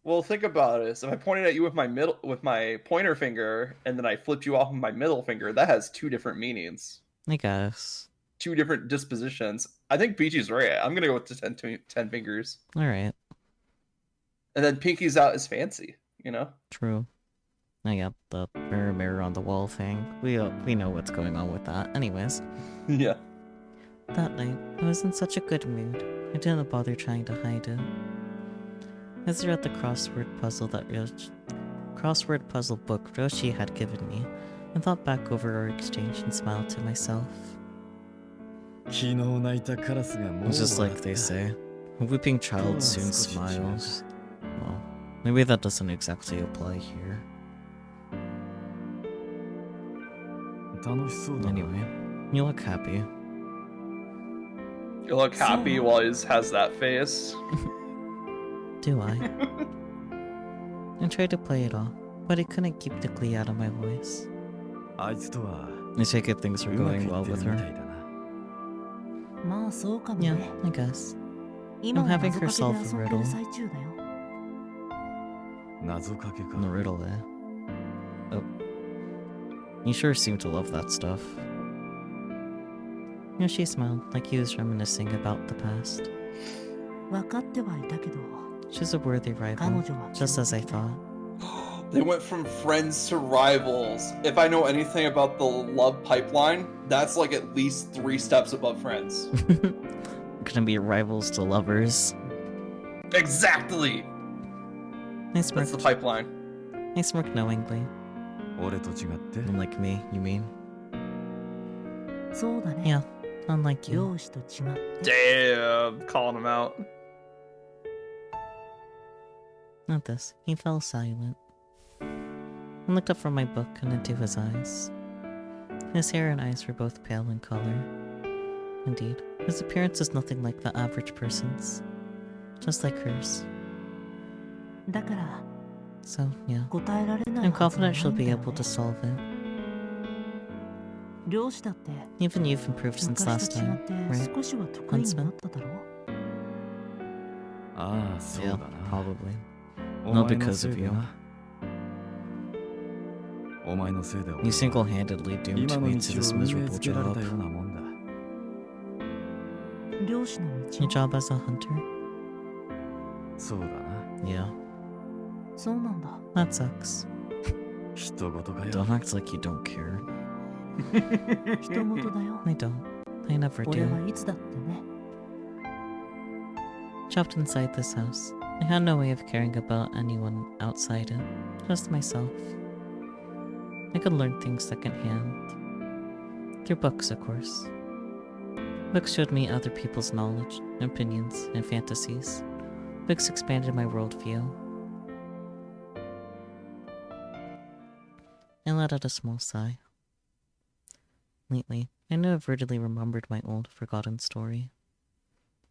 Well, think about it. So if I pointed at you with my pointer finger, and then I flipped you off with my middle finger, that has two different meanings, I guess. two different dispositions. I think Peachy's right. I'm gonna go with the 10 fingers, Alright, and then Pinky's out is fancy. You know? true. I got the mirror on the wall thing. We know what's going on with that. Anyways, Yeah. that night, I was in such a good mood. I didn't bother trying to hide it. As I read the crossword puzzle book Roshi had given me, I thought back over our exchange and smiled to myself. It's just like they say, a weeping child soon smiles. Well, maybe that doesn't exactly apply here. Anyway, you look happy. You look happy while he has that face. Do I? I tried to play it off, but I couldn't keep the glee out of my voice. I take it things were going well with her. まあそうかも Yeah, ね I guess. 今は I'm having 謎 her か solve け the で遊んで riddle. る最中だよ The riddle, eh? Oh. You sure seem to love that stuff. Yoshi smiled, like he was reminiscing about the past. 分かってはいたけど She's a worthy rival, 彼女は just as I 強敵だ thought. They went from friends to rivals. If I know anything about the love pipeline, that's like at least 3 steps above friends. Gonna be rivals to lovers. Exactly. I That's smirked. the pipeline. I smirked knowingly. Unlike me, you mean? そうだね Yeah, unlike you. 容姿と違って Damn, calling him out. Not this. He fell silent. I looked up from my book and into his eyes. His hair and eyes were both pale in color. Indeed, his appearance is nothing like the average person's. Just like hers. だから So, yeah. 答えられない I'm はずは confident ない she'll んだ be よ able ね to solve it. 漁師だって Even you've improved since 昔 last と違っ time, て right? 少しは得意になっただろ Yeah, probably. Not because of you. You single-handedly doomed me to this miserable job. 漁師の道 Your job as a hunter? Yeah, そうなんだ that sucks. Don't act like you don't care. 人事だよ I don't. I never 俺 do. はいつだってね Trapped inside this house, I had no way of caring about anyone outside it, just myself. I could learn things secondhand. Through books, of course. Books showed me other people's knowledge, opinions, and fantasies. Books expanded my worldview. I let out a small sigh. Lately, I inadvertently remembered my old, forgotten story.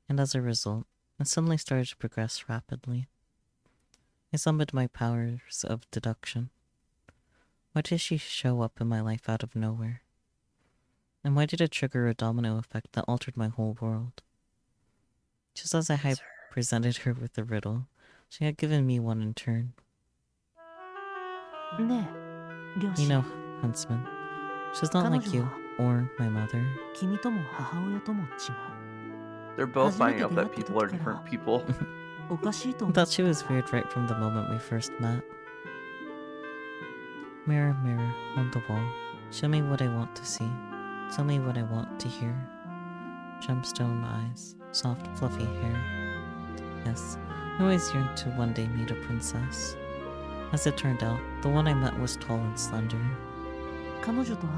And as a result, I suddenly started to progress rapidly. I summoned my powers of deduction. Why did she show up in my life out of nowhere? And why did it trigger a domino effect that altered my whole world? Just as I had presented her with the riddle, she had given me one in turn. ねえ、両 You 親。 know, Huntsman, she's not like you or my mother. 君とも母親とも違う。 They're both 初めて finding out 出会 that った people are 時から different people. おかしいと I 思 thought って she was weird right from the moment we first met. Mirror, mirror on the wall, show me what I want to see. Tell me what I want to hear. Gemstone eyes, soft fluffy hair. Yes, I always yearned to one day meet a princess. As it turned out, the one I met was tall and slender. 彼女と会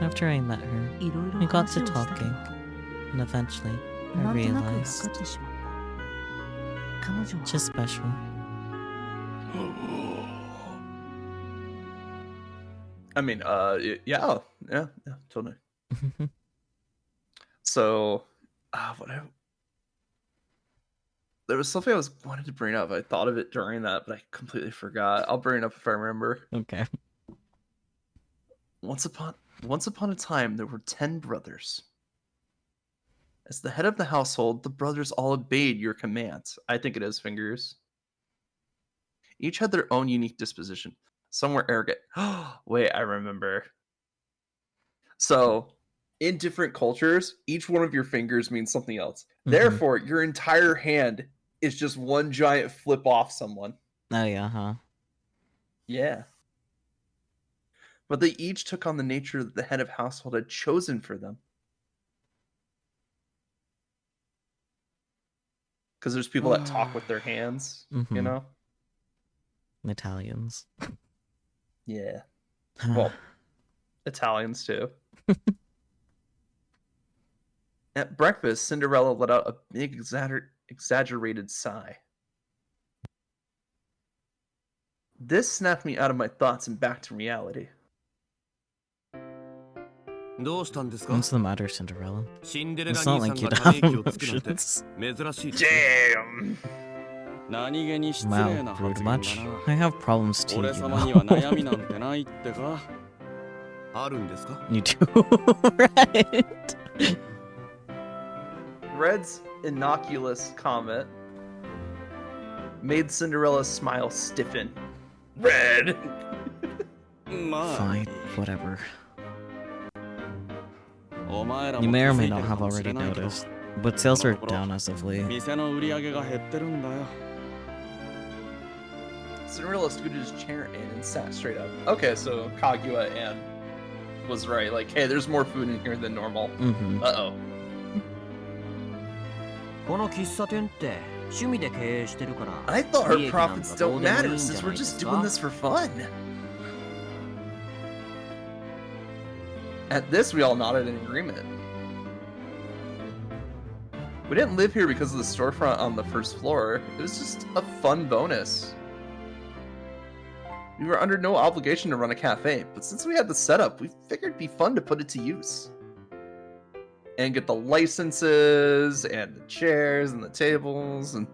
っ After I met her, ていろいろ we got 話 to をしたけ talking, ど and eventually, I なんとなく分か realized ってしまった彼女は she's special. I mean, yeah, totally. So, there was something I wanted to bring up. I thought of it during that, but I completely forgot. I'll bring it up if I remember. Okay. Once upon a time, there were 10 brothers. As the head of the household, the brothers all obeyed your commands. I think it is, Fingers. Each had their own unique disposition. Some were arrogant. Wait, I remember. So, in different cultures, each one of your fingers means something else. Therefore, your entire hand is just one giant flip off someone. Oh yeah, huh? Yeah. But they each took on the nature that the head of household had chosen for them. Because there's people that talk with their hands, you know? Italians. Yeah. Well, Italians too. At breakfast, Cinderella let out a big exaggerated sigh. This snapped me out of my thoughts and back to reality. What's the matter, Cinderella? シンデレラ It's not 兄さ like ん you が don't た have め息をつくなんて emotions. 珍しい。 Damn! 何気に失礼 Wow, な rude 発言だ much? な。 I have problems too, 俺 you 様には know. 悩みなんてないってか。あるんですか？ You do, right? Red's innocuous comment made Cinderella's smile stiffen. Red! まあ、 Fine, whatever. お前ら You も may 気 or づ may いて not るか have もし already れないけど、 noticed, but sales are down as of late. 店の売り上げが減ってるんだよ。 Cinderella scooted his chair in and sat straight up. Okay, so Kaguya and was right. Like, hey, there's more food in here than normal. Uh-oh. この喫茶店って趣味で経営してるから I thought her 利益なんか profits ど don't うでもいい matter んじゃ since な we're いで just す doing か this for fun. At this, we all nodded in agreement. We didn't live here because of the storefront on the first floor. It was just a fun bonus. We were under no obligation to run a cafe, but since we had the setup, we figured it'd be fun to put it to use. And get the licenses, and the chairs, and the tables, and...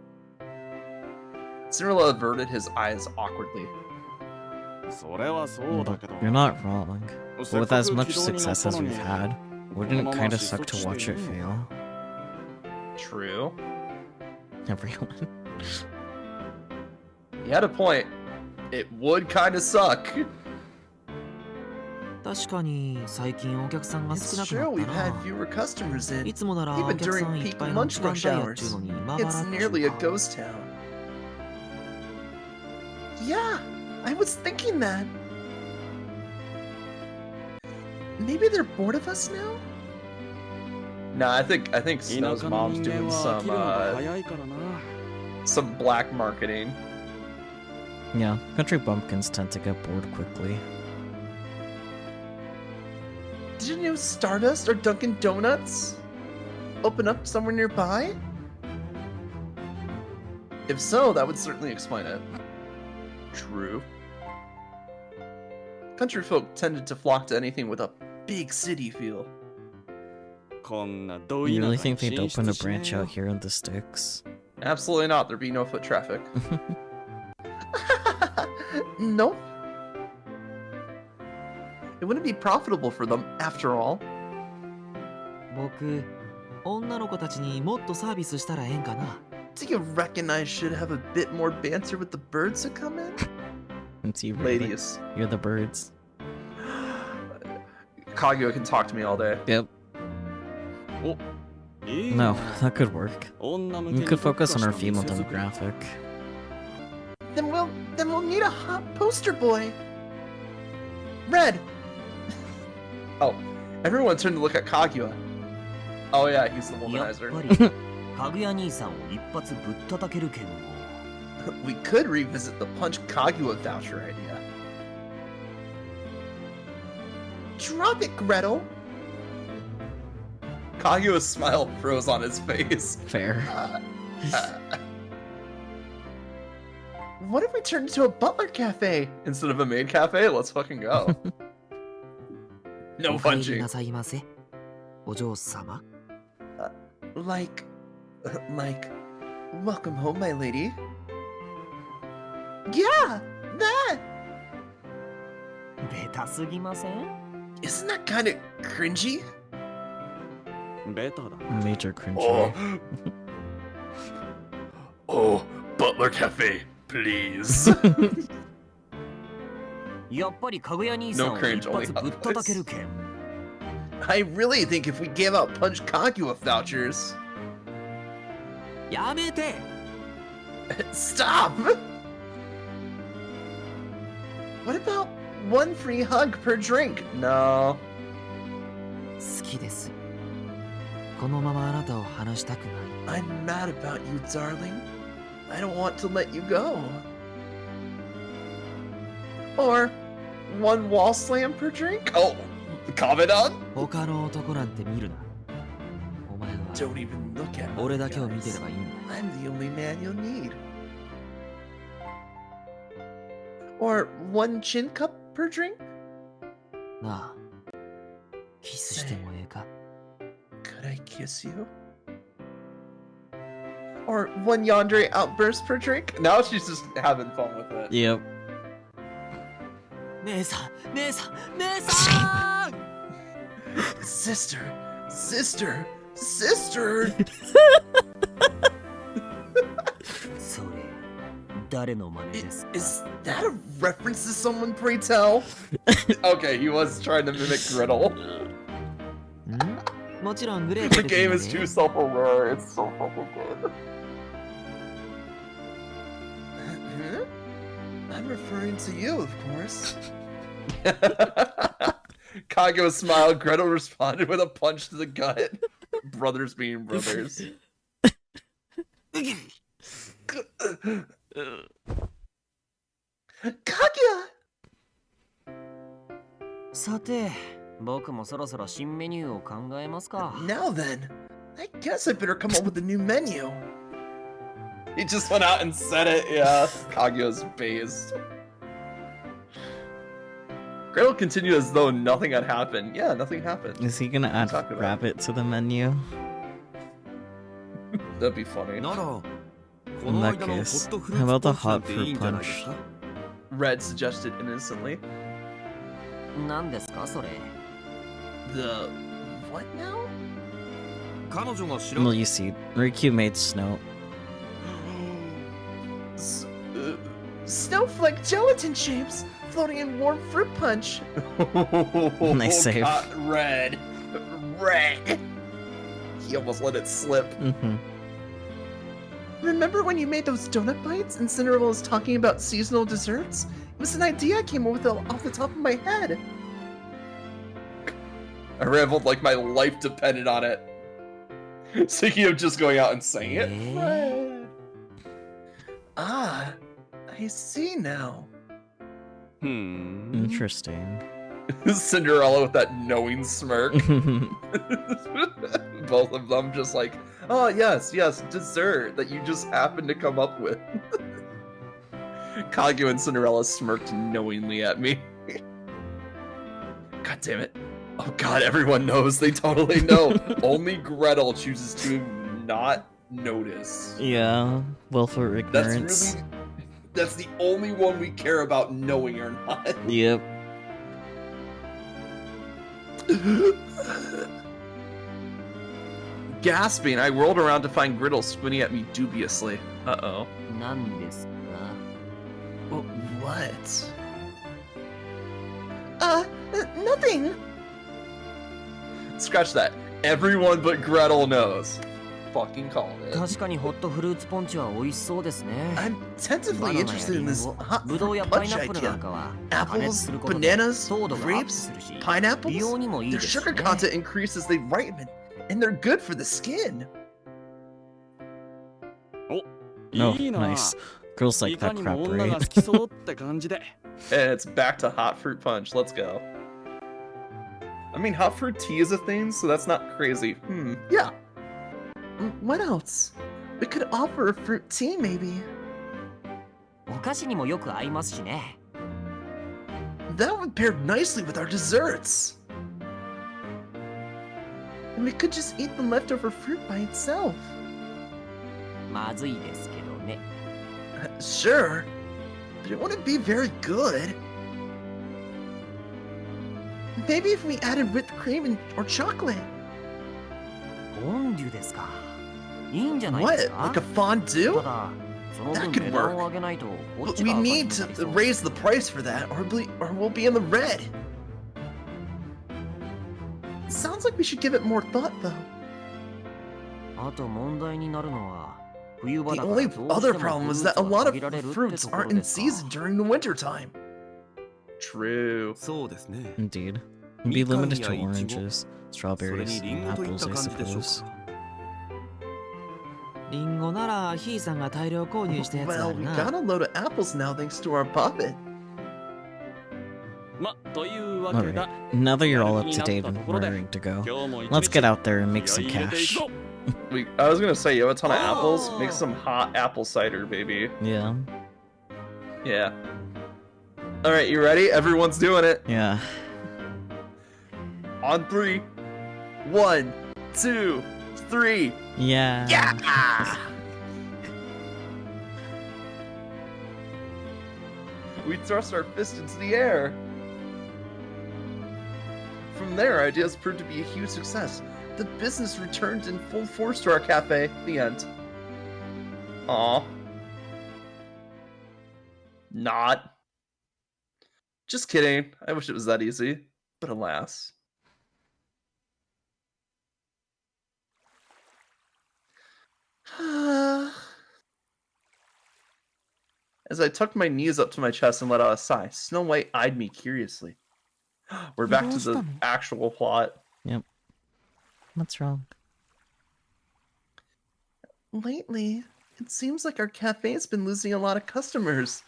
Cinderella averted his eyes awkwardly. それはそうだけど。 You're not wrong. But せっ with か as く much 軌道に乗っ success た as のに we've had, wouldn't it kinda suck to watch it fail? True. Everyone. You had a point. It would kind of suck. 確かに最近お客さんが It's 少なく true, な we've った had な fewer customers い in. つもならお Even 客さ during んいっ peak ぱいの lunch 時間 rush 帯やっ hours, ちゅうのに今 it's 更っちゅ nearly a うか ghost town. Yeah, I was thinking that. Maybe they're bored of us now? Nah, I think 田 Snow's 舎の mom's 人間 doing は飽きるのが早いからな。 some black marketing. Yeah, country bumpkins tend to get bored quickly. Did you know Stardust or Dunkin' Donuts open up somewhere nearby? If so, that would certainly explain it. True. Country folk tended to flock to anything with a big city feel. こんなど You 田 really 舎に think they'd 進 open 出 a しね branch えよ out here in the sticks? Absolutely not. There'd be no foot traffic. Nope. It wouldn't be profitable for them, after all. 僕、女の子たちにもっとサービスしたらええんかな。 Do you reckon I should have a bit more banter with the birds that come in? It's you, really. Ladies. You're the birds. Kaguya can talk to me all day. Yep. No, that could work. We could focus on our female demographic. Then we'll need a hot poster boy. Red. Oh, everyone turned to look at Kaguya. Oh yeah, he's the やっ womanizer. ぱりかぐや兄さんを一発ぶったたけるけんを。 We could revisit the Punch Kaguya voucher idea. Drop it, Gretel. Kaguya's smile froze on his face. Fair. What if we turned into a butler cafe instead of a maid cafe? Let's fucking go. お No 帰り punching. なさいませ、お嬢様。 Like, welcome home, my lady. Yeah, that. ベタすぎません？ Isn't that kind of cringy? ベタだ。 Major cringe. Oh, butler cafe, please. やっぱりかぐや兄さん No を cringe, 一 only 発ぶったたけるけん。 I really think if we gave out Punch Kaguya vouchers. やめて。 Stop! What about one free hug per drink? No. 好きです。このままあなたを離したくない。 I'm mad about you, darling. I don't want to let you go. Or one wall slam per drink? Oh, comment on? 他の男なんて見るな。お前は Don't even look at me. 俺だけを見てればいいんだ。 I'm the only man you'll need. Or one chin cup per drink? なあ、キスしてもええか？ Could I kiss you? Or one yandere outburst per drink? Now she's just having fun with it. Yep. 姉さん、姉さん、姉さんSister, sister, sister. それ、誰の真似ですか？ Is that a reference to someone, pray tell? Okay, he was trying to mimic Griddle. もちろんグレー The game is too self-aware. It's so fucking good. Huh? I'm referring to you, of course. Kaguya smiled. Gretel responded with a punch to the gut. Brothers being brothers. Kaguya! さて、僕もそろそろ新メニューを考えますか。 Now then, I guess I better come up with a new menu. He just went out and said it, yeah. Kaguya's based. Gretel continued as though nothing had happened. Yeah, nothing happened. Is he gonna add Talk about rabbit to the menu? That'd be funny. In that case, how about the hot fruit punch? Red suggested innocently. 何ですかそれ？ The what now? 彼女が知ら Well, you see, Riku made snow. Snowflake gelatin shapes floating in warm fruit punch. Nice save. God, red. Red. He almost let it slip. Mm-hmm. Remember when you made those donut bites and Cinderella was talking about seasonal desserts? It was an idea I came up with off the top of my head. I rambled like my life depended on it. Thinking of just going out and saying it. Fred. Ah, I see now. Interesting. Cinderella with that knowing smirk. Both of them just like, oh yes, yes, dessert that you just happened to come up with. Kaguya and Cinderella smirked knowingly at me. God damn it. Oh god, everyone knows. They totally know. Only Gretel chooses to not notice. Yeah, willful ignorance. That's the only one we care about knowing or not. Yep. Gasping, I whirled around to find Griddle squinting at me dubiously. Uh-oh. 何ですか? What? Nothing. Scratch that. Everyone but Gretel knows. Fucking called it. 確かにホットフルーツポンチは美味しそうですね。 I'm tentatively interested in this hot ぶどう fruit やパイ punch ナップルな idea. んかは加熱 Apples, することで bananas, 糖度がアップ grapes, するし、 pineapples. 美容にもいい Their ですし sugar ね。 content increases as they ripen, and they're good for the skin. Oh, nice. Girls like that crap, right? And it's back to hot fruit punch. Let's go. I mean, hot fruit tea is a thing, so that's not crazy. Yeah. What else? We could offer a fruit tea, maybe. お菓子にもよく合いますしね。 That would pair nicely with our desserts. And we could just eat the leftover fruit by itself. まずいですけどね。 Sure, but it wouldn't be very good. Maybe if we added whipped cream or chocolate. フォンデュですか。いいんじゃないで What? すか。 Like a fondue? ただ、その That 分 could 値段 work. を上げないとこっ But ち we が赤字に need な to りそう。 raise the price for that, or we'll be in the red. It sounds like we should give it more thought, though. あと問題になるのは、冬場 The だから only どう other しても problem フ is ルー that ツ a は lot of 限られるって fruits とこ aren't ろ in ですか。 season during the winter time. True. そうですね。 Indeed. Be limited to oranges, strawberries, and apples, I suppose. リンゴならヒーさんが大量購入したやつだ Well, we な。 got a load of apples now thanks to our puppet. ま、というわけだ。 Alright, now that you're all up to date and raring to go, let's get out there and make some cash. I was gonna say, you have a ton of apples? Make some hot apple cider, baby. Yeah, Yeah. Alright, you ready? Everyone's doing it. yeah. On 3. 1, 2, 3. Yeah. Yeah! We thrust our fist into the air. From there, our ideas proved to be a huge success. The business returned in full force to our cafe. The end. Aw. Not. Just kidding. I wish it was that easy. But alas. As I tucked my knees up to my chest and let out a sigh, Snow White eyed me curiously. We're back to the actual plot. Yep. What's wrong? Lately, it seems like our cafe's been losing a lot of customers.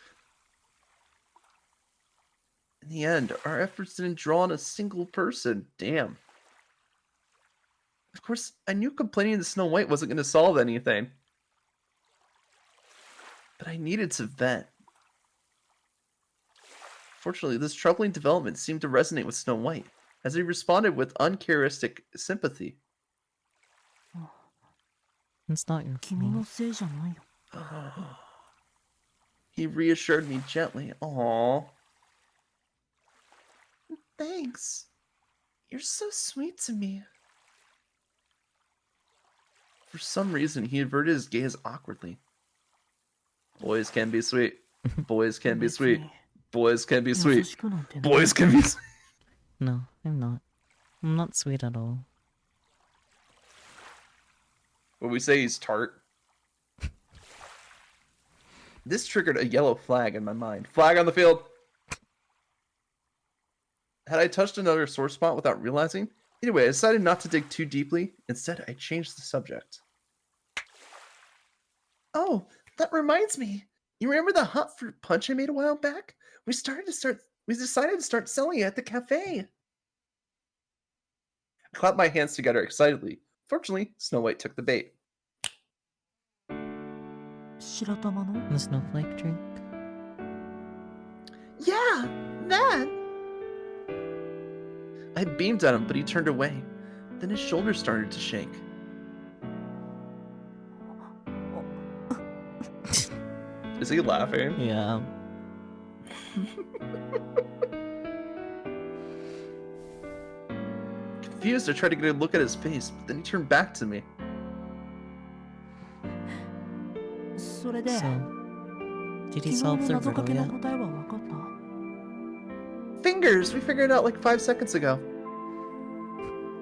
In the end, our efforts didn't draw on a single person. Damn. Of course, I knew complaining to Snow White wasn't going to solve anything. But I needed to vent. Fortunately, this troubling development seemed to resonate with Snow White, as he responded with uncharacteristic sympathy. It's not your 君の fault. せいじゃないよ。 He reassured me gently. Aww. Thanks. You're so sweet to me. For some reason, he averted his gaze awkwardly. Boys can be sweet. Boys can be sweet. Boys can be 優 sweet. しくなんてない。 Boys can be sweet. No, I'm not. I'm not sweet at all. Would we say he's tart? This triggered a yellow flag in my mind. Flag on the field! Had I touched another sore spot without realizing? Anyway, I decided not to dig too deeply. Instead, I changed the subject. Oh, that reminds me. You remember the hot fruit punch I made a while back? We decided to start selling it at the cafe. I clapped my hands together excitedly. Fortunately, Snow White took the bait. 白玉の The snowflake drink? Yeah, that! I beamed at him, but he turned away. Then his shoulders started to shake. Is he laughing? Yeah. Confused, I tried to get a look at his face, but then he turned back to me. れで So, did he 昨日 solve の the 謎か riddle けの yet? 答えは分かった？ Fingers! We figured it out like 5 seconds ago.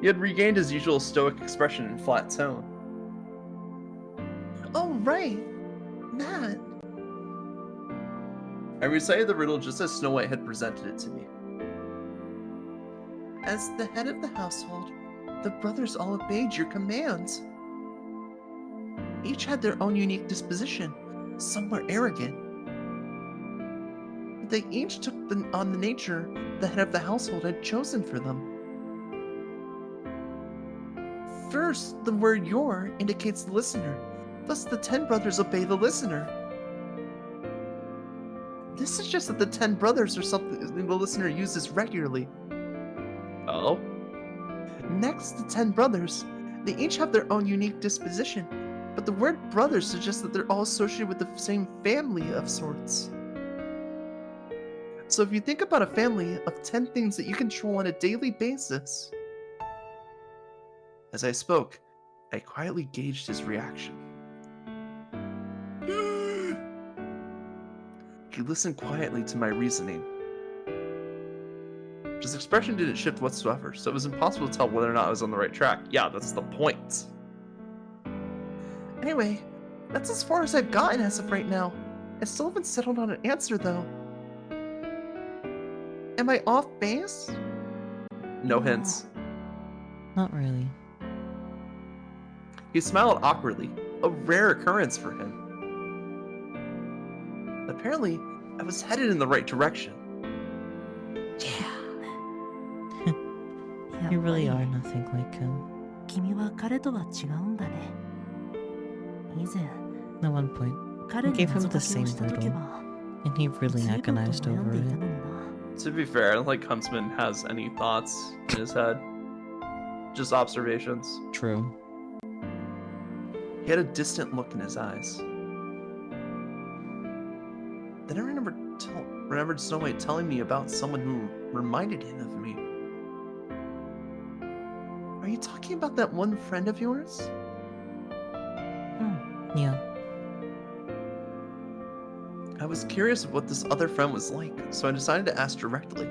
He had regained his usual stoic expression and flat tone. Oh, right! That! I recited the riddle just as Snow White had presented it to me. As the head of the household, the brothers all obeyed your commands. Each had their own unique disposition. Some were arrogant. They each took on the nature the head of the household had chosen for them. First, the word your indicates the listener. Thus, the 10 brothers obey the listener. This suggests that the 10 brothers are something the listener uses regularly. Oh? Next, the 10 brothers. They each have their own unique disposition, but the word brothers suggests that they're all associated with the same family of sorts. So if you think about a family of 10 things that you control on a daily basis. As I spoke, I quietly gauged his reaction. He listened quietly to my reasoning. His expression didn't shift whatsoever, so it was impossible to tell whether or not I was on the right track. Yeah, that's the point. Anyway, that's as far as I've gotten as of right now. I still haven't settled on an answer, though. Am I off base? No hints. Not really. He smiled awkwardly, a rare occurrence for him. Apparently, I was headed in the right direction. Yeah. You really are nothing like him. 君は彼とは違うんだね。以前 At one point, 彼 I に gave him 謎 the かけを same した時 riddle, は and he really 随分と agonized 悩ん over でいた it. のにな。 To be fair, I don't think Huntsman has any thoughts in his head. Just observations. True. He had a distant look in his eyes. Then I remembered Snow White telling me about someone who reminded him of me. Are you talking about that one friend of yours? Yeah. I was curious of what this other friend was like, so I decided to ask directly.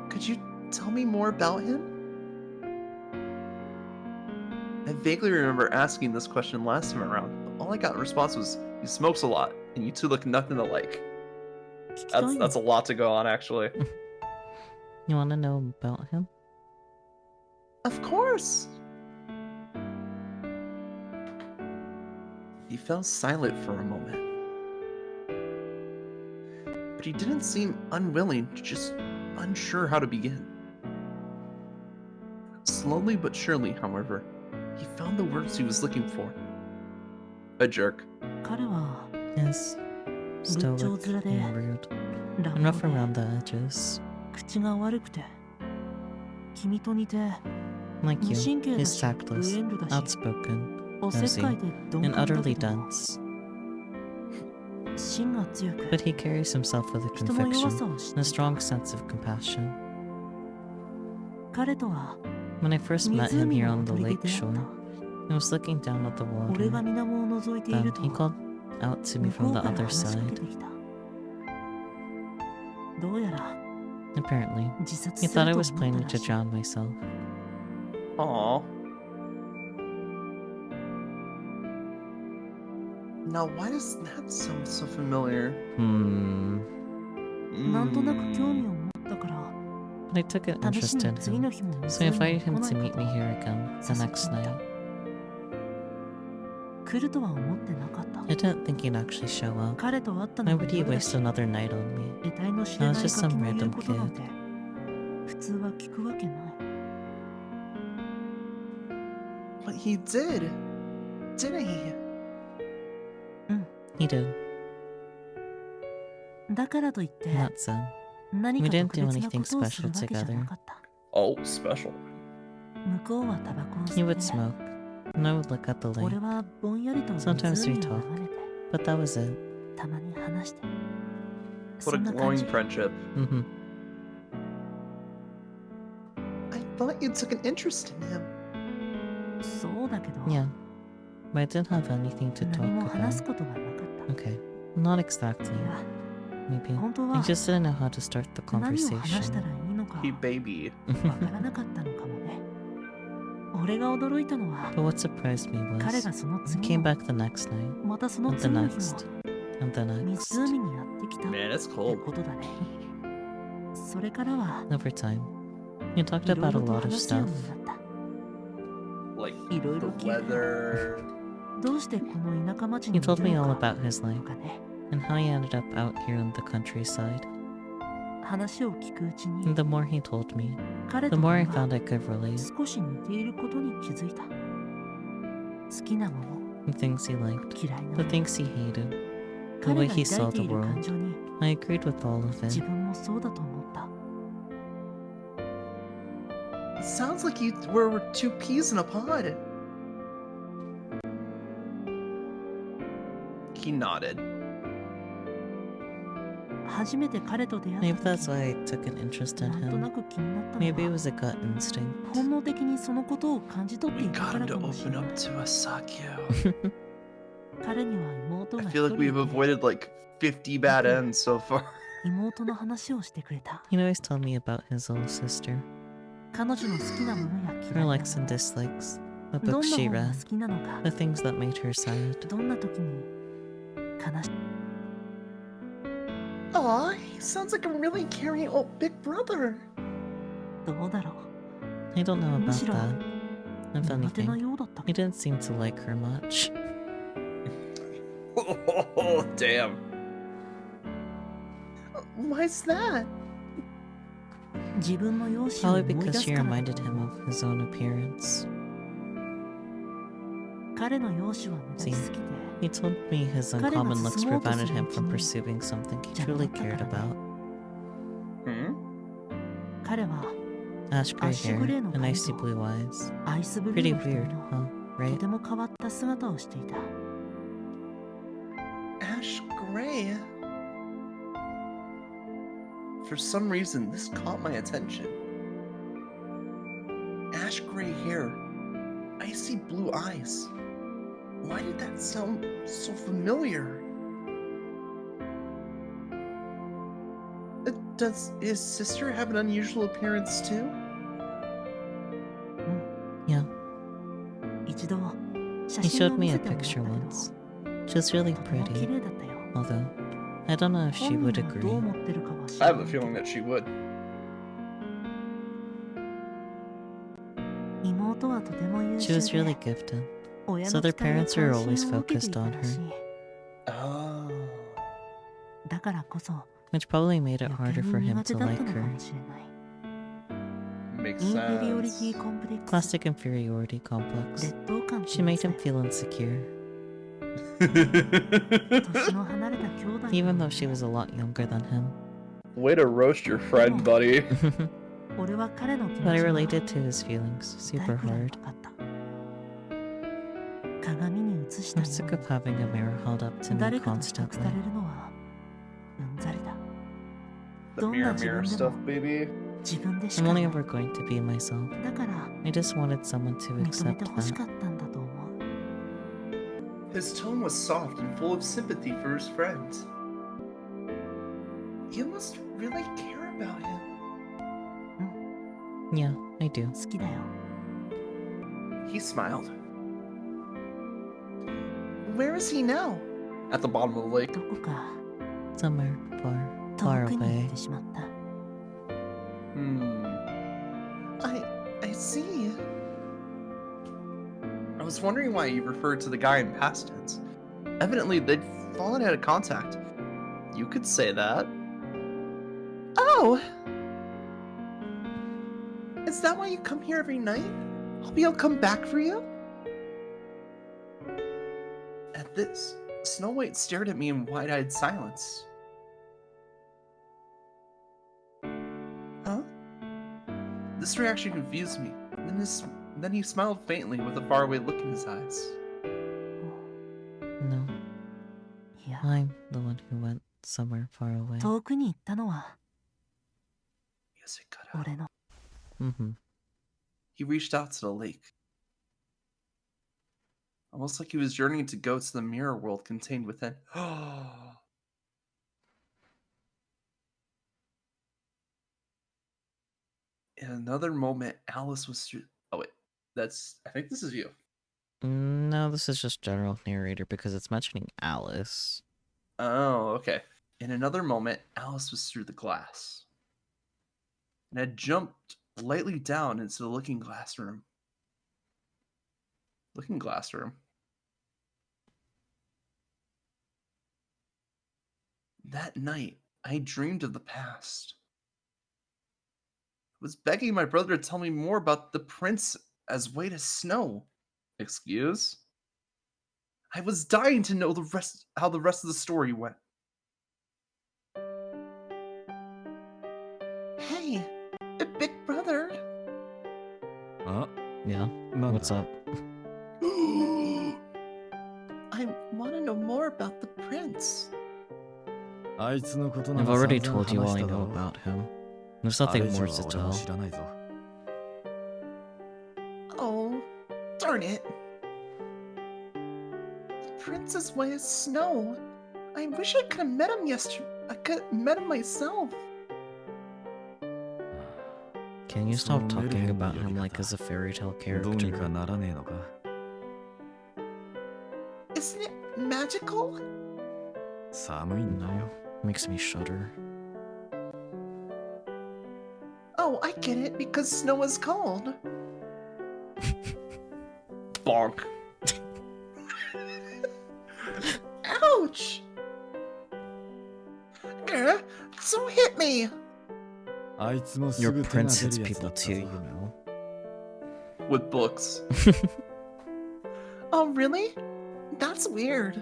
Could you tell me more about him? I vaguely remember asking this question last time around, but all I got in response was, he smokes a lot, and you two look nothing alike. 聞きたいの That's a lot to go on, actually. You want to know about him? Of course! He fell silent for a moment. But he didn't seem unwilling, just unsure how to begin. Slowly but surely, however, he found the words he was looking for. A jerk. 彼は Yes. Stoic and rude. 乱 And 暴 rough で around the edges. 口が悪くて君と似て Like 無 you, 神経だ he's し tactless, 無遠慮だし outspoken, おせっかいで鈍 and 感だけ utterly ど dense. 芯が強く But he carries himself with a 人の弱さ conviction を知っ and a ていた strong sense of compassion. 彼とは When I first met him 湖 here の on the ほとり lake で出会っ shore, た I was looking down at the 俺が water. 水面を覗いている Then と he called out to me 向こ from う the から other 話しかけ side. てきたどうやら Apparently, 自殺 he する thought I と was 思った planning ら to しい drown myself. Aww. Now, why does that sound so familiar? なんとなく興味を持ったから But I took an 試し interest に in 次の him, 日も so I 湖に invited 来 him ない to か meet と me here again the 誘って next みた night. 来るとは思ってなかった I didn't think he'd actually show up. 彼と会った Why のも would he 夜だ waste し another night on me? 得体の知れ I な was い just ガキ some の言う random ことなん kid. て普通は聞くわけない But he did, didn't he? He did. だからといって And that said, 何 we か didn't 特 do 別な anything ことをする special わけじゃ together. なかった Oh, special. 向こうはタバコを He 吸 would って smoke, and I would look at the 俺 lake. はぼんやりと Sometimes we 湖を talked, 眺めて but that was it. たまに話して What そ a んな感 glowing じ friendship. Mm-hmm. I thought you took an interest in him. そうだけど Yeah. But I didn't have anything to 何も talk 話す about. ことがなかった。 Okay, not exactly. いや、 Maybe. 本当 I は just didn't know how to start the 何を話した conversation. らいいのか Hey, baby. わからなかったのかもね。俺が驚いたのは But what surprised me 彼 was がその he 次 came の back the next night, またその and the 次の日 next, も and the next. 湖にやってきたっ Man, it's て cold. ことだね。それからは Over time, he talked いろい about a ろと lot of 話すよう stuff. になった。 Like いろい the ろ聞いて weather. どうしてこの田舎町 He にい told る me の all か about his と life かね。 and how he ended up out here in the countryside. 話を聞くうち And に the more he told me, 彼 the と more 俺 I は found I could relate. 少し似ていることに気づいた。好きなもの、 The things he liked, 嫌いなも the の、 things he hated, the 彼 way が he 抱 saw いて the いる感 world. 情に I agreed with all of 自 it. 分もそうだと思った。 It sounds like you were two peas in a pod. He nodded. 初めて彼と出会っ Maybe た that's 時、 why I took an interest in なんとな him. く気になったの Maybe it は was a gut instinct. 本能的にそのことを感じ取って We いたか got ら him か to もしれ open ない。 up to us, Sakyo. 彼には妹 I が一 feel 人 like い we've て、 avoided like 50 bad ends so far. 妹の話をしてくれた。 He'd always tell me about his little sister, 彼女の好きなものや her 嫌いなも likes and の、 dislikes, the どん books な she 本が read, 好きなのか、 the things that made her sad. どんな時に悲し Aw, he sounds like a really caring old big brother. どうだろ I don't know about むしろ that. う If 苦手な anything, ようだった he けど。 didn't seem to like her much. Oh, damn. Why's that? 自分の容姿を Probably 思い出 because す she からだ reminded と him 思う。 of his own appearance. 彼の容姿は目立ちすぎて、 He told me his uncommon looks prevented him from pursuing something he truly cared about. Hmm? 彼は Ash gray Ash hair grayの and icy 髪と blue eyes. アイスブル Pretty ーの瞳 weird, の huh? と Right? ても変わった姿をしていた。 Ash gray. For some reason, this caught my attention. Ash gray hair, icy blue eyes. Why did that sound so familiar? Does his sister have an unusual appearance too? Yeah. 一度写 He 真を showed 見 me せ a てもらったけ picture ど、 once. She was really とても綺 pretty, 麗だったよ。 although I don't know if she 本 would 人はどう agree. 思ってるかは知 I ら have な a いけど feeling that she would. 妹はとても優 She was 秀 really で、 gifted, 親 so の their 期待や parents were 関 always 心を受けてい focused た on らし her, い。 Oh. だからこそ which probably made it 余計 harder for に him 苦手 to だっ like たのか her. もしれない。 Makes インフェリオリテ sense. ィコンプレックス、 Plastic inferiority complex. 劣等感と She いう made さ him feel insecure, 年の離れた兄弟 even though she was a lot younger than him. Way to roast your friend, buddy. 俺は彼の気 But I 持ちが related to his feelings 大 super くらい hard. 分かった。鏡に映した I'm よ sick う of having a mirror held up に to me 誰かと比較 constantly. されるのはうんざりだ。 The どんな mirror 自 mirror 分で stuff, も baby. 自分でし I'm かな only い。 ever going to be myself. だから I just wanted someone to 認め accept てほし that. かったんだと思う。 His tone was soft and full of sympathy for his friend. You must really care about him. Yeah, I do. 好きだよ。 He smiled. Where is he now? At the bottom of the lake. どこか Somewhere far, 遠 far くに行 away. ってしまった。 I see. I was wondering why you referred to the guy in past tense. Evidently, they'd fallen out of contact. You could say that. Oh! Is that why you come here every night? Hope he'll come back for you? At this, Snow White stared at me in wide-eyed silence. Huh? This reaction confused me. Then he smiled faintly with a faraway look in his eyes. No, いや、 I'm the one who went somewhere far away. 遠くに行ったのは Yes, it cut out. 俺の。 Mm-hmm. He reached out to the lake. Almost like he was journeying to go to the mirror world contained within. In another moment, Alice was through. Oh wait, I think this is you. No, this is just general narrator because it's mentioning Alice. Oh, okay. In another moment, Alice was through the glass and had jumped lightly down into the looking glass room. Looking glass room. That night, I dreamed of the past. I was begging my brother to tell me more about the prince as white as snow. Excuse? I was dying to know how the rest of the story went. Hey, big brother. Yeah? What's up? I want to know more about the prince. I've already told you all I know about him. There's nothing more to tell. Oh, darn it. The prince is white as snow. I wish I could have met him yesterday. I could have met him myself. Can you stop talking about him like as a fairy tale character? Isn't it magical? No, makes me shudder. Oh, I get it, because snow is cold. Bonk. Ouch! Grr, so hit me! Your prince hits people too, you know. With books. Oh, really? That's weird.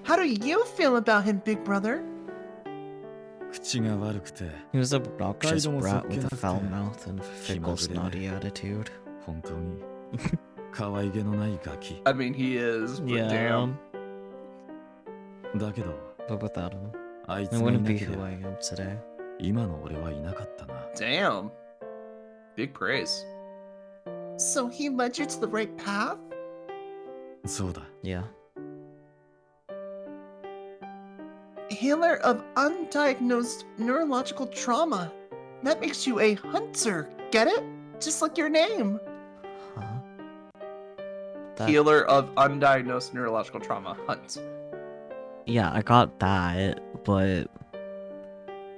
How do you feel about him, big brother? He was an obnoxious brat with a foul mouth and a fickle, snotty attitude. I mean, he is, but damn. But without him, I wouldn't be who I am today. Damn. Big praise. So he led you to the right path? Yeah. Healer of undiagnosed neurological trauma. That makes you a hunter, get it? Just like your name. Huh? Healer of undiagnosed neurological trauma. Hunt. Yeah, I got that, but...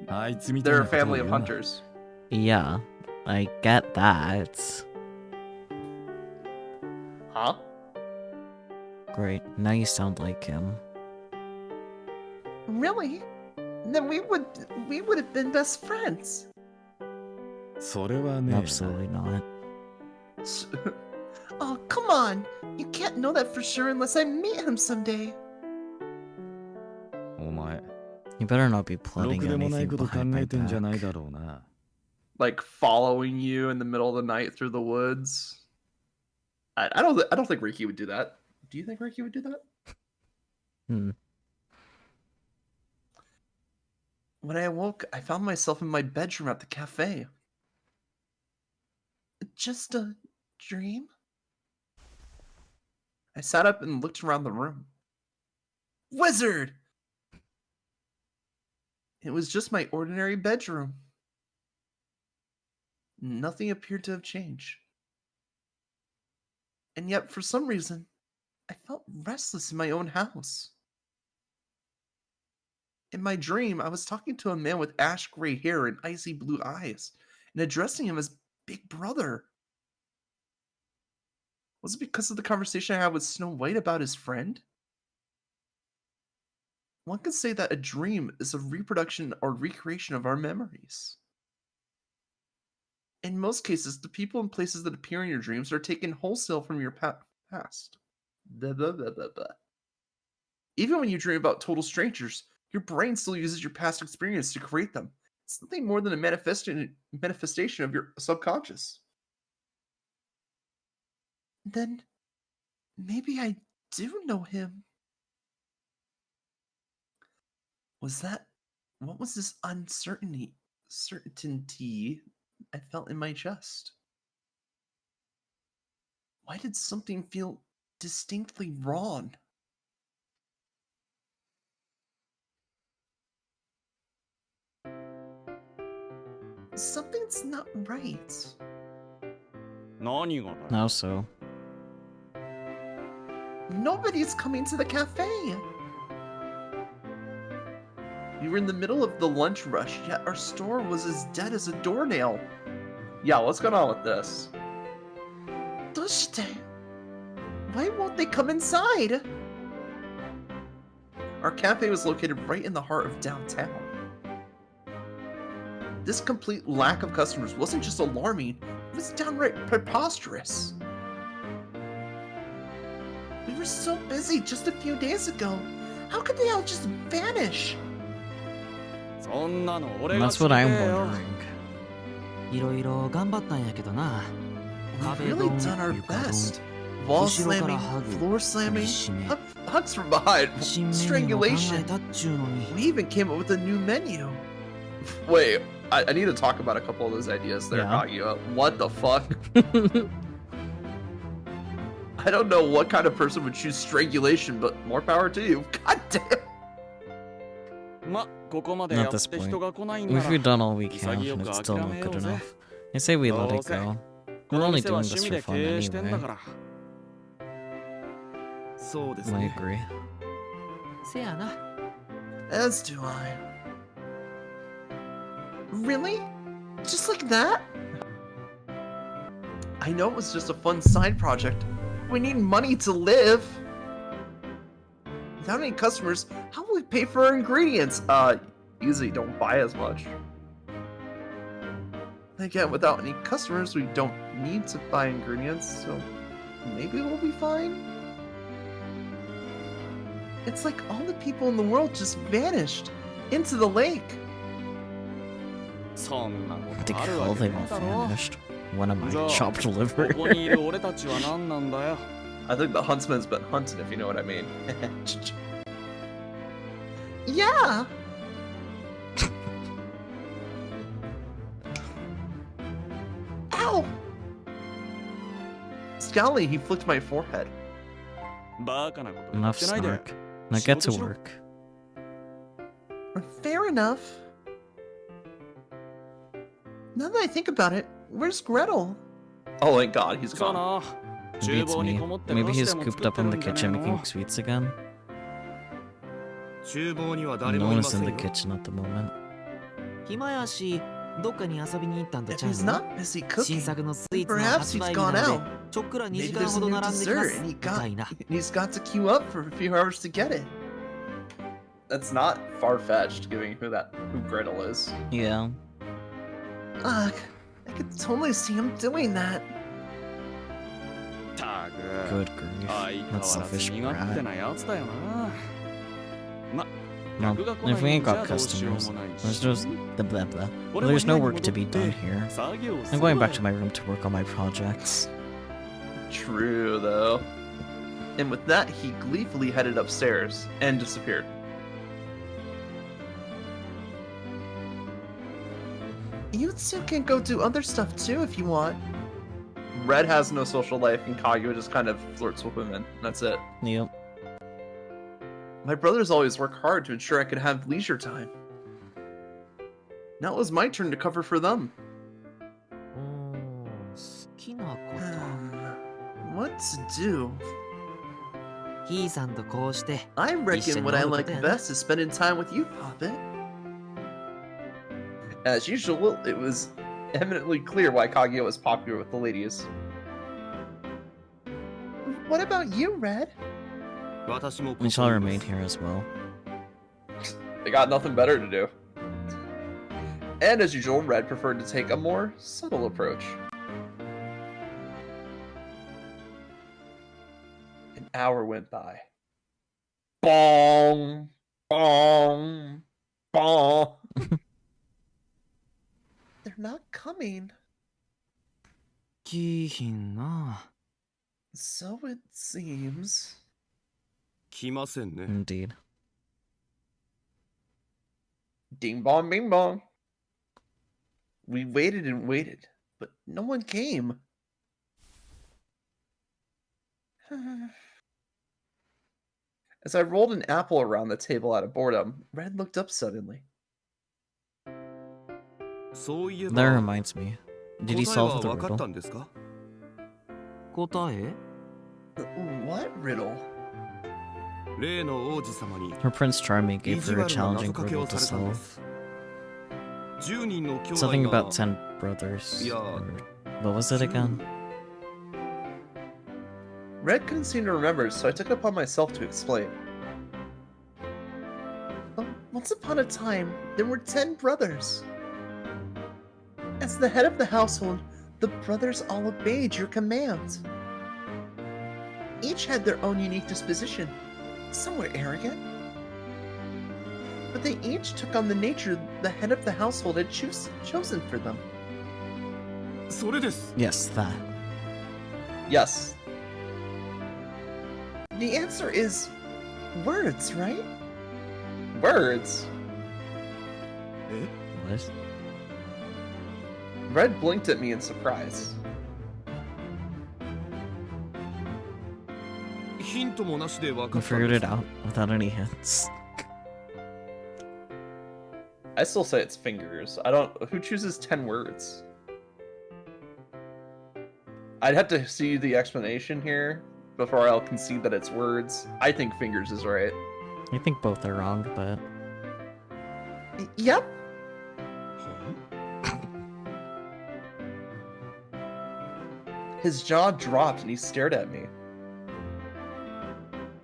They're a family of hunters. Yeah, I get that. Huh? Great, now you sound like him. Really? Then we would have been best friends. Absolutely not. Oh, come on. You can't know that for sure unless I meet him someday. You better not be plotting anything behind my back. Like following you in the middle of the night through the woods. I don't think Ricky would do that. Do you think Ricky would do that? When I awoke, I found myself in my bedroom at the cafe. Just a dream? I sat up and looked around the room. Wizard! It was just my ordinary bedroom. Nothing appeared to have changed. And yet, for some reason, I felt restless in my own house. In my dream, I was talking to a man with ash gray hair and icy blue eyes, and addressing him as Big Brother. Was it because of the conversation I had with Snow White about his friend? One could say that a dream is a reproduction or recreation of our memories. In most cases, the people and places that appear in your dreams are taken wholesale from your past. Blah, blah, blah, blah, blah. Even when you dream about total strangers, your brain still uses your past experience to create them. It's nothing more than a manifestation of your subconscious. Then, maybe I do know him. What was this certainty I felt in my chest? Why did something feel distinctly wrong? Something's not right. How so? Nobody's coming to the cafe. We were in the middle of the lunch rush, yet our store was as dead as a doornail. Yeah, what's going on with this? Doshite? Why won't they come inside? Our cafe was located right in the heart of downtown. This complete lack of customers wasn't just alarming, it was downright preposterous. We were so busy just a few days ago. How could they all just vanish? That's what I'm wondering. いろいろ頑張ったんやけどな。 We've really done our best. Wall slamming, floor slamming, hugs from behind, strangulation. We even came up with a new menu. Wait, I need to talk about a couple of those ideas there, Kaguya. What the fuck? I don't know what kind of person would choose strangulation, but more power to you. God damn. At this point, we've done all we can, and it's still not good enough. I say we let it go. We're only doing this for fun anyway. I agree. せやな。 As do I. Really? Just like that? I know it was just a fun side project. We need money to live. Without any customers, how will we pay for our ingredients? Usually don't buy as much. Again, without any customers, we don't need to buy ingredients, so maybe we'll be fine? It's like all the people in the world just vanished into the lake. I think all they all vanished. When am I chopped liver? I think the huntsman's been hunted, if you know what I mean. Yeah! Ow! Scowling, he flicked my forehead. Enough snark. Now get to work. Fair enough. Now that I think about it, where's Gretel? Oh, thank God, he's gone. Beats me. Maybe he's cooped up in the kitchen making sweets again. No one is in the kitchen at the moment. 暇やし、どっかに遊びに行ったんと If ちゃう he's の？ not busy cooking, 新作のスイーツの perhaps 発 he's 売日 gone なの out. で、ちょっくら2 Maybe 時間 there's ほ a ど new 並んできま dessert す。 and みたいな。 he's got to queue up for a few hours to get it. That's not far-fetched, given who Gretel is. Yeah. Ugh, I could totally see him doing that. Good grief. That selfish brat. Well, if we ain't got customers, there's just the blah blah. Well, there's no work to be done here. I'm going back to my room to work on my projects. True, though. And with that, he gleefully headed upstairs and disappeared. You two can go do other stuff too if you want. Red has no social life, and Kaguya just kind of flirts with women. That's it. Yep. My brothers always work hard to ensure I could have leisure time. Now it was my turn to cover for them. 好きなこ What to do? と。ひいさんとこうして。 I reckon what I like 一緒に飲むことやな。 best is spending time with you, Poppet. As usual, it was eminently clear why Kaguya was popular with the ladies. What about you, Red? We shall remain here as well. They got nothing better to do. And as usual, Red preferred to take a more subtle approach. An hour went by. Bong! Bong! Bong! They're not coming. 来いひんな。 So it seems. 来ませんね。 Indeed. Ding bong, bing bong. We waited and waited, but no one came. As I rolled an apple around the table out of boredom, Red looked up suddenly. That reminds me. Did you solve the riddle? 答え What riddle? Her Prince Charming gave her a challenging riddle to solve. Something about 10 brothers. Or what was it again? Red couldn't seem to remember, so I took it upon myself to explain. Once upon a time, there were 10 brothers. As the head of the household, the brothers all obeyed your commands. Each had their own unique disposition. Some were arrogant, but they each took on the nature the head of the household had chosen for them. Yes, that. Yes. The answer is words, right? Words? What? Red blinked at me in surprise. You figured it out without any hints. I still say it's fingers. I don't... Who chooses 10 words? I'd have to see the explanation here before I'll concede that it's words. I think fingers is right. I think both are wrong, but... Yep. His jaw dropped and he stared at me.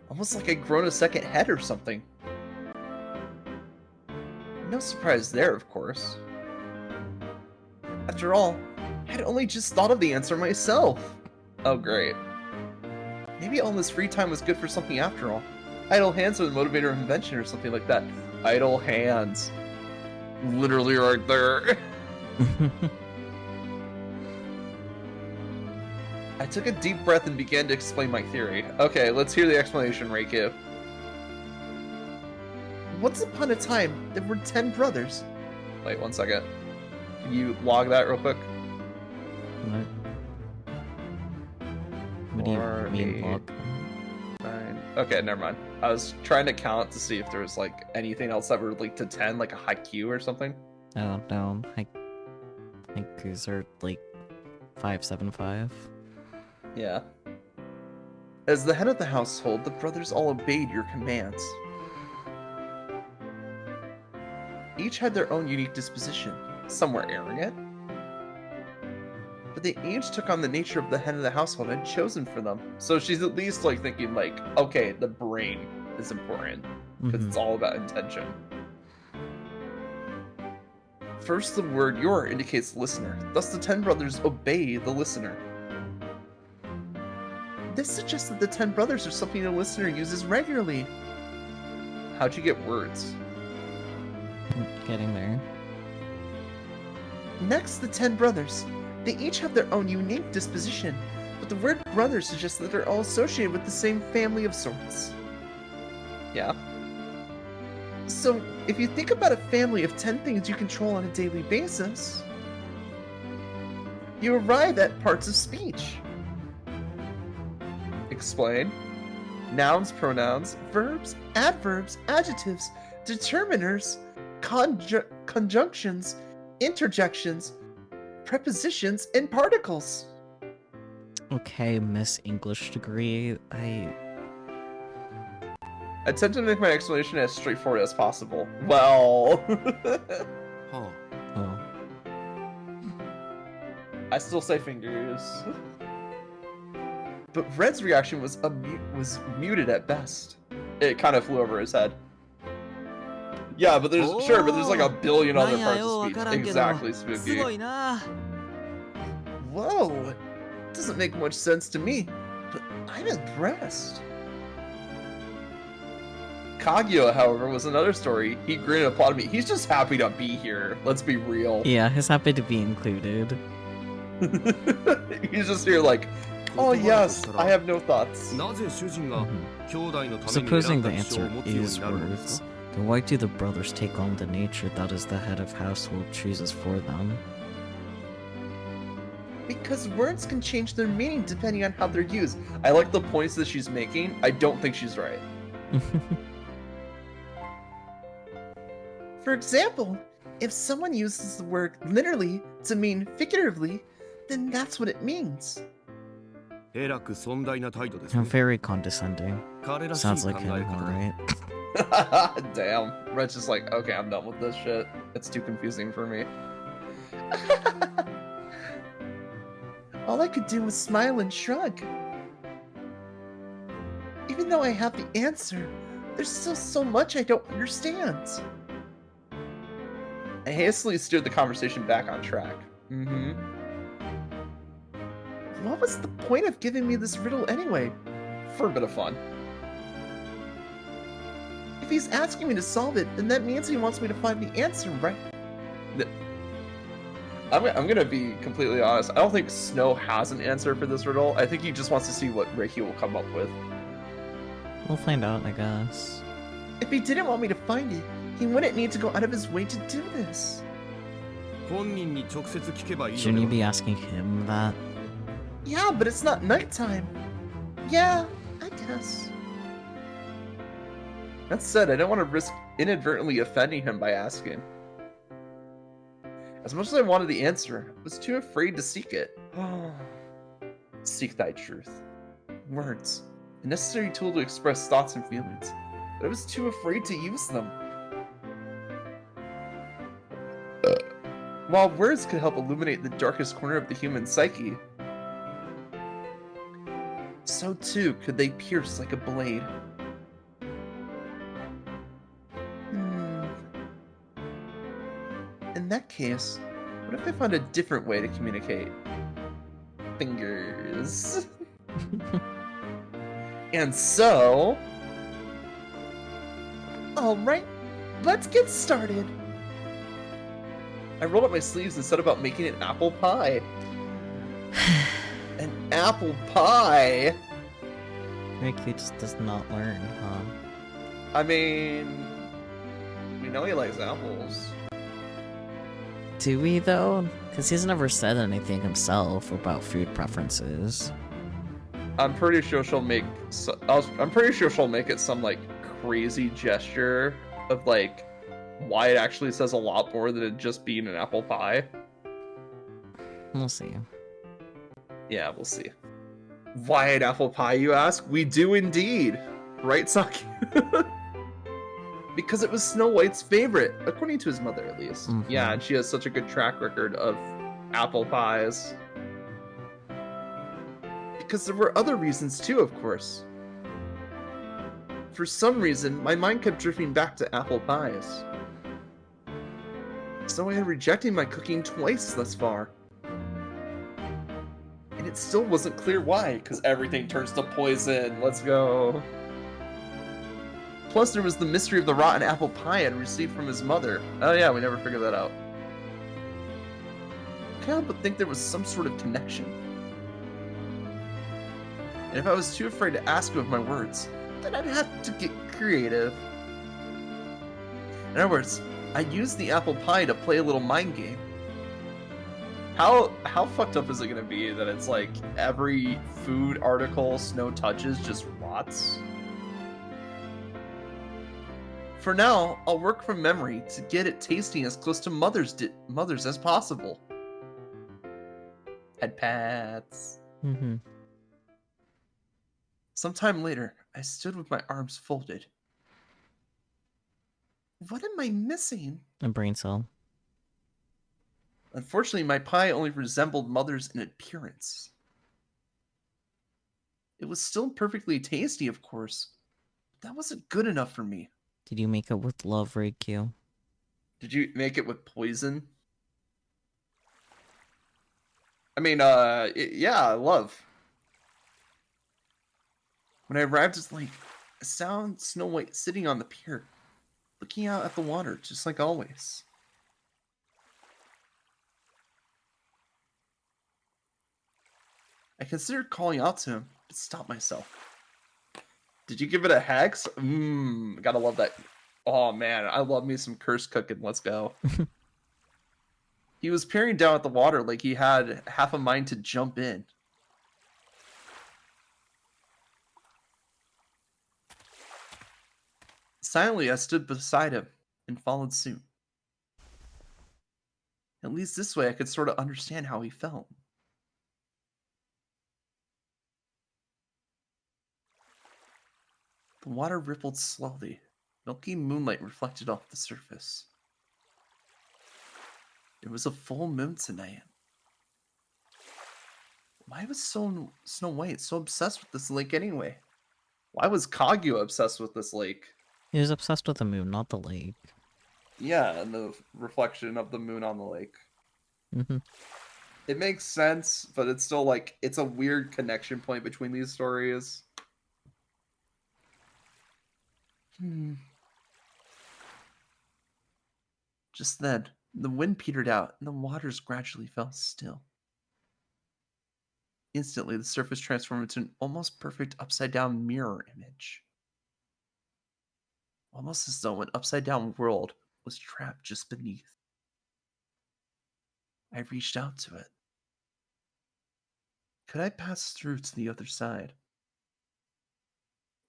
Almost like I'd grown a second head or something. No surprise there, of course. After all, I'd only just thought of the answer myself. Oh, great. Maybe all this free time was good for something after all. Idle hands are the motivator of invention or something like that. Idle hands. Literally right there. I took a deep breath and began to explain my theory. Okay, let's hear the explanation, Reiki. Once upon a time, there were 10 brothers. Wait, 1 second. Can you log that real quick? What do you mean, log? 9. Okay, never mind. I was trying to count to see if there was like anything else that were linked to 10, like a haiku or something. Oh, no. Haikus are like 575. Yeah. As the head of the household, the brothers all obeyed your commands. Each had their own unique disposition. Some were arrogant, but they each took on the nature of the head of the household had chosen for them. So she's at least like thinking like, okay, the brain is important because it's all about intention. First, the word your indicates listener. Thus, the 10 brothers obey the listener. This suggests that the 10 brothers are something the listener uses regularly. How'd you get words? Getting there. Next, the 10 brothers. They each have their own unique disposition, but the word brother suggests that they're all associated with the same family of sorts. Yeah. So, if you think about a family of 10 things you control on a daily basis, you arrive at parts of speech. Explain. Nouns, pronouns, verbs, adverbs, adjectives, determiners, conjunctions, interjections, prepositions, and particles. Okay, Miss English degree, I tend to make my explanation as straightforward as possible. Well... Oh. I still say fingers. But Red's reaction was muted at best. It kind of flew over his head. Yeah, but there's like a billion other parts of speech. Exactly, Spooky. Whoa, doesn't make much sense to me, but I'm impressed. Kaguya, however, was another story. He grinned and applauded me. He's just happy to be here. Let's be real. Yeah, he's happy to be included. He's just here like, oh yes, I have no thoughts. Supposing the answer is words, then why do the brothers take on the nature that is the head of household chooses for them? Because words can change their meaning depending on how they're used. I like the points that she's making. I don't think she's right. For example, if someone uses the word literally to mean figuratively, then that's what it means. Very condescending. Sounds like him, alright. Damn. Red's just like, okay, I'm done with this shit. It's too confusing for me. All I could do was smile and shrug. Even though I have the answer, there's still so much I don't understand. I hastily steered the conversation back on track. What was the point of giving me this riddle anyway? For a bit of fun. If he's asking me to solve it, then that means he wants me to find the answer, right? I'm gonna be completely honest. I don't think Snow has an answer for this riddle. I think he just wants to see what Reiki will come up with. We'll find out, I guess. If he didn't want me to find it, he wouldn't need to go out of his way to do this. Shouldn't you be asking him that? Yeah, but it's not nighttime. Yeah, I guess. That said, I don't want to risk inadvertently offending him by asking. As much as I wanted the answer, I was too afraid to seek it. Seek thy truth. Words. A necessary tool to express thoughts and feelings. But I was too afraid to use them. While words could help illuminate the darkest corner of the human psyche, so too could they pierce like a blade. In that case, what if I found a different way to communicate? Fingers. And so... Alright, let's get started. I rolled up my sleeves and set about making an apple pie. An apple pie? Ricky just does not learn, huh? I mean... we know he likes apples. Do we, though? Because he's never said anything himself about food preferences. I'm pretty sure she'll make... I'm pretty sure she'll make it some, like, crazy gesture of, like, why it actually says a lot more than it just being an apple pie. We'll see. Yeah, we'll see. Why an apple pie, you ask? We do indeed. Right, Saki? Because it was Snow White's favorite, according to his mother, at least. Mm-hmm. Yeah, and she has such a good track record of apple pies. Because there were other reasons too, of course. For some reason, my mind kept drifting back to apple pies. So I had rejected my cooking twice thus far. And it still wasn't clear why, because everything turns to poison. Let's go. Plus, there was the mystery of the rotten apple pie I'd received from his mother. Oh yeah, we never figured that out. I can't help but think there was some sort of connection. And if I was too afraid to ask him with my words, then I'd have to get creative. In other words, I used the apple pie to play a little mind game. How fucked up is it gonna be that it's like every food article Snow touches just rots? For now, I'll work from memory to get it tasting as close to Mother's as possible. Head pats. Mm-hmm. Sometime later, I stood with my arms folded. What am I missing? A brain cell. Unfortunately, my pie only resembled Mother's in appearance. It was still perfectly tasty, of course. But that wasn't good enough for me. Did you make it with love, Reikyu? Did you make it with poison? I mean, yeah, love. When I arrived at lake, I saw Snow White sitting on the pier, looking out at the water, just like always. I considered calling out to him, but stopped myself. Did you give it a hex? Gotta love that. Oh man, I love me some curse cooking. Let's go. He was peering down at the water like he had half a mind to jump in. Silently, I stood beside him and followed suit. At least this way I could sort of understand how he felt. The water rippled slowly. Milky moonlight reflected off the surface. It was a full moon tonight. Why was Snow White so obsessed with this lake anyway? Why was Kaguya obsessed with this lake? He was obsessed with the moon, not the lake. Yeah, and the reflection of the moon on the lake. Mm-hmm. It makes sense, but it's still like, it's a weird connection point between these stories. Just then, the wind petered out and the waters gradually fell still. Instantly, the surface transformed into an almost perfect upside-down mirror image. Almost as though an upside-down world was trapped just beneath. I reached out to it. Could I pass through to the other side?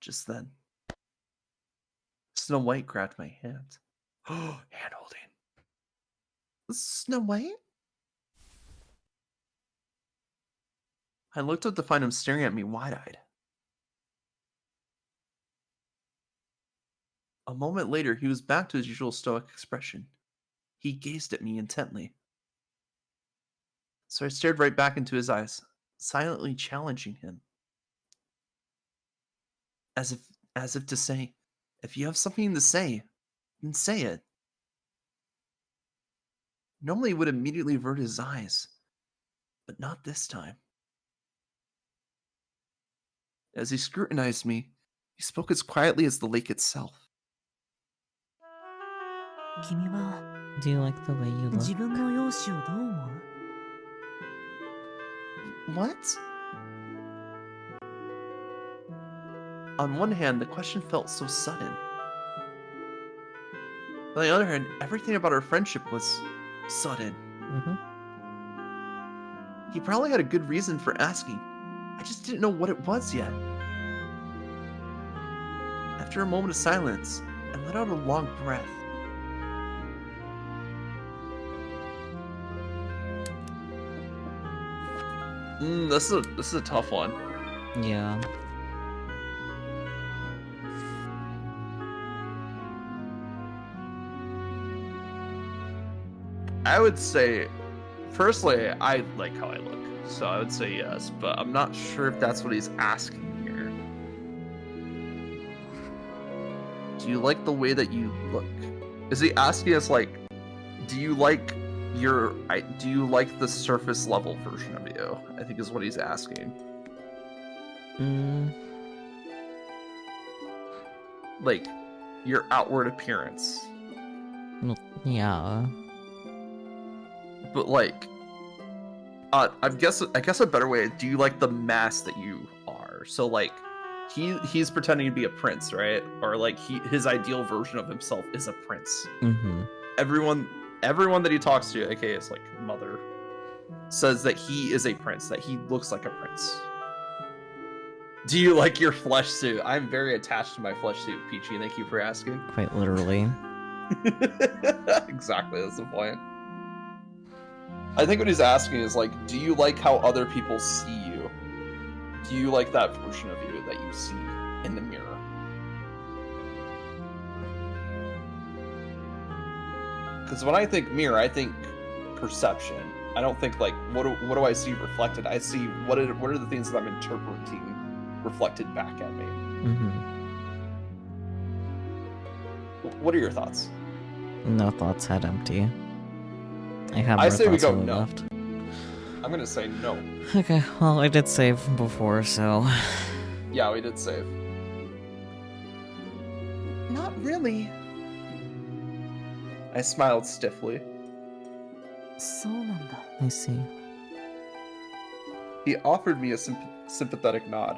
Just then, Snow White grabbed my hand. Hand holding. Snow White? I looked up to find him staring at me wide-eyed. A moment later, he was back to his usual stoic expression. He gazed at me intently. So I stared right back into his eyes, silently challenging him. As if to say, if you have something to say, then say it. Normally he would immediately avert his eyes, but not this time. As he scrutinized me, he spoke as quietly as the lake itself. 君は Do you like the way you 自 look? 分の容姿をどう思う？ What? On one hand, the question felt so sudden. On the other hand, everything about our friendship was sudden. Mm-hmm. He probably had a good reason for asking. I just didn't know what it was yet. After a moment of silence, I let out a long breath. This is a tough one. Yeah. I would say, firstly, I like how I look, so I would say yes, but I'm not sure if that's what he's asking here. Do you like the way that you look? Is he asking us, like, do you like the surface level version of you? I think is what he's asking. Like, your outward appearance. Well, yeah. But like, I guess a better way. Do you like the mask that you are? So like, he's pretending to be a prince, right? Or like his ideal version of himself is a prince. Mm-hmm. Everyone that he talks to, aka his like mother, says that he is a prince. That he looks like a prince. Do you like your flesh suit? I'm very attached to my flesh suit, Peachy. Thank you for asking. Quite literally. Exactly, that's the point. I think what he's asking is like, do you like how other people see you? Do you like that version of you that you see in the mirror? Because when I think mirror, I think perception. I don't think like, what do I see reflected? I see what are the things that I'm interpreting reflected back at me. Mm-hmm. What are your thoughts? No thoughts, head empty. I say we go no. left. I'm gonna say no. Okay, well, I did save before, so... Yeah, we did save. Not really. I smiled stiffly. そうなんだ。 I see. He offered me a sympathetic nod.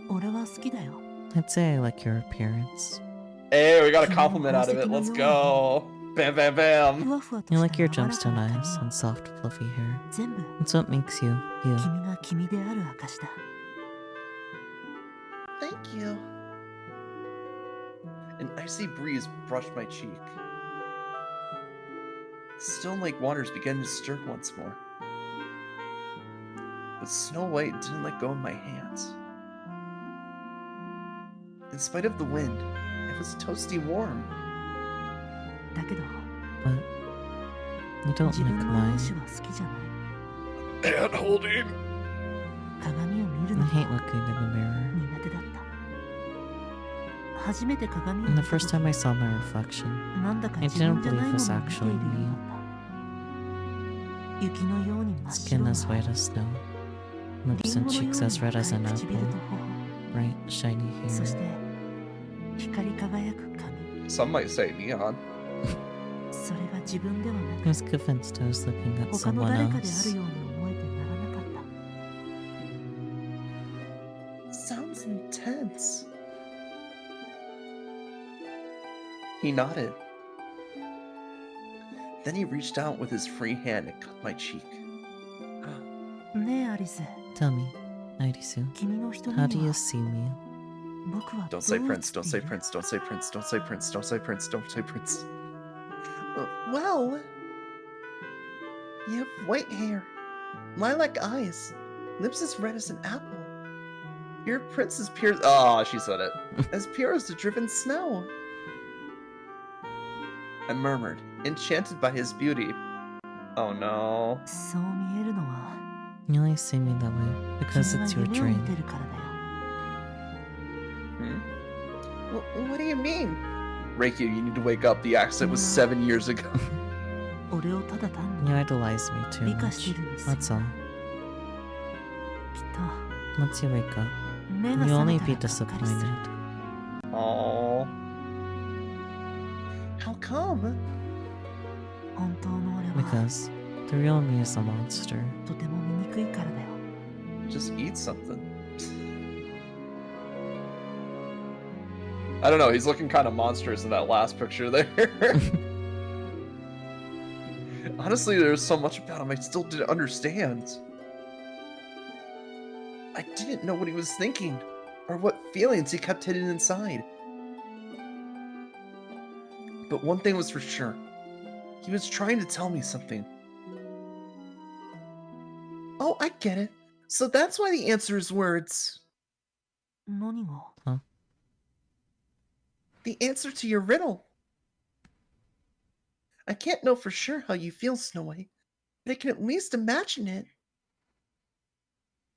俺は好きだよ。 I'd say I like your appearance. Hey, we got a compliment out of it. Let's go. Bam, bam, bam. ふわふわと You した like your 柔らか gemstone な eyes 髪 and soft, fluffy hair. 全部 It's what makes you, you. 君が君である証だ。 Thank you. An icy breeze brushed my cheek. The stone lake waters began to stir once more. But Snow White didn't let go of my hands. In spite of the wind, it was toasty warm. だけど But you don't 自 like 分の mine. 容姿は好きじゃない。 And holding. 鏡を見る I の hate が looking in the mirror. 苦手だった。初めて鏡を And 見 the た first 時 time I saw my reflection, なんだか I 自分 didn't じゃない believe も it was のを見てい actually るようだ me. った。雪のように真っ Skin 白な as white as snow, リ lips ン and ゴのよう cheeks に as red 赤い as an 唇 apple, と頬、 bright, shiny そし hair. て光り輝く髪。 Some might say neon. それが自分ではな I く was convinced I was looking at 他の someone 誰かであ else. るように思えてならなかった。 Sounds intense. He nodded. Then he reached out with his free hand and cut my cheek. ねえアリス、 Tell me, Nairisu, 君の瞳 how に do you は see me? 僕はど Don't う say 映っ Prince, て don't い say る？ Prince, don't say Prince, don't say Prince, don't say Prince, don't say Prince. Well, you have white hair, lilac eyes, lips as red as an apple. Your prince is pure. Ah, she said it. As pure as the driven snow. I murmured, enchanted by his beauty. Oh no. そう見えるのは You only see me that way because 君 it's が your 夢を見 dream. てるからだよ。 What do you mean? Reiki, you need to wake up. The accident was 7 years ago. 俺をただ単に You idolize me too 美化し much. てるんです。 That's all. きっ Once you wake up, と目が you'll 覚 only めた be らがっかりする。 disappointed. Aww. How come? 本当の俺は Because the real me is a monster. とても醜いからだよ。 Just eat something. I don't know, he's looking kind of monstrous in that last picture there. Honestly, there's so much about him I still didn't understand. I didn't know what he was thinking, or what feelings he kept hidden inside. But one thing was for sure. He was trying to tell me something. Oh, I get it. So that's why the answer is words. 何が？ The answer to your riddle. I can't know for sure how you feel, Snow White, but I can at least imagine it.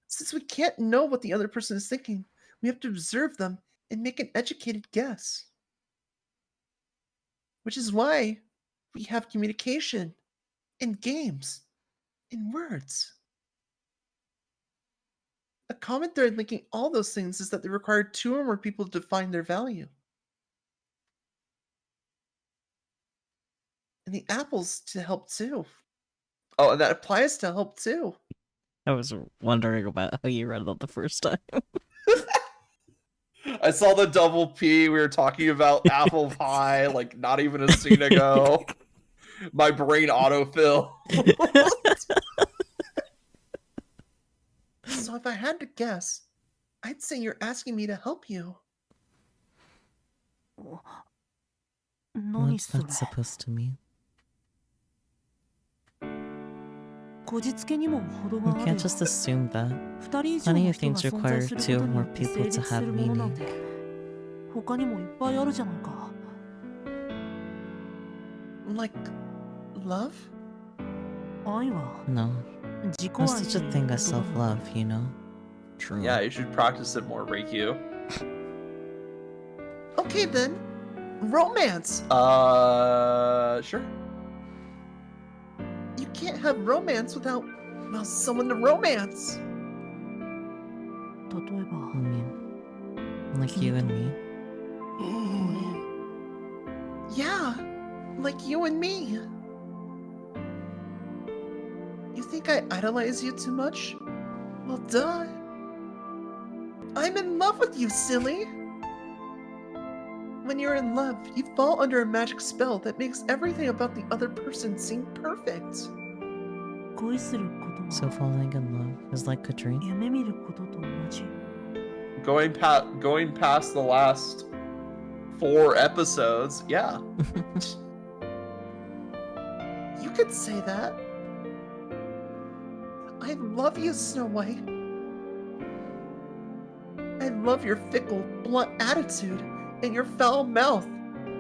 Since we can't know what the other person is thinking, we have to observe them and make an educated guess. Which is why we have communication, and games, and words. A common thread linking all those things is that they require 2 or more people to define their value. And the apples to help too. Oh, and that applies to help too. I was wondering about how you read that the first time. I saw the double P. We were talking about apple pie, like not even a scene ago. My brain autofill. So if I had to guess, I'd say you're asking me to help you. 何 What's それ？ that supposed to mean? こじつけにも程 You がある can't よ。 just assume that. 2人以上 Plenty の of 人が things 存 require 在する 2 or ことによ more って people 成 to 立す have るものなん meaning. て他にもいっぱいあるじゃないか。 Like love? 愛は No. 自己 There's 愛 such と a いう thing 言 as 葉 self-love, you know? True. Yeah, you should practice it more, Reiki. Okay then. Romance. Sure. You can't have romance without, well, someone to romance. 例えば I mean, like you and me. Yeah, like you and me. You think I idolize you too much? Well, duh. I'm in love with you, silly. When you're in love, you fall under a magic spell that makes everything about the other person seem perfect. 恋すること So は falling in love is like a dream. 夢見ることと同じ。 Going past the last 4 episodes, yeah. You could say that. I love you, Snow White. I love your fickle, blunt attitude and your foul mouth.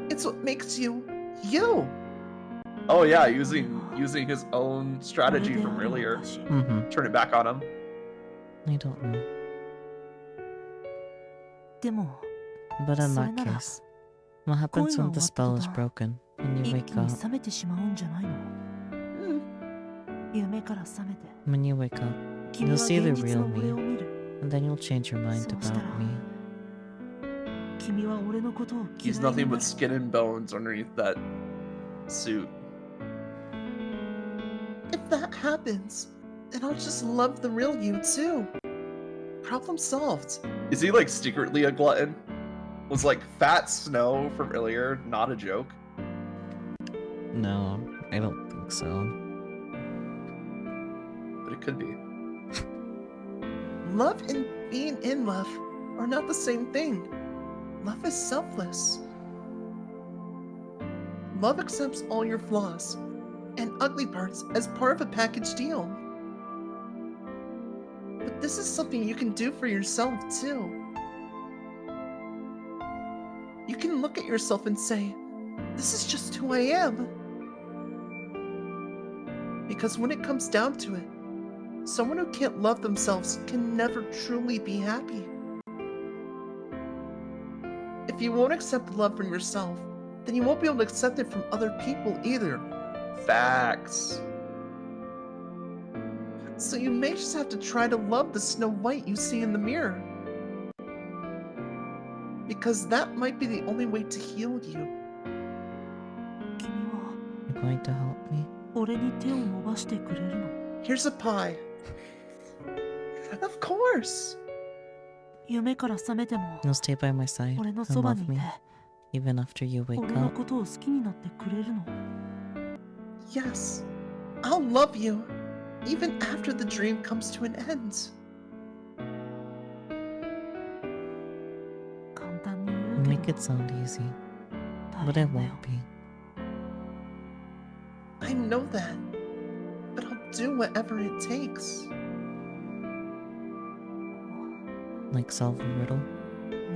It's what makes you, you. Oh yeah, using his own strategy from earlier. Mm-hmm. Turn it back on him. I don't know. でも But in that それなら case, what happens when the spell is broken and you 一 wake 気に up? 覚めてしまうんじゃないの？ 夢から覚めて When you wake up, 君 you'll は see the 現実 real の俺を me, 見る。 and then you'll change your mind そうしたら about me. 君は俺のことを嫌い He's にな nothing る。 but skin and bones underneath that suit. If that happens, then I'll just love the real you too. Problem solved. Is he like secretly a glutton? Was like Fat Snow from earlier not a joke? No, I don't think so. But it could be. Love and being in love are not the same thing. Love is selfless. Love accepts all your flaws and ugly parts as part of a package deal. But this is something you can do for yourself too. You can look at yourself and say, this is just who I am. Because when it comes down to it, someone who can't love themselves can never truly be happy. If you won't accept love from yourself, then you won't be able to accept it from other people either. Facts. So you may just have to try to love the Snow White you see in the mirror. Because that might be the only way to heal you. 君は You're going to help me? 俺に手を伸ばしてくれるの？ Here's a pie. Of course. 夢から覚めても You'll stay by my side 俺の and そばに love いて me, even after you wake 俺の up. ことを好きになってくれるの？ Yes. I'll love you, even after the dream comes to an end. 簡単に言 You うけ make ど it sound easy, 大 but it 変だよ。 won't be. I know that. But I'll do whatever it takes. Like solve a riddle?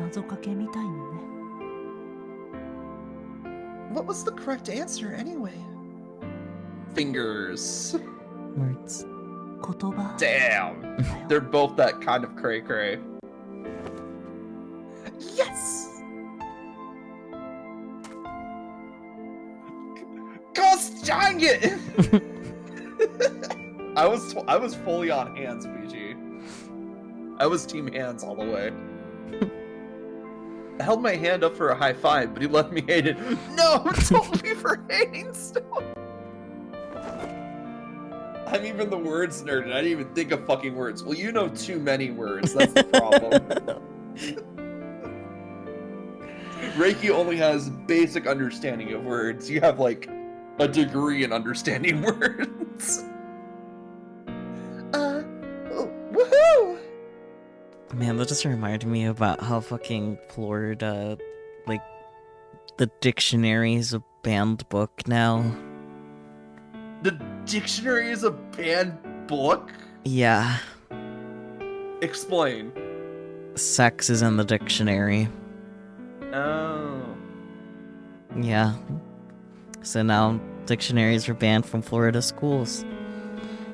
謎かけみたいにね。 What was the correct answer anyway? Fingers. Words. 言葉 Damn. だよ。 They're both that kind of cray cray. Yes! Gosh dang it! I was fully on hands, BG. I was team hands all the way. I held my hand up for a high five, but he left me hated. No, don't be for hating Snow. I'm even the words nerd, and I didn't even think of fucking words. Well, you know too many words. That's the problem. Reiki only has basic understanding of words. You have like a degree in understanding words. Woohoo! Man, that just reminded me about how fucking Florida, like, the dictionary is a banned book now. The dictionary is a banned book? Yeah, Explain. sex is in the dictionary. Oh. Yeah. So now dictionaries are banned from Florida schools.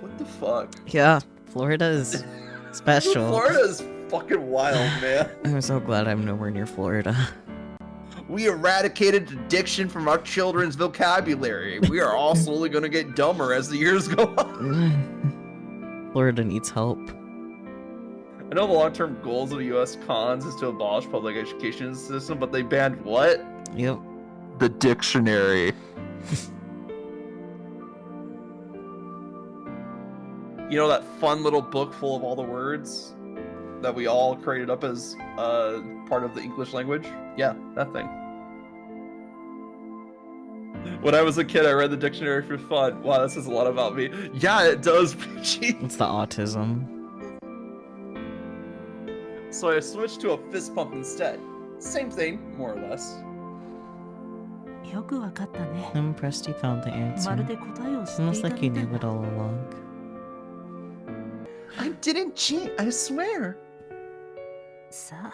What the fuck? Yeah, Florida is special. Florida is fucking wild, man. I'm so glad I'm nowhere near Florida. We eradicated addiction from our children's vocabulary. We are all slowly gonna get dumber as the years go on. Florida needs help. I know the long-term goals of the U.S. cons is to abolish public education system, but they banned what? Yep. The dictionary. You know that fun little book full of all the words that we all created up as part of the English language? Yeah, that thing. When I was a kid, I read the dictionary for fun. Wow, that says a lot about me. Yeah, it does, Peachy. It's the autism. So I switched to a fist pump instead. Same thing, more or less. よくわかったね。 I'm impressed you found the ま answer. るで答えを知って Almost いた like you みたい knew it だ。 all along. I didn't cheat, I swear. さあ、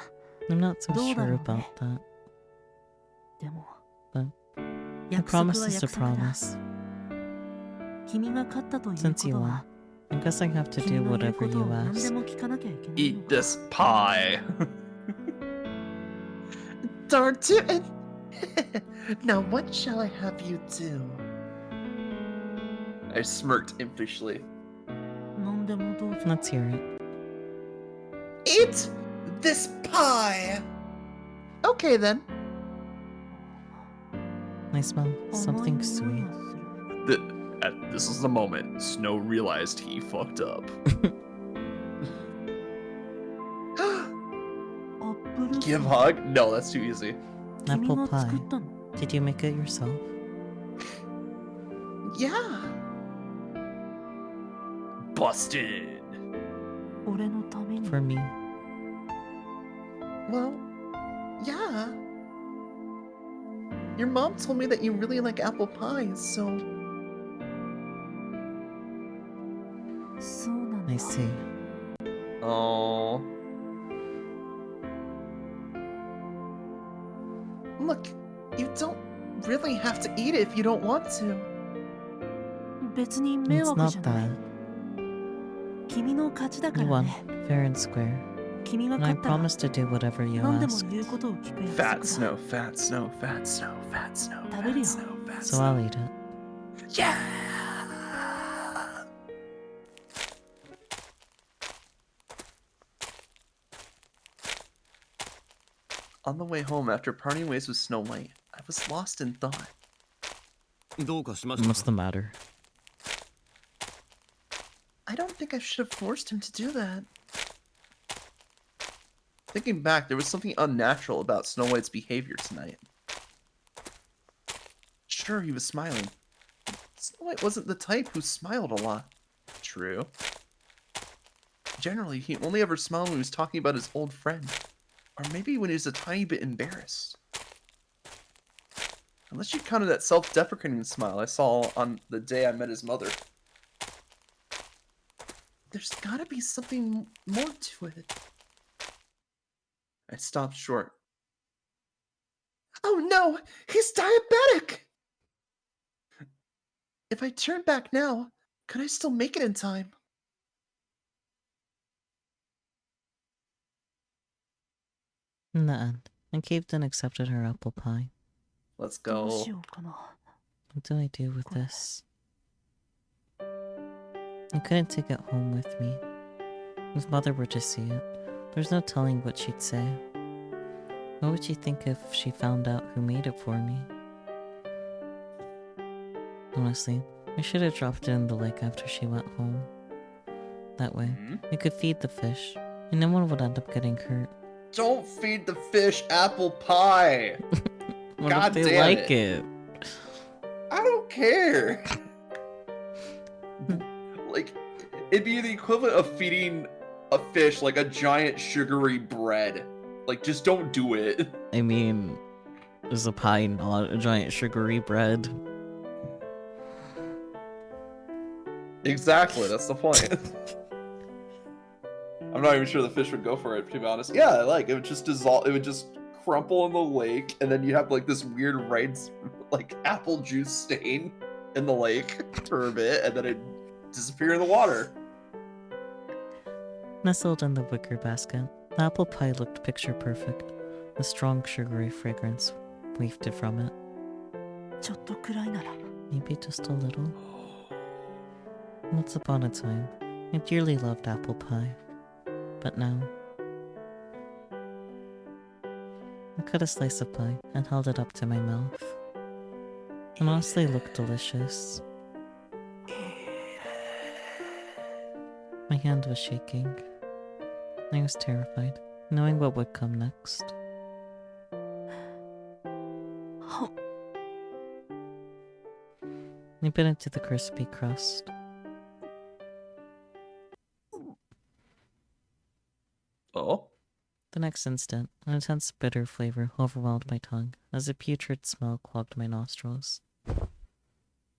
I'm not so どうだ sure ろう about ね。 that. でも、 But a 約束 promise は is a 約束だ。 promise. 君が勝ったというこ Since you と won, は、 I guess I have to 君 do の言う whatever ことを you 何で ask. も聞かなきゃいけないの Eat か。 this pie. Don't do it. Now what shall I have you do? I smirked impishly. 何でもどうぞ。 Let's hear it. Eat this pie. Okay then. I smell 甘い something 匂い sweet. がする。 This is the moment Snow realized he fucked up. アップル Give パイ hug? No, that's too easy. 君 Apple が作 pie. ったの？ Did you make it yourself? Yeah. Busted. 俺のために。 For me. Well, yeah. Your mom told me that you really like apple pies, so そうなんだ。 I see. oh. Look, you don't really have to eat it if you don't want to. 別に迷 It's 惑じ not ゃない that. 君の勝ちだか You ら won, ね。 fair and square. 君が And I 勝ったら promise to do whatever you 何でも ask. 言うことを聞く約 Fat 束だ。 snow, fat snow, fat snow, fat snow, fat 食べるよ。 snow, fat So snow. I'll eat it. Yeah! On the way home after parting ways with Snow White, I was lost in thought. どうかしました What's the matter? I don't think I should have forced him to do that. Thinking back, there was something unnatural about Snow White's behavior tonight. Sure, he was smiling. Snow White wasn't the type who smiled a lot. True. Generally, he only ever smiled when he was talking about his old friend. Or maybe when he was a tiny bit embarrassed. Unless you counted that self-deprecating smile I saw on the day I met his mother. There's gotta be something more to it. I stopped short. Oh no! He's diabetic! If I turn back now, could I still make it in time? In the end, I caved and accepted her apple pie. Let's どう go. しようかな。 What do I do with this? I couldn't take it home with me. If mother were to see it, there's no telling what she'd say. What would she think if she found out who made it for me? Honestly, I should have dropped it in the lake after she went home. That way, we could feed the fish, and no one would end up getting hurt. Don't feed the fish apple pie! What God if they damn like it. it? I don't care! Like, it'd be the equivalent of feeding a fish like a giant sugary bread. Like, just don't do it. I mean, is a pie not a giant sugary bread? Exactly, that's the point. I'm not even sure the fish would go for it, to be honest. Yeah, like, it would just dissolve, it would just crumple in the lake, and then you have, like, this weird red, like, apple juice stain in the lake for a bit, and then it'd disappear in the water. Nestled in the wicker basket, the apple pie looked picture perfect. A strong sugary fragrance wafted from it. ちょっとくらいなら。 Maybe just a little. Once upon a time, I dearly loved apple pie. But now... I cut a slice of pie and held it up to my mouth. It honestly looked delicious. My hand was shaking. I was terrified, knowing what would come next. I bit into the crispy crust. Oh? The next instant, an intense bitter flavor overwhelmed my tongue as a putrid smell clogged my nostrils.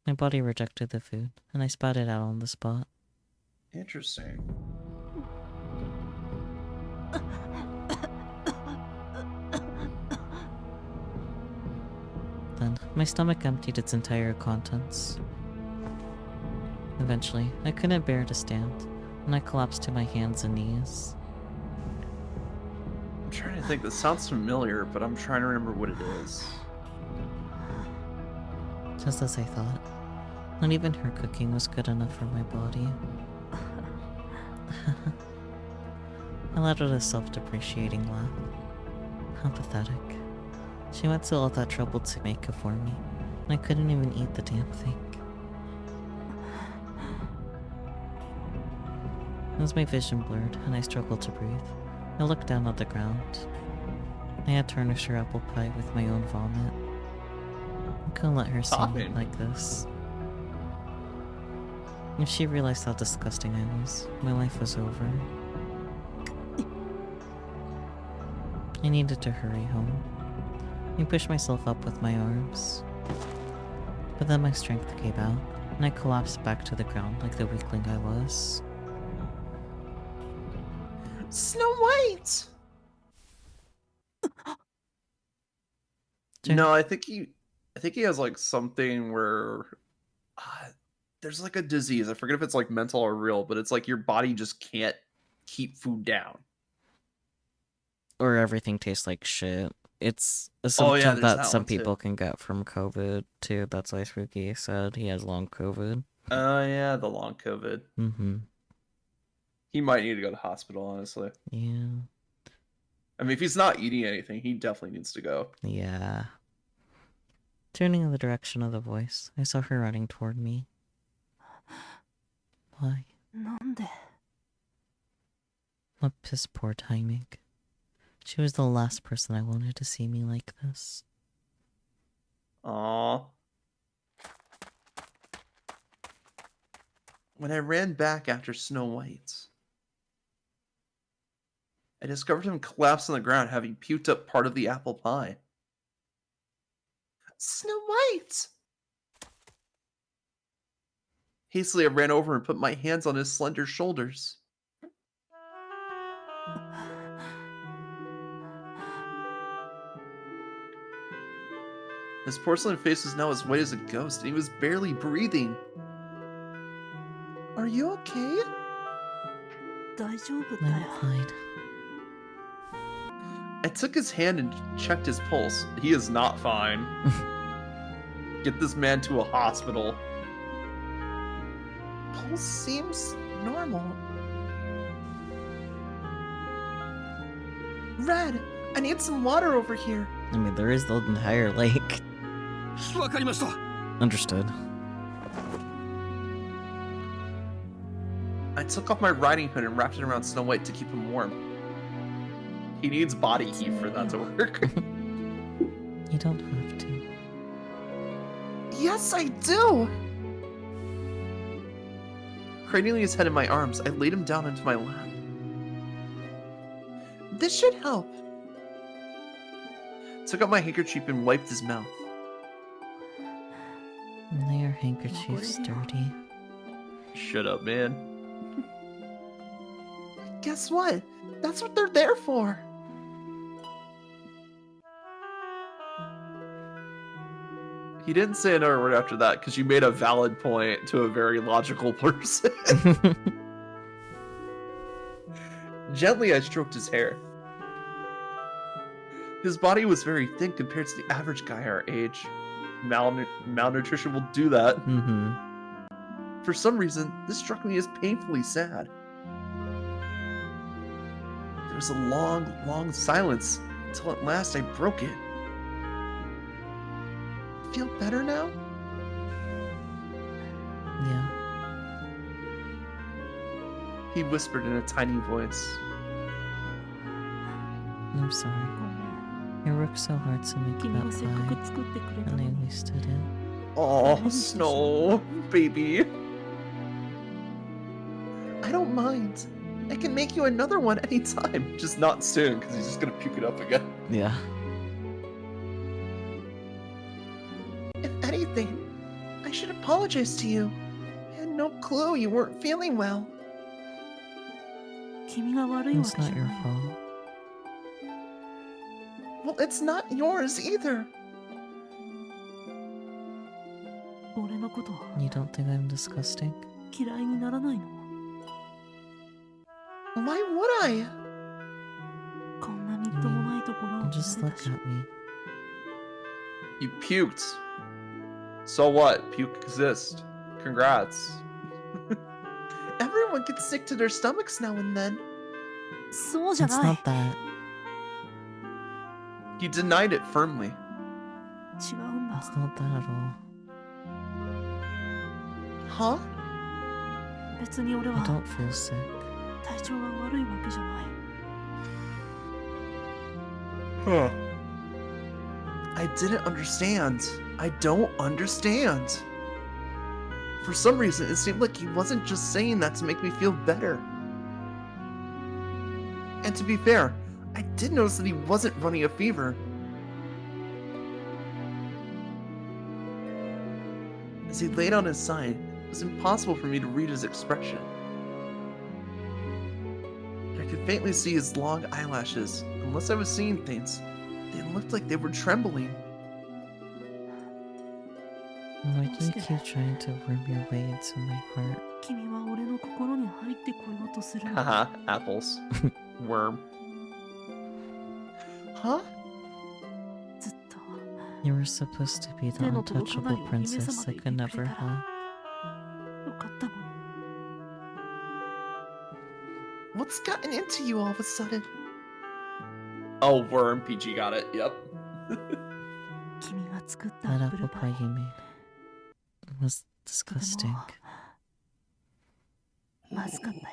My body rejected the food, and I spat it out on the spot. Interesting. Then, my stomach emptied its entire contents. Eventually, I couldn't bear to stand, and I collapsed to my hands and knees. I'm trying to think. This sounds familiar, but I'm trying to remember what it is. Just as I thought, not even her cooking was good enough for my body. I let out a self-depreciating laugh. How pathetic. She went to all that trouble to make it for me, and I couldn't even eat the damn thing. As my vision blurred and I struggled to breathe, I looked down at the ground. I had tarnished her apple pie with my own vomit. I couldn't let her see me like this. If she realized how disgusting I was, my life was over. I needed to hurry home. I pushed myself up with my arms. But then my strength gave out, and I collapsed back to the ground like the weakling I was. Snow White! No, I think he has like something where there's like a disease. I forget if it's like mental or real, but it's like your body just can't keep food down. Or everything tastes like shit. It's a symptom that some people can get from COVID too. That's why Spooky said he has long COVID. Oh yeah, the long COVID. Mm-hmm. He might need to go to hospital, honestly. Yeah. I mean, if he's not eating anything, he definitely needs to go. Yeah. Turning in the direction of the voice, I saw her running toward me. Why? What piss poor timing. She was the last person I wanted to see me like this. Aww. When I ran back after Snow White, I discovered him collapsed on the ground, having puked up part of the apple pie. Snow White! Hastily, I ran over and put my hands on his slender shoulders. His porcelain face was now as white as a ghost, and he was barely breathing. Are you okay? I'm fine. I took his hand and checked his pulse. He is not fine. Get this man to a hospital. Pulse seems normal. Red, I need some water over here. I mean, there is the entire lake. Understood. I took off my riding hood and wrapped it around Snow White to keep him warm. He needs body heat for that to work. You don't have to. Yes, I do! Cradling his head in my arms, I laid him down into my lap. This should help. Took out my handkerchief and wiped his mouth. Their handkerchief's dirty. Shut up, man. Guess what? That's what they're there for. He didn't say another word after that because you made a valid point to a very logical person. Gently, I stroked his hair. His body was very thin compared to the average guy our age. Malnutrition will do that. Mm-hmm. For some reason, this struck me as painfully sad. There was a long, long silence until at last I broke it. Feel better now? Yeah. He whispered in a tiny voice. I'm sorry. I worked so hard to make that pie, and I wasted it. Oh, Snow, baby. I don't mind. I can make you another one anytime. Just not soon, because he's just gonna puke it up again. Yeah. If anything, I should apologize to you. I had no clue you weren't feeling well. 君が悪いわ It's けじゃ not な your い。 fault. Well, it's not yours either. 俺のこと You don't think I'm disgusting? 嫌いにならないの Why would I? こんなみっともないところを Just 見ら look れたし at me. You puked. So what? Puke exists. Congrats. Everyone gets sick to their stomachs now and then. そうじゃ It's ない not that. He denied it firmly. 違うんだ It's not that at all. Huh? 別に俺 I は don't feel sick. 体調が悪いわけじゃない Huh. I didn't understand. I don't understand. For some reason, it seemed like he wasn't just saying that to make me feel better. And to be fair, I did notice that he wasn't running a fever. As he laid on his side, it was impossible for me to read his expression. I could faintly see his long eyelashes. Unless I was seeing things, they looked like they were trembling. Why do you keep trying to worm your way into my heart? 君は俺の心に入ってこようとするの Haha, apples. Worm. Huh? ずっと You were supposed to be the 手の届かない untouchable お姫 princess 様で I い could てくれ never たら have. よかったのに What's gotten into you all of a sudden? Oh, worm. PG got it. Yep. 君が作ったア That ップル apple パイ pie you made was disgusting. まずかったよ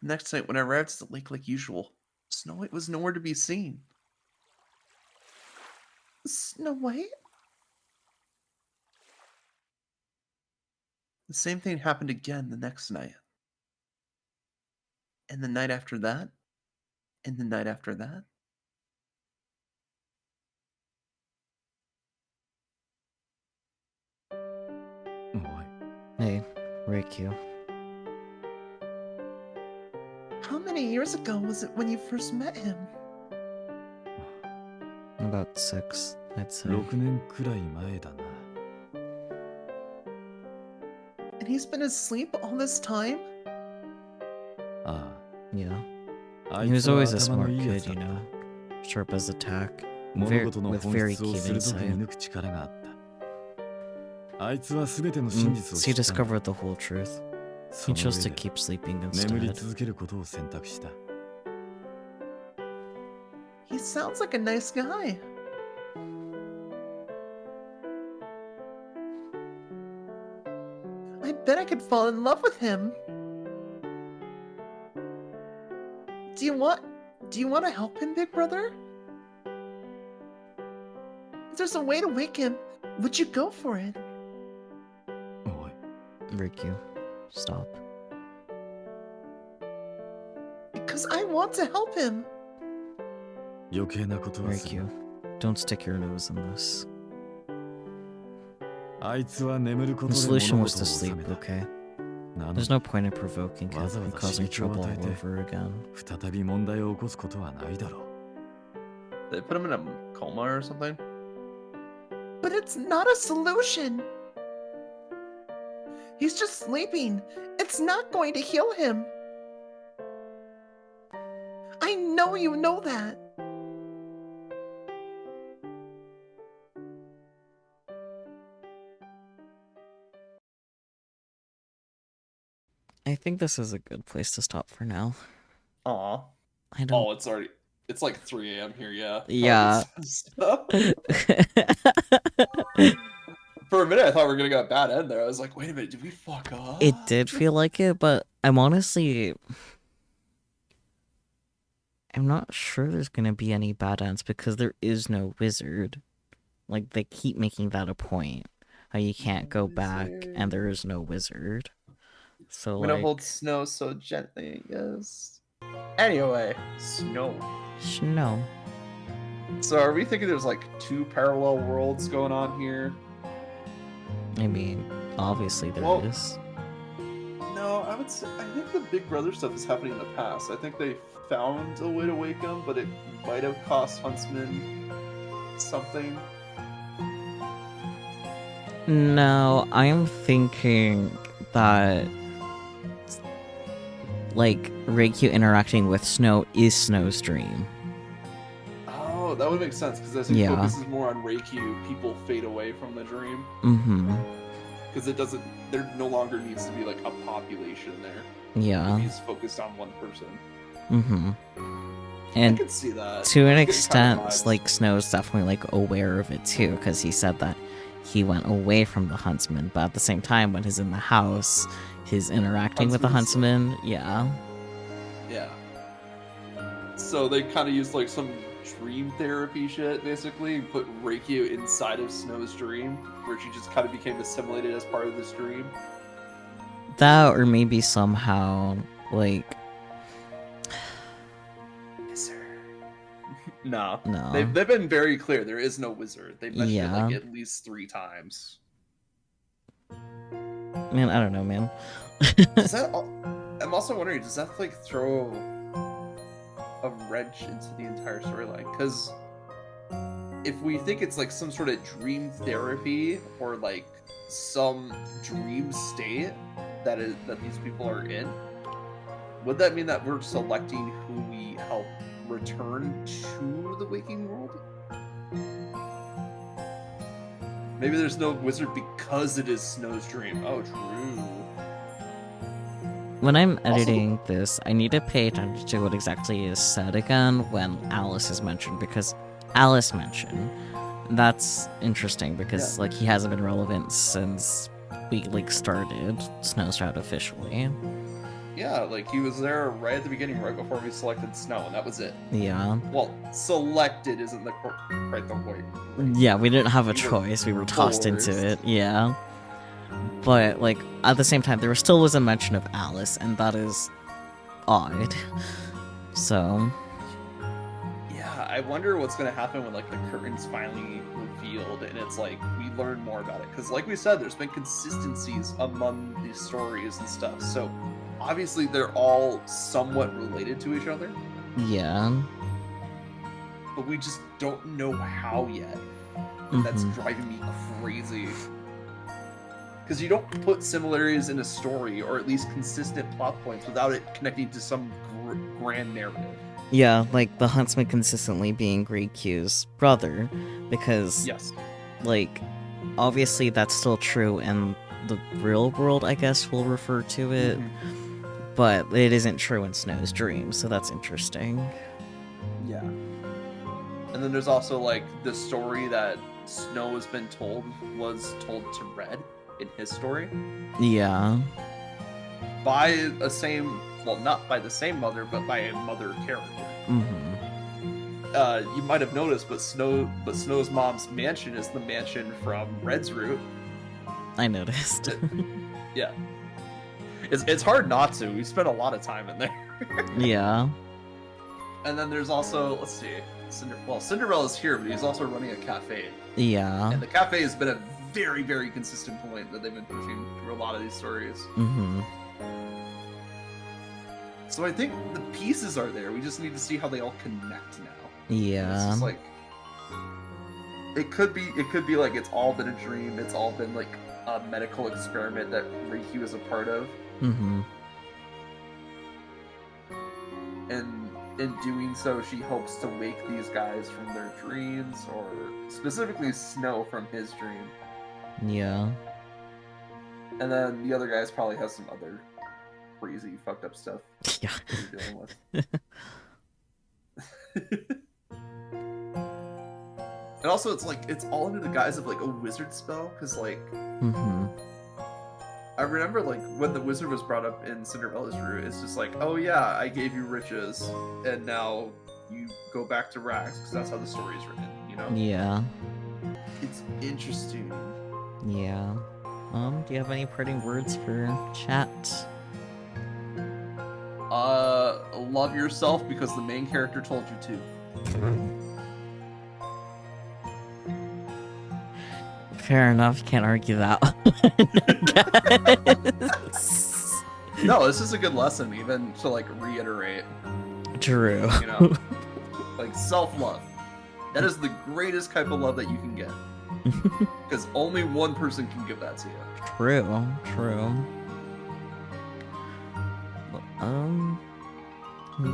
Next night, when I arrived at the lake like usual, Snow White was nowhere to be seen. Snow White? The same thing happened again the next night. And the night after that. And the night after that. Hey, Riku. How many years ago was it when you first met him? About 6, I'd say. 6年くらい前だな。 And he's been asleep all this time? あ Yeah. あ、あ He い was つは always a 頭の smart いいや kid, つだ you った know. Sharp as a tack. 物事の With 本 very 質を keen 鋭く insight. 見抜く力があった。あいつは全ての真実を He 知ったんだ。 discovered the whole truth. そ He の chose 上 to で keep sleeping 眠り instead. 続けることを選択した。 He sounds like a nice guy. I bet I could fall in love with him. Do you want to help him, big brother? If there's a way to wake him, would you go for it? おい、 Riku, stop. Because I want to help him. 余計なことはする Riku, don't stick your nose in this. あいつは眠るこ The とで solution 物 was 事を to 収 sleep, めた。 okay? なの There's で no point in provoking him わざわ and ざ causing 刺激を trouble 与え all て over again. 再び問題を起こすことはないだろう。 They put him in a coma or something? But it's not a solution. He's just sleeping. It's not going to heal him. I know you know that. I think this is a good place to stop for now. Aw. I don't. It's like 3 a.m. here, yeah. Yeah. For a minute, I thought we were gonna get a bad end there. I was like, wait a minute, did we fuck up? It did feel like it, but I'm not sure there's gonna be any bad ends because there is no wizard. Like, they keep making that a point. How you can't go back and there is no wizard. So, I'm gonna hold Snow so gently, yes. Anyway, Snow. So are we thinking there's like 2 parallel worlds going on here? I mean, obviously there is. No, I would say I think the Big Brother stuff is happening in the past. I think they found a way to wake him, but it might have cost Huntsman something. No, I am thinking that, like, Reikyu interacting with Snow is Snow's dream. Oh, that would make sense, because as he focuses more on Reikyu, people fade away from the dream. Mm-hmm. Because there no longer needs to be, like, a population there. Yeah. He's focused on one person. Mm-hmm. And I can see that. to an extent, like, Snow's definitely, like, aware of it, too, because he said that he went away from the Huntsman, but at the same time, when he's in the house, he's interacting with the Huntsman, yeah. Yeah. So they kind of used, like, some dream therapy shit, basically, and put Reikyu inside of Snow's dream, where she just kind of became assimilated as part of this dream. That, or maybe somehow, like... No. No. They've been very clear. There is no wizard. They've mentioned it like at least 3 times. Man, I don't know, man. I'm also wondering, does that like throw a wrench into the entire storyline? Because if we think it's like some sort of dream therapy or like some dream state that these people are in, would that mean that we're selecting who we help return to the waking world? Maybe there's no wizard because it is Snow's dream. Oh, true. When I'm editing this, I need to pay attention to what exactly is said again when Alice is mentioned, because Alice mentioned. That's interesting because like he hasn't been relevant since we like started Snowstrout officially. Yeah, like he was there right at the beginning, right before we selected Snow, and that was it. Yeah. Well, selected isn't quite the point. Yeah, we didn't have a choice. We were tossed into it. Yeah. But like at the same time, there still was a mention of Alice, and that is odd. So. Yeah, I wonder what's gonna happen when like the curtain's finally revealed, and it's like we learn more about it. Because like we said, there's been consistencies among these stories and stuff. So. Obviously, they're all somewhat related to each other. Yeah. But we just don't know how yet. And that's driving me crazy. Because you don't put similarities in a story, or at least consistent plot points, without it connecting to some grand narrative. Yeah, like the Huntsman consistently being Reikyu's brother. Because, like, obviously that's still true, and the real world, I guess, will refer to it. But it isn't true in Snow's dream, so that's interesting. Yeah. And then there's also, like, the story that Snow has been told was told to Red in his story. Yeah. By a same, well, not by the same mother, but by a mother character. You might have noticed, but Snow's mom's mansion is the mansion from Red's route. I noticed. Yeah. It's hard not to. We spent a lot of time in there. Yeah. And then there's also, let's see, Cinderella's here, but he's also running a cafe. Yeah. And the cafe has been a very, very consistent point that they've been pushing through a lot of these stories. So I think the pieces are there. We just need to see how they all connect now. Yeah. It's just like it could be like it's all been a dream. It's all been like a medical experiment that Reiki was a part of. And in doing so, she hopes to wake these guys from their dreams, or specifically Snow from his dream. Yeah. And then the other guys probably have some other crazy, fucked up stuff yeah. they're dealing with. And also, it's like, it's all under the guise of like a wizard spell, because like, I remember like when the wizard was brought up in Cinderella's route, it's just like, oh yeah, I gave you riches, and now you go back to rags, because that's how the story is written, you know? Yeah. It's interesting. Yeah. Do you have any parting words for chat? Love yourself because the main character told you to. Fair enough, can't argue that one. No, this is a good lesson, even to like reiterate. True. You know, like self-love. That is the greatest type of love that you can get. Because only one person can give that to you. True.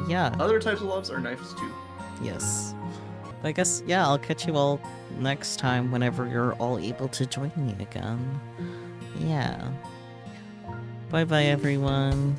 Yeah. Other types of loves are nice too. Yes. I guess, yeah, I'll catch you all next time whenever you're all able to join me again. Yeah. Bye-bye, everyone.